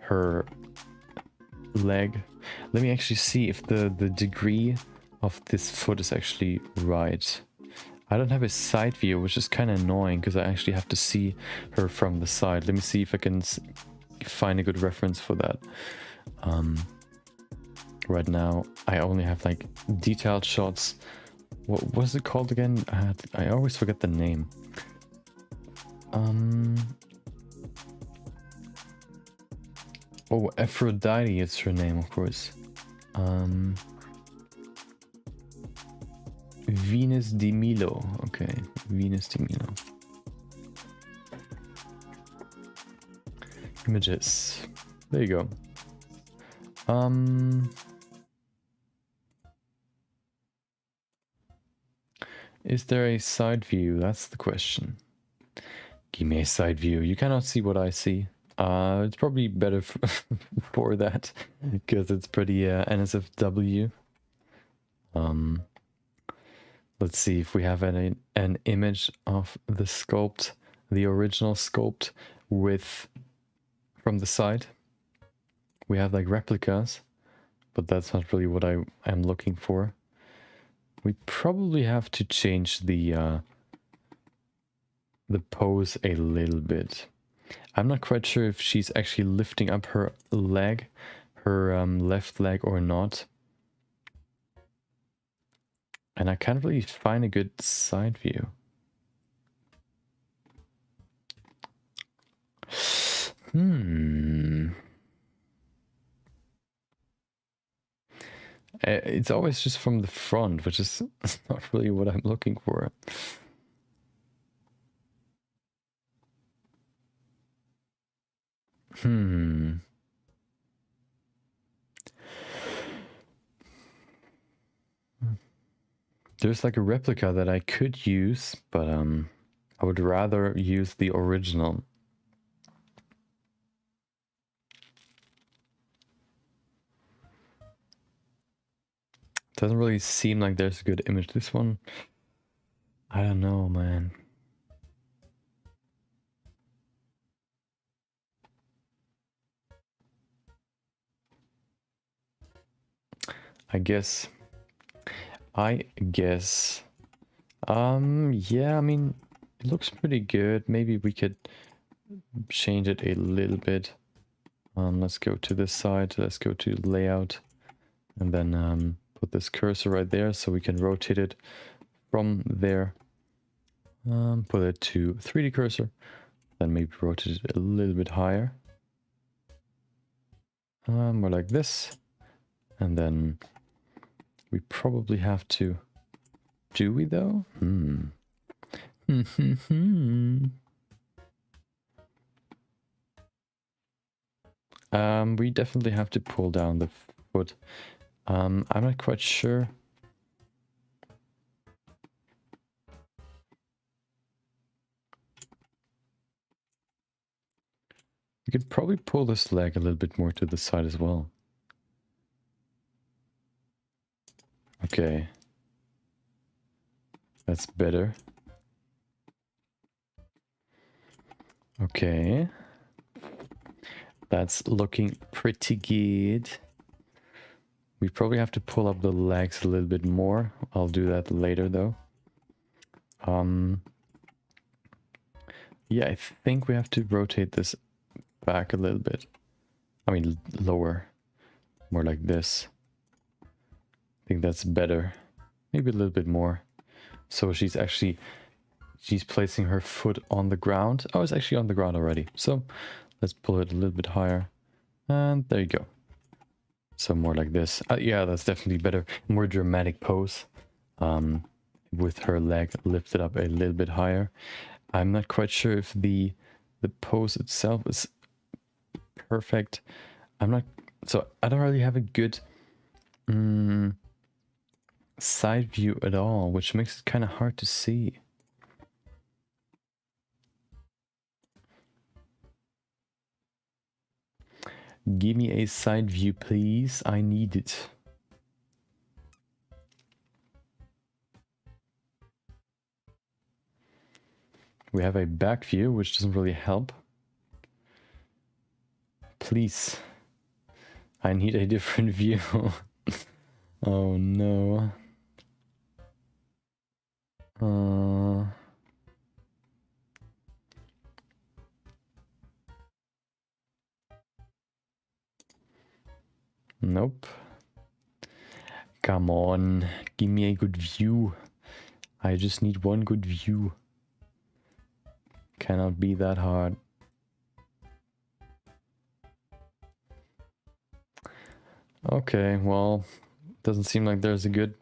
her leg. Let me actually see if the degree of this foot is actually right. I don't have a side view, which is kind of annoying because I actually have to see her from the side. Let me see if I can find a good reference for that. Right now I only have like detailed shots. What was it called again? I always forget the name. Oh, Aphrodite is her name, of course. Venus de Milo. Okay, Venus de Milo. Images. There you go. Is there a side view? That's the question. Give me a side view. You cannot see what I see. It's probably better for that because it's pretty NSFW. Let's see if we have an image of the sculpt, the original sculpt with from the side. We have like replicas, but that's not really what I am looking for. We probably have to change the pose a little bit. I'm not quite sure if she's actually lifting up her leg, her left leg or not. And I can't really find a good side view. It's always just from the front, which is not really what I'm looking for. There's like a replica that I could use, but I would rather use the original. Doesn't really seem like there's a good image. This one, I don't know, man. I guess, yeah, I mean, it looks pretty good. Maybe we could change it a little bit. Let's go to this side. Let's go to layout and then put this cursor right there so we can rotate it from there. Put it to 3D cursor, then maybe rotate it a little bit higher. More like this. And then we probably have to... Do we though? We definitely have to pull down the foot. I'm not quite sure. We could probably pull this leg a little bit more to the side as well. Okay. That's better. Okay. That's looking pretty good. We probably have to pull up the legs a little bit more. I'll do that later though. Yeah, I think we have to rotate this back a little bit. I mean, lower. More like this. I think that's better. Maybe a little bit more. So she's placing her foot on the ground. Oh, it's actually on the ground already. So let's pull it a little bit higher. And there you go. So more like this. Yeah, that's definitely better. More dramatic pose. With her leg lifted up a little bit higher. I'm not quite sure if the pose itself is perfect. So I don't really have a good side view at all, which makes it kind of hard to see. Give me a side view, please. I need it. We have a back view, which doesn't really help. Please. I need a different view. Oh no. Nope. Come on, give me a good view. I just need one good view. Cannot be that hard. Okay, well, doesn't seem like there's a good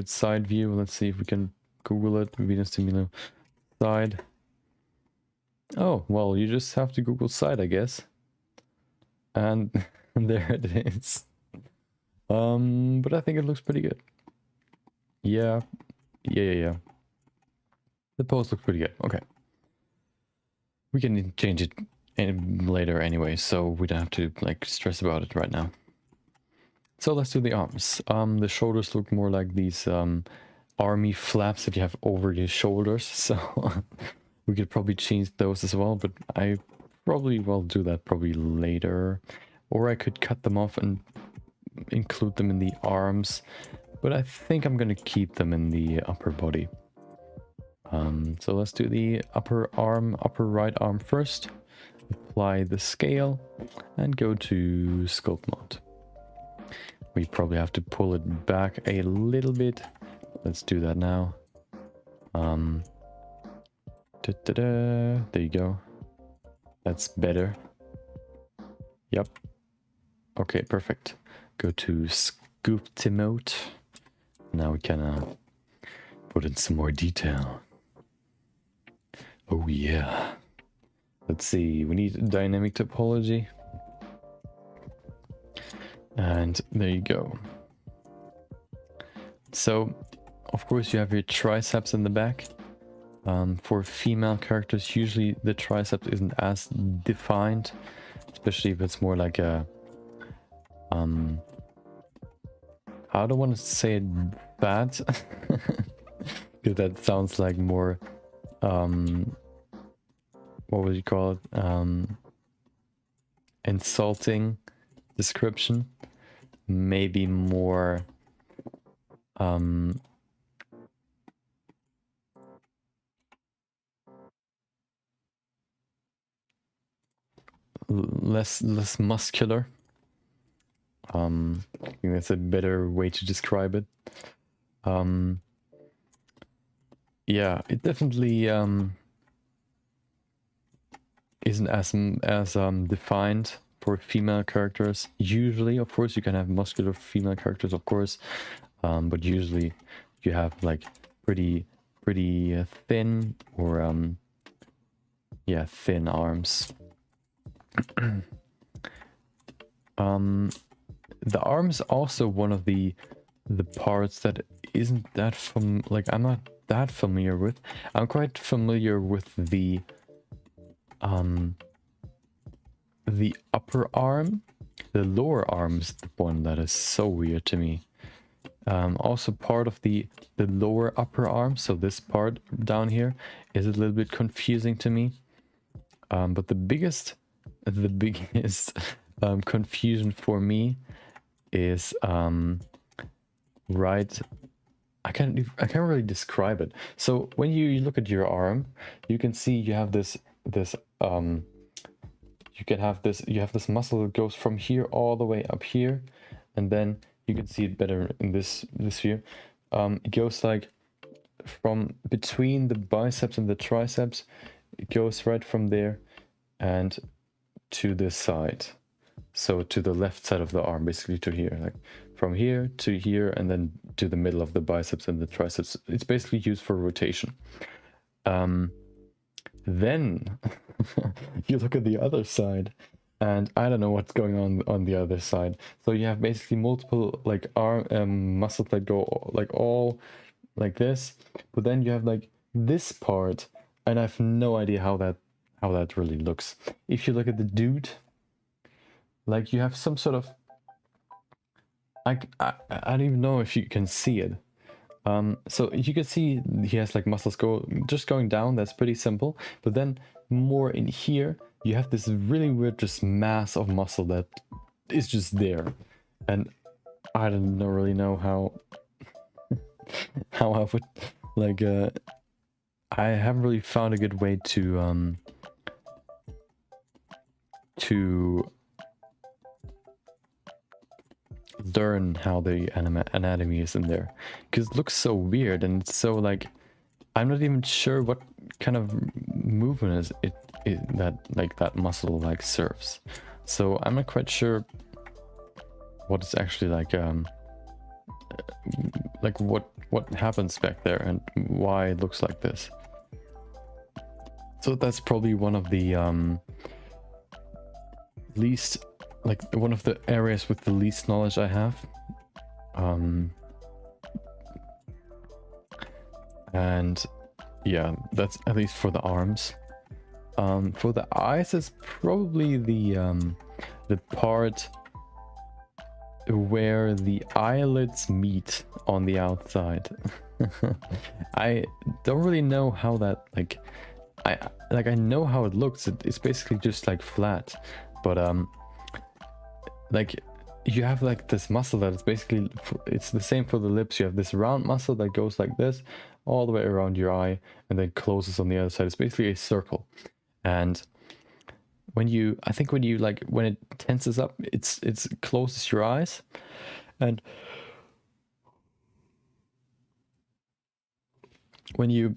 side view. Let's see if we can Google it. Venus de Milo side. Oh, well, you just have to Google side, I guess. And there it is. But I think it looks pretty good. Yeah. The post looks pretty good. Okay. We can change it later anyway, so we don't have to like stress about it right now. So let's do the arms. The shoulders look more like these army flaps that you have over your shoulders, so we could probably change those as well, but I probably will do that probably later. Or I could cut them off and include them in the arms, but I think I'm gonna keep them in the upper body. So let's do the upper right arm first. Apply the scale and go to sculpt mode. We probably have to pull it back a little bit. Let's do that now. There you go. That's better. Yep. Okay, perfect. Go to Sculpting mode. Now we can put in some more detail. Oh yeah. Let's see, we need dynamic topology. And there you go. So, of course you have your triceps in the back. For female characters, usually the triceps isn't as defined, especially if it's more like a I don't want to say it bad, because that sounds like more what would you call it, insulting description. Maybe more less muscular. I think that's a better way to describe it. Yeah, it definitely isn't as defined for female characters. Usually, of course, you can have muscular female characters, of course, but usually you have like pretty thin or yeah, thin arms. The arms also one of the parts that isn't that I'm not that familiar with. I'm quite familiar with the upper arm. The lower arm is the one that is so weird to me. Also part of the lower upper arm, so this part down here is a little bit confusing to me. But the biggest confusion for me is right. I can't really describe it. So when you look at your arm, you can see you have this you have this muscle that goes from here all the way up here, and then you can see it better in this view. It goes like from between the biceps and the triceps. It goes right from there and to this side. So to the left side of the arm, basically to here, like from here to here, and then to the middle of the biceps and the triceps. It's basically used for rotation. Then you look at the other side, and I don't know what's going on the other side. So you have basically multiple like arm muscles that go like all like this, but then you have like this part, and I have no idea how that really looks. If you look at the dude, like you have some sort of I don't even know if you can see it. So you can see he has like muscles just going down. That's pretty simple. But then more in here, you have this really weird just mass of muscle that is just there, and I don't really know how how I would like. I haven't really found a good way to learn how the anatomy is in there, because it looks so weird, and it's so like I'm not even sure what kind of movement is it that like that muscle like serves. So I'm not quite sure what it's actually like what happens back there and why it looks like this. So that's probably one of the least, like one of the areas with the least knowledge I have. And yeah, that's at least for the arms. For the eyes, it's probably the part where the eyelids meet on the outside. I don't really know how that I know how it looks. It's basically just like flat, but like you have like this muscle that is basically, it's the same for the lips. You have this round muscle that goes like this all the way around your eye and then closes on the other side. It's basically a circle. And when you, I think when you like, when it tenses up, it's closes your eyes, and when you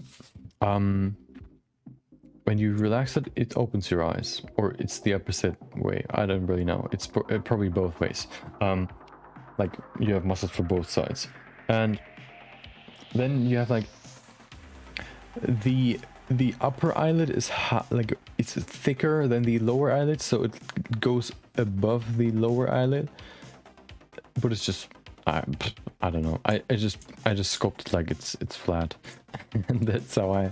relax it, it opens your eyes, or it's the opposite way. I don't really know. It's probably both ways. Like you have muscles for both sides, and then you have like the upper eyelid is like it's thicker than the lower eyelid, so it goes above the lower eyelid. But it's just I don't know. I just sculpted like it's flat, and that's how I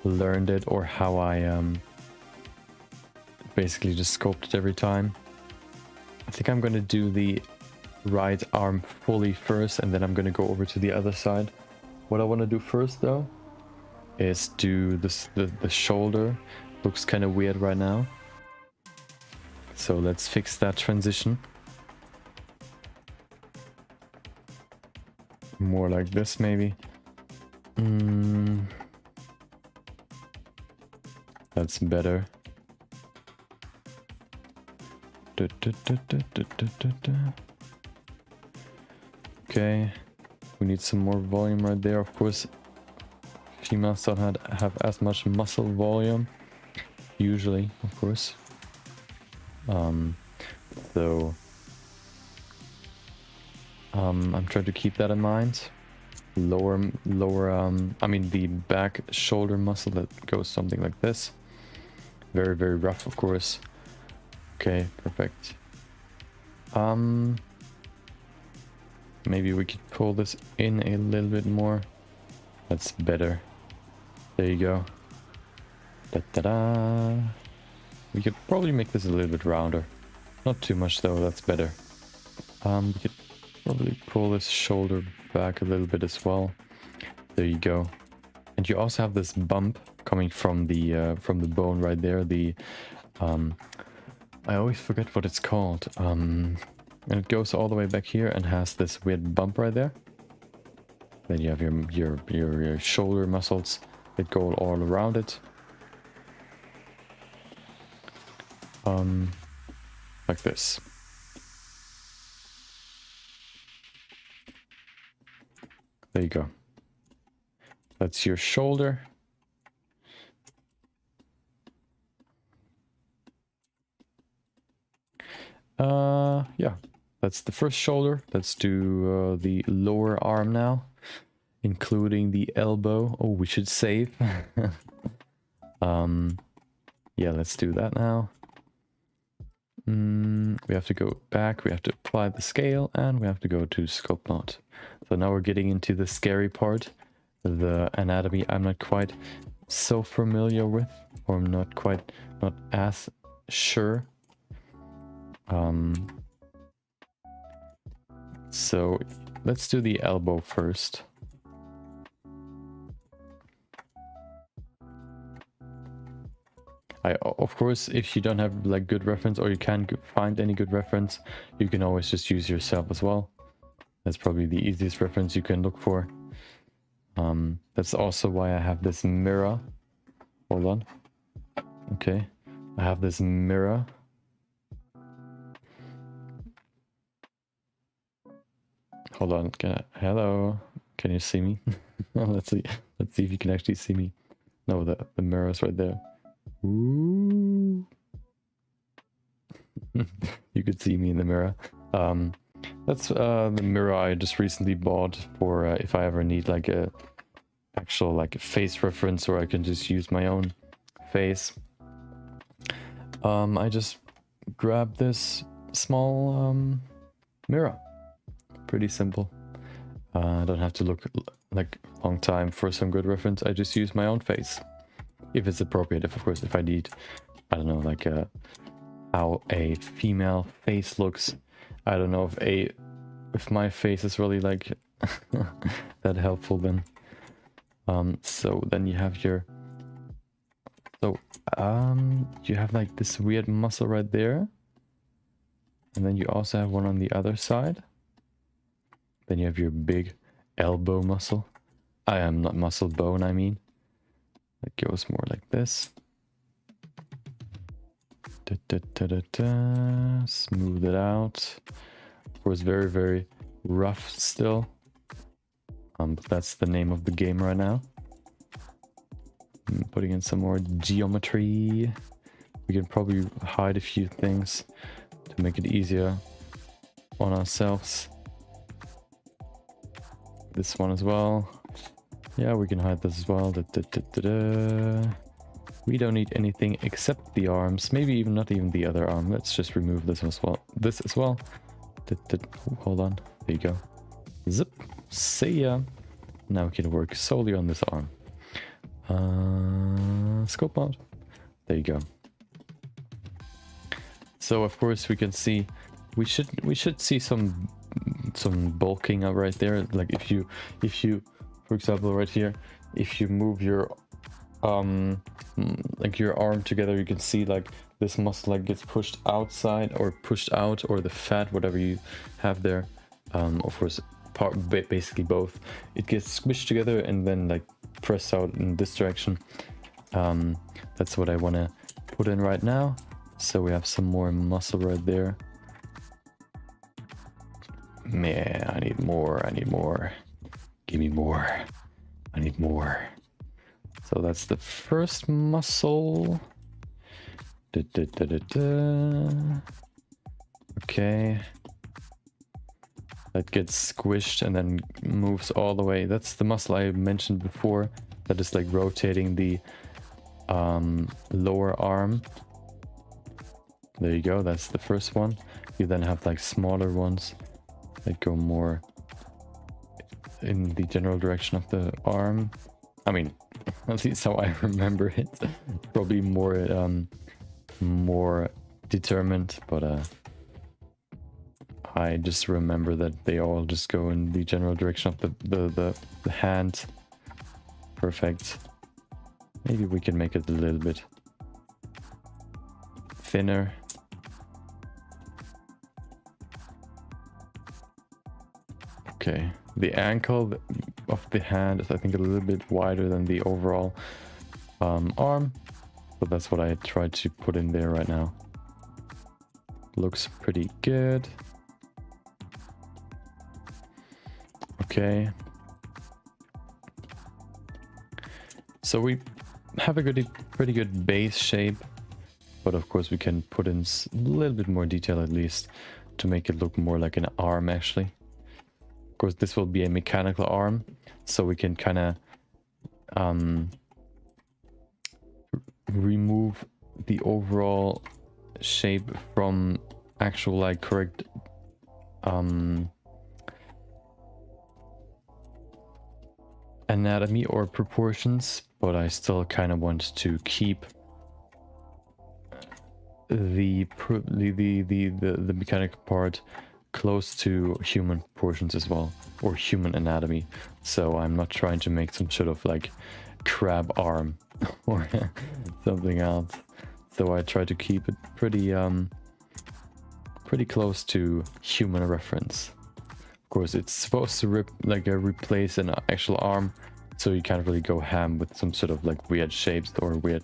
learned it, or how I basically just sculpted every time. I think I'm gonna do the right arm fully first, and then I'm gonna go over to the other side. What I want to do first though is do this, the shoulder. Looks kind of weird right now, so let's fix that transition. More like this maybe. That's better. Okay, we need some more volume right there. Of course, females don't have as much muscle volume usually, of course. So I'm trying to keep that in mind. Lower I mean the back shoulder muscle that goes something like this. Very, very rough, of course. Okay, perfect. Maybe we could pull this in a little bit more. That's better. There you go. Da-da-da. We could probably make this a little bit rounder. Not too much though, that's better. We could probably pull this shoulder back a little bit as well. There you go. And you also have this bump coming from the bone right there. The I always forget what it's called. And it goes all the way back here and has this weird bump right there. Then you have your shoulder muscles that go all around it. Like this. There you go. That's your shoulder. Yeah, that's the first shoulder. Let's do the lower arm now, including the elbow. Oh, we should save. Yeah, let's do that now. We have to go back, we have to apply the scale, and we have to go to sculpt mode. So now we're getting into the scary part. The anatomy I'm not quite so familiar with, or I'm not as sure. So let's do the elbow first. Of course, if you don't have like good reference, or you can't find any good reference, you can always just use yourself as well. That's probably the easiest reference you can look for. That's also why I have this mirror. Hold on. Okay, I have this mirror. Hold on. Hello. Can you see me? Let's see if you can actually see me. No, the mirror is right there. Ooh. You could see me in the mirror. That's the mirror I just recently bought for if I ever need like a actual like a face reference, or I can just use my own face. I just grabbed this small mirror. Pretty simple. I don't have to look like a long time for some good reference. I just use my own face, if it's appropriate. Of course, if I need, I don't know, like how a female face looks. I don't know if my face is really like that helpful then. So then you have your, you have like this weird muscle right there, and then you also have one on the other side. Then you have your big elbow muscle. I am not muscle bone, I mean. It goes more like this. Smooth it out. Of course, very, very rough still. But that's the name of the game right now. I'm putting in some more geometry. We can probably hide a few things to make it easier on ourselves. This one as well. Yeah, we can hide this as well. We don't need anything except the arms. Maybe even not even the other arm. Let's just remove this as well. This as well. Hold on. There you go. Zip. See ya. Now we can work solely on this arm. Scope mode. There you go. So of course we can see we should see some bulking up right there. Like if you for example right here, if you move your like your arm together, you can see like this muscle like gets pushed outside or pushed out, or the fat, whatever you have there. Of course, basically both. It gets squished together and then like pressed out in this direction. That's what I want to put in right now. So we have some more muscle right there. Man, I need more. Give me more. I need more. So that's the first muscle. Okay. That gets squished and then moves all the way. That's the muscle I mentioned before. That is like rotating the lower arm. There you go. That's the first one. You then have like smaller ones that go more in the general direction of the arm. I mean, at least how I remember it. Probably more determined, but I just remember that they all just go in the general direction of the hand. Perfect. Maybe we can make it a little bit thinner. Okay, the ankle of the hand is I think a little bit wider than the overall arm, so that's what I tried to put in there right now. Looks pretty good. Okay, so we have a pretty good base shape. but of course we can put in a little bit more detail at least to make it look more like an arm actually. Of course, this will be a mechanical arm, so we can kind of remove the overall shape from actual like correct anatomy or proportions, but I still kind of want to keep the mechanical part close to human proportions as well, or human anatomy. So I'm not trying to make some sort of like crab arm or something else. So I try to keep it pretty close to human reference. Of course, it's supposed to replace an actual arm, so you can't really go ham with some sort of like weird shapes or weird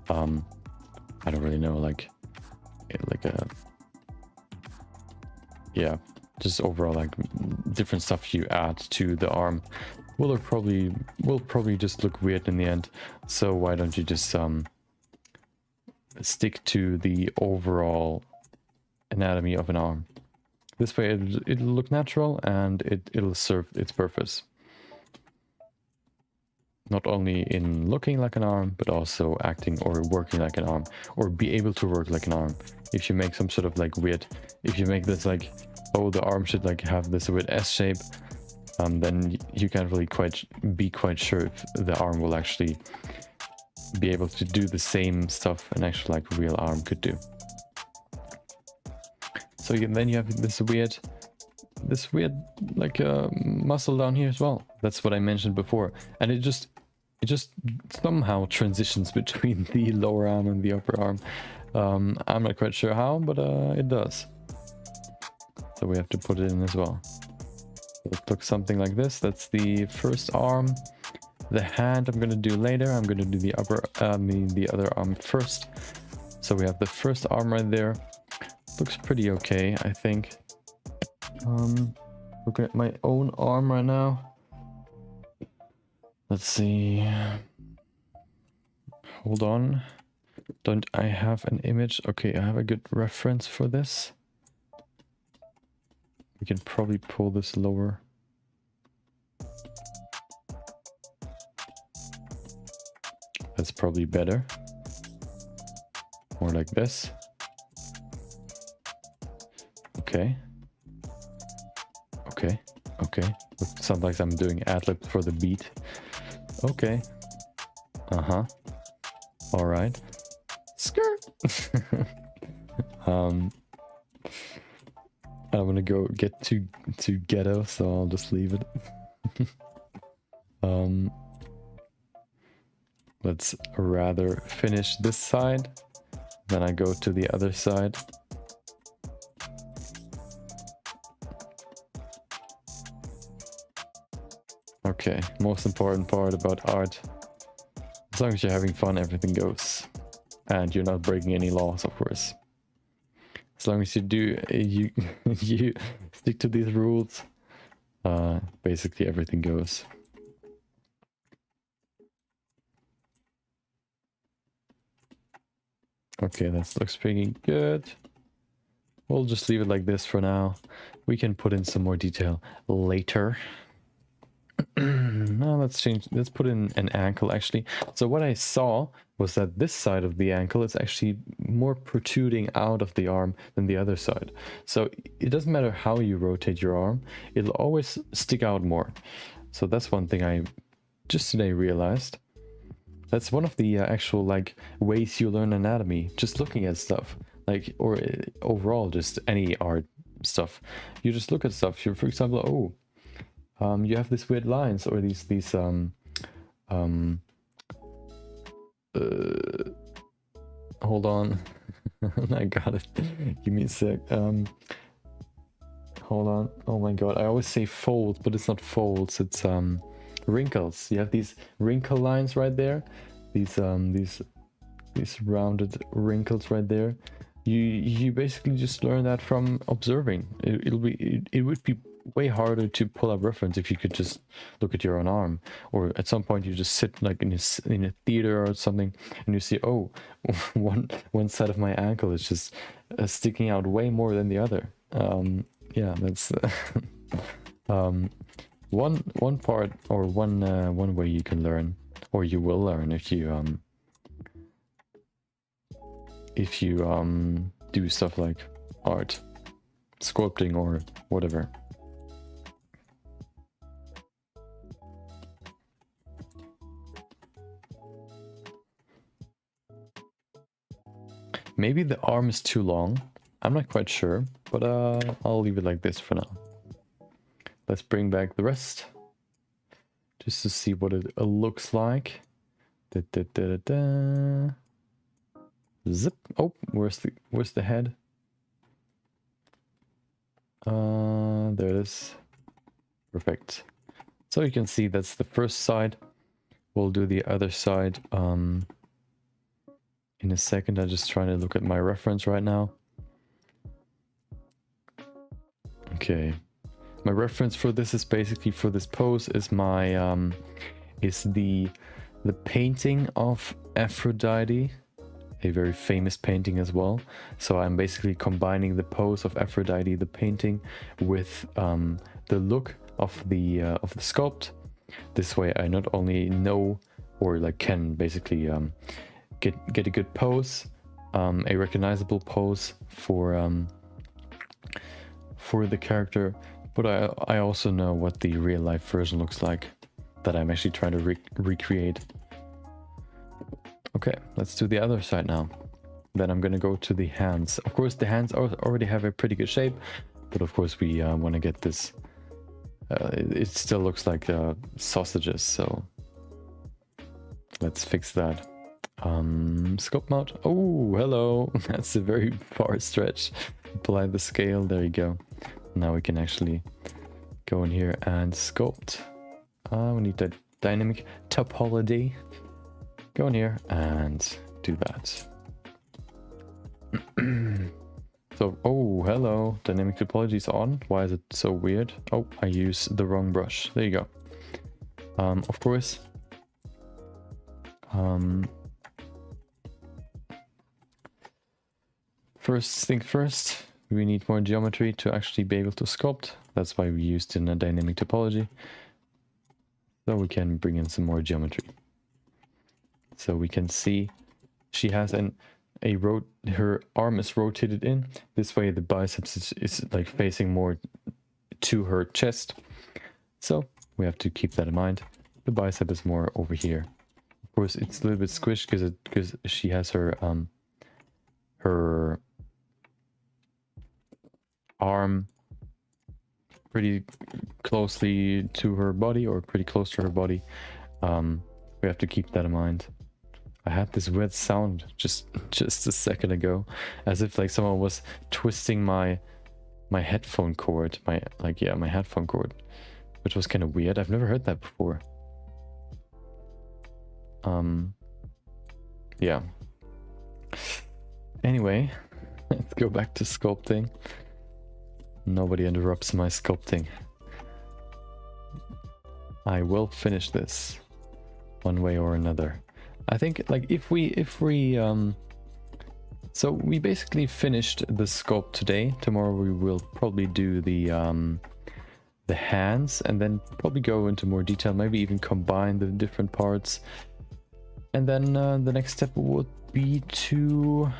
I don't really know, like a, yeah, just overall like different stuff you add to the arm will probably just look weird in the end. So why don't you just stick to the overall anatomy of an arm? This way it'll look natural and it'll serve its purpose. Not only in looking like an arm, but also acting or working like an arm, or be able to work like an arm. If you make some sort of like weird, if you make this like, oh, the arm should like have this weird S shape, then you can't really be quite sure if the arm will actually be able to do the same stuff an actual like real arm could do. So then you have this weird like muscle down here as well. That's what I mentioned before, and it just somehow transitions between the lower arm and the upper arm. I'm not quite sure how, but it does. So we have to put it in as well. It looks something like this. That's the first arm. The hand I'm gonna do later. I'm gonna do the other arm first. So we have the first arm right there. Looks pretty okay, I think. Looking at my own arm right now. Let's see. Hold on. Don't I have an image? Okay, I have a good reference for this. We can probably pull this lower. That's probably better. More like this. Okay. Okay. Okay. It sounds like I'm doing ad-lib for the beat. Okay. Uh-huh. All right. Skirt. I don't want to go get too ghetto, so I'll just leave it. Let's rather finish this side, then I go to the other side. Okay, most important part about art. As long as you're having fun, everything goes. And you're not breaking any laws, of course. As long as you stick to these rules, basically everything goes. Okay, that looks pretty good. We'll just leave it like this for now. We can put in some more detail later. Now let's put in an ankle actually. So what I saw was that this side of the ankle is actually more protruding out of the arm than the other side. So it doesn't matter how you rotate your arm, it'll always stick out more. So that's one thing I just today realized. That's one of the actual like ways you learn anatomy, just looking at stuff, like, or overall just any art stuff. You just look at stuff. You, for example, you have these weird lines or these hold on. I got it. Give me a sec. Hold on. Oh my god, I always say folds, but it's not folds, it's wrinkles. You have these wrinkle lines right there, these rounded wrinkles right there. You basically just learn that from observing. It would be way harder to pull up reference if you could just look at your own arm, or at some point you just sit like in a theater or something and you see, oh, one side of my ankle is just sticking out way more than the other. Yeah, that's one part, or one way you can learn, or you will learn if you do stuff like art, sculpting, or whatever. Maybe the arm is too long. I'm not quite sure, but I'll leave it like this for now. Let's bring back the rest, just to see what it looks like. Da, da, da, da, da. Zip. Oh, where's the head? There it is. Perfect. So you can see that's the first side. We'll do the other side in a second. I'm just trying to look at my reference right now. Okay. My reference for this is basically, for this pose, is my is the painting of Aphrodite, a very famous painting as well. So I'm basically combining the pose of Aphrodite, the painting, with the look of the sculpt. This way I not only know, or like can basically get a good pose, a recognizable pose for the character, but I also know what the real life version looks like that I'm actually trying to recreate. Okay, let's do the other side now. Then I'm gonna go to the hands. Of course, the hands already have a pretty good shape, but of course we want to get this. It still looks like sausages, so let's fix that. Scope mode. Oh, hello. That's a very far stretch. Apply the scale. There you go. Now we can actually go in here and sculpt. We need the dynamic topology. Go in here and do that. So, oh, hello. Dynamic topology is on. Why is it so weird? Oh, I used the wrong brush. There you go. Of course. First thing first, we need more geometry to actually be able to sculpt. That's why we used in a dynamic topology. So we can bring in some more geometry. So we can see she has her arm is rotated in. This way the biceps is like facing more to her chest. So we have to keep that in mind. The bicep is more over here. Of course, it's a little bit squished because she has her arm pretty closely to her body, or pretty close to her body. We have to keep that in mind. I had this weird sound just a second ago, as if like someone was twisting my headphone cord, my headphone cord, which was kind of weird. I've never heard that before. Yeah. Anyway, let's go back to sculpting. Nobody interrupts my sculpting. I will finish this one way or another. I think like if we so we basically finished the sculpt today. Tomorrow we will probably do the hands, and then probably go into more detail, maybe even combine the different parts. And then the next step would be to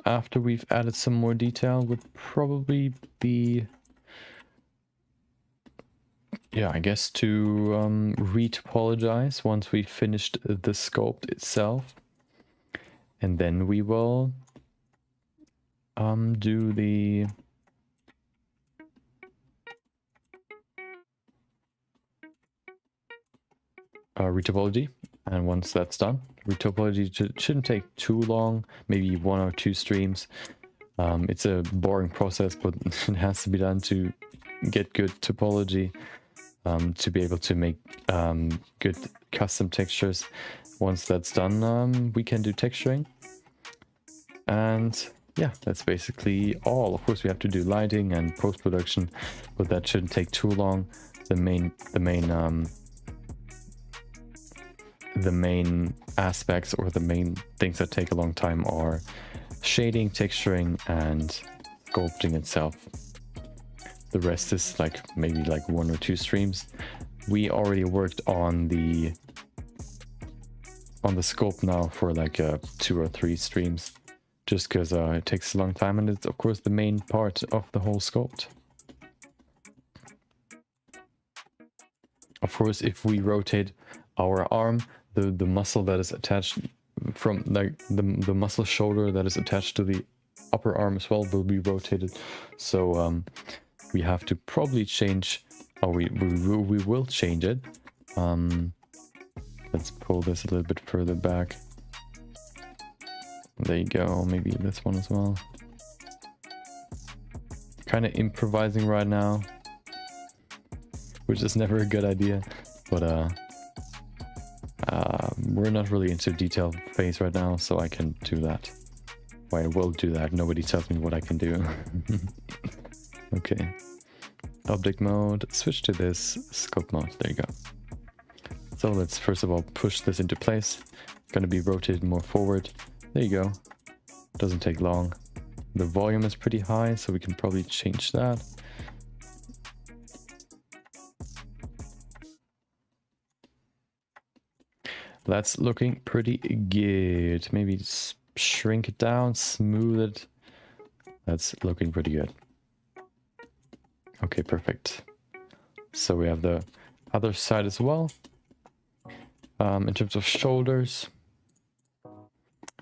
after we've added some more detail, would probably be, yeah, I guess to re-topologize once we finished the sculpt itself. And then we will do the retopology. And once that's done, retopology shouldn't take too long, maybe 1 or 2 streams. It's a boring process, but it has to be done to get good topology, to be able to make good custom textures. Once that's done, we can do texturing. And yeah, that's basically all. Of course, we have to do lighting and post-production, but that shouldn't take too long. The main aspects, or the main things that take a long time, are shading, texturing, and sculpting itself. The rest is like maybe like 1 or 2 streams. We already worked on the sculpt now for like 2 or 3 streams, just because it takes a long time, and it's of course the main part of the whole sculpt. Of course, if we rotate our arm, the muscle that is attached from like the muscle shoulder that is attached to the upper arm as well will be rotated. So we have to probably change, or we will change it. Let's pull this a little bit further back. There you go, maybe this one as well. Kind of improvising right now, which is never a good idea, but we're not really into detail phase right now, so I can do that. Or I will do that. Nobody tells me what I can do. Okay. Object mode, switch to this, scope mode, there you go. So let's first of all push this into place. It's going to be rotated more forward. There you go. Doesn't take long. The volume is pretty high, so we can probably change that. That's looking pretty good. Maybe shrink it down, smooth it. That's looking pretty good. Okay, perfect. So we have the other side as well. In terms of shoulders,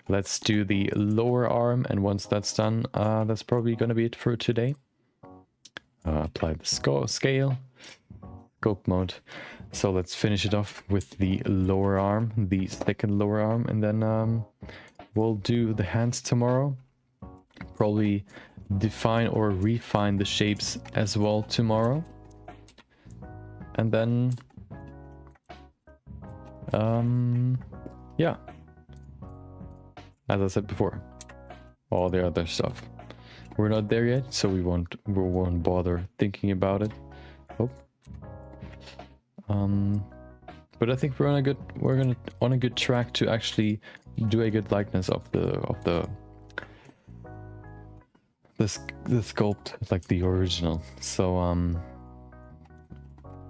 let's do the lower arm, and once that's done, that's probably going to be it for today. Apply the scale, scope mode. So let's finish it off with the lower arm, the second lower arm, and then we'll do the hands tomorrow. Probably define or refine the shapes as well tomorrow. And then yeah, as I said before, all the other stuff. We're not there yet, so we won't bother thinking about it. Oh. But I think we're on a good track to actually do a good likeness of the sculpt, like the original. So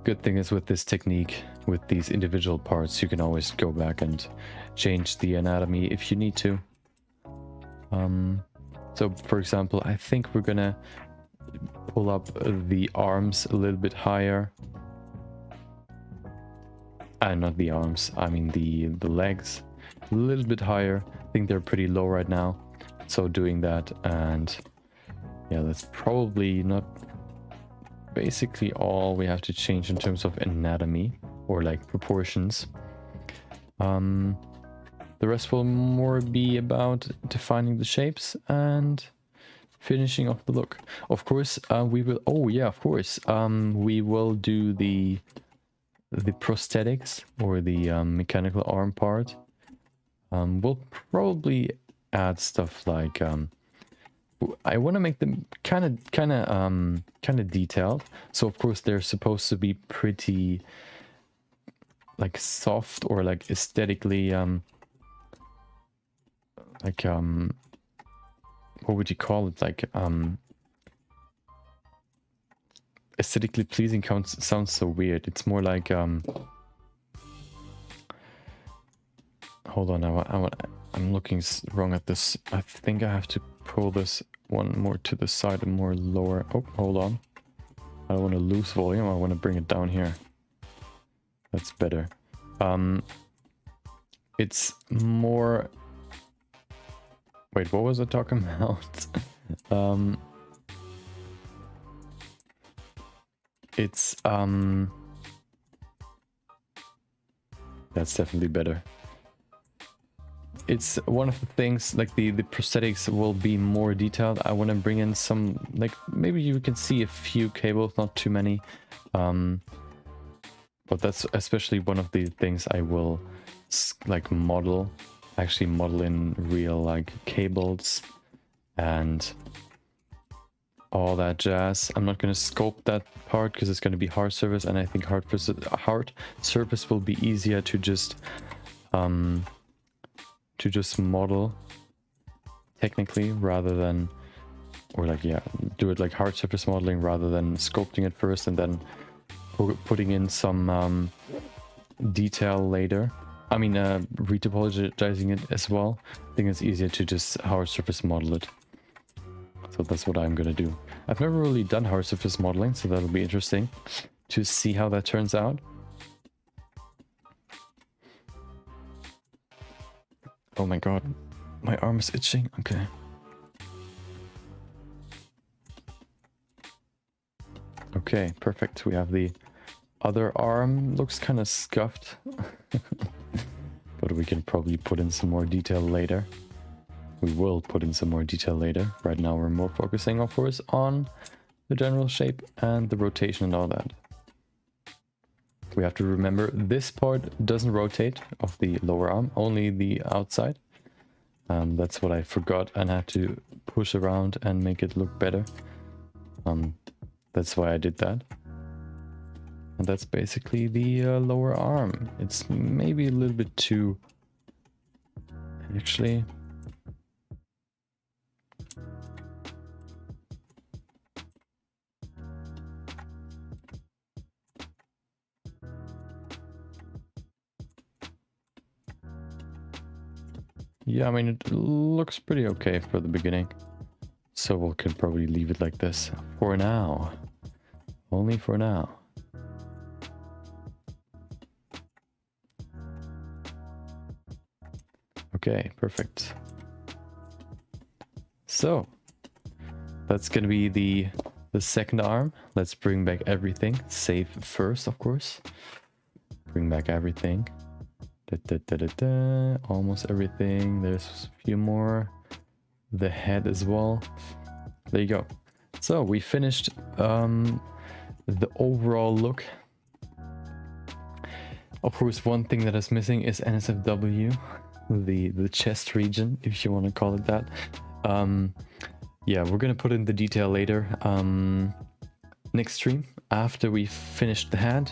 good thing is with this technique, with these individual parts, you can always go back and change the anatomy if you need to. So for example, I think we're gonna pull up the arms a little bit higher. Not the arms, I mean the legs a little bit higher. I think they're pretty low right now. So doing that, and yeah, that's probably not basically all we have to change in terms of anatomy or like proportions. The rest will more be about defining the shapes and finishing off the look. Of course, we will, oh yeah, of course, we will do the prosthetics, or the mechanical arm part. We'll probably add stuff like I want to make them kind of detailed. So of course they're supposed to be pretty like soft, or like aesthetically like what would you call it, like aesthetically pleasing sounds so weird. It's more like hold on, I'm looking wrong at this. I think I have to pull this one more to the side and more lower. Oh, hold on. I don't want to lose volume. I want to bring it down here. That's better. It's more... Wait, what was I talking about? It's that's definitely better. It's one of the things, like the prosthetics will be more detailed. I want to bring in some, like, maybe you can see a few cables, not too many. But that's especially one of the things I will like model actually model in real like cables and all that jazz. I'm not going to sculpt that part because it's going to be hard surface, and I think hard surface will be easier to just model technically rather than, or like, yeah, do it like hard surface modeling rather than sculpting it first and then putting in some detail later. I mean, retopologizing it as well. I think it's easier to just hard surface model it. So that's what I'm gonna do. I've never really done hard surface modeling, so that'll be interesting to see how that turns out. Oh my god, my arm is itching. Okay. Okay, perfect. We have the other arm. Looks kind of scuffed. But we can probably put in some more detail later. We will put in some more detail later. Right now we're more focusing, of course, on the general shape and the rotation and all that. We have to remember this part doesn't rotate of the lower arm, only the outside. That's what I forgot and had to push around and make it look better. That's why I did that. And that's basically the lower arm. It's maybe a little bit too... Actually... Yeah, I mean, it looks pretty okay for the beginning. So we can probably leave it like this for now. Only for now. Okay, perfect. So, that's gonna be the second arm. Let's bring back everything. Save first, of course. Bring back everything. Almost everything. There's a few more. The head as well. There you go. So we finished the overall look. Of course, one thing that is missing is NSFW, the chest region, if you want to call it that. Yeah, we're gonna put in the detail later. Next stream after we finish the head.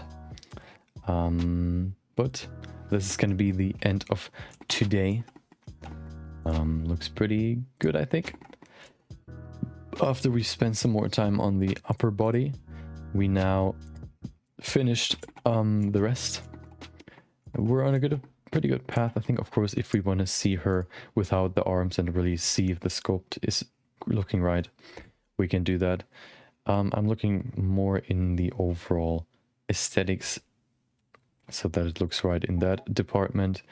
But this is gonna be the end of today. Looks pretty good, I think. After we spent some more time on the upper body, we now finished the rest. We're on a pretty good path, I think. Of course, if we want to see her without the arms and really see if the sculpt is looking right, we can do that. I'm looking more in the overall aesthetics so that it looks right in that department.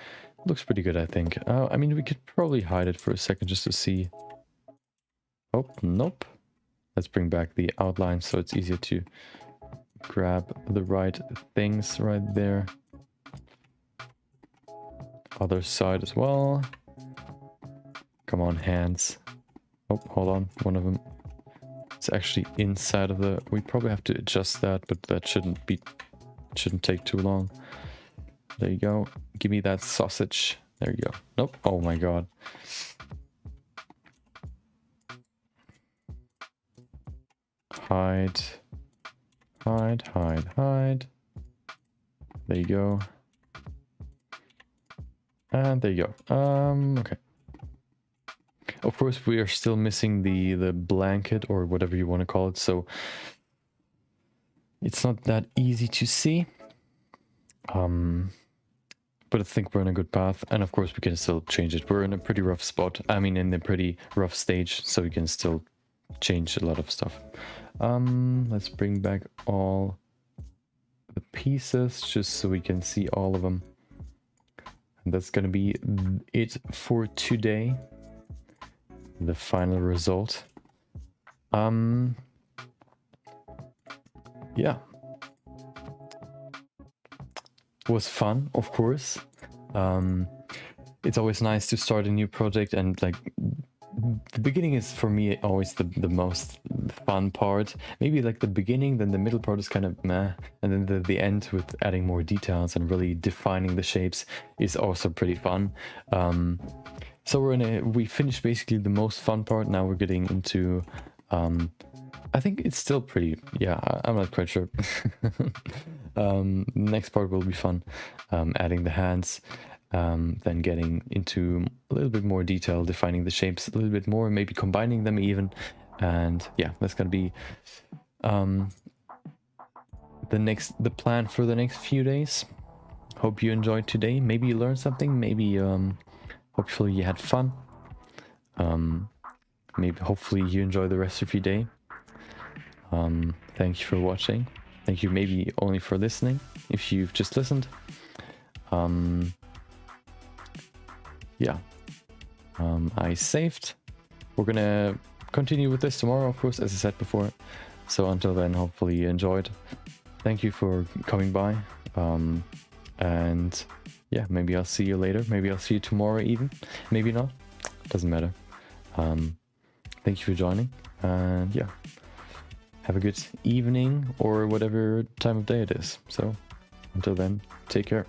Looks pretty good, I think. I mean, we could probably hide it for a second just to see. Oh, nope. Let's bring back the outline so it's easier to grab the right things right there. Other side as well. Come on, hands. Oh, hold on. One of them. It's actually inside of the... We probably have to adjust that, but that shouldn't take too long. There you go. Give me that sausage. There you go. Nope. Oh my god. Hide. Hide, hide, hide. There you go. And there you go. Okay. Of course, we are still missing the blanket or whatever you want to call it, so it's not that easy to see. But I think we're on a good path, and of course we can still change it. We're in a pretty rough spot. I mean, in a pretty rough stage, so we can still change a lot of stuff. Let's bring back all the pieces just so we can see all of them. And that's gonna be it for today. The final result. Yeah. It was fun, of course. It's always nice to start a new project, and like the beginning is for me always the most fun part. Maybe like the beginning, then the middle part is kind of meh, and then the end with adding more details and really defining the shapes is also pretty fun. So we finished basically the most fun part. Now we're getting into I think it's still pretty, yeah, I'm not quite sure. Next part will be fun, adding the hands, then getting into a little bit more detail, defining the shapes a little bit more, maybe combining them even. And yeah, that's gonna be the plan for the next few days. Hope you enjoyed today. Maybe you learned something, maybe hopefully you had fun. Maybe hopefully you enjoy the rest of your day. Thank you for watching. Thank you maybe only for listening, if you've just listened. Yeah, I saved. We're gonna continue with this tomorrow, of course, as I said before. So until then, hopefully you enjoyed. Thank you for coming by. And yeah, maybe I'll see you later. Maybe I'll see you tomorrow even. Maybe not. Doesn't matter. Thank you for joining. And yeah, have a good evening or whatever time of day it is. So until then, take care.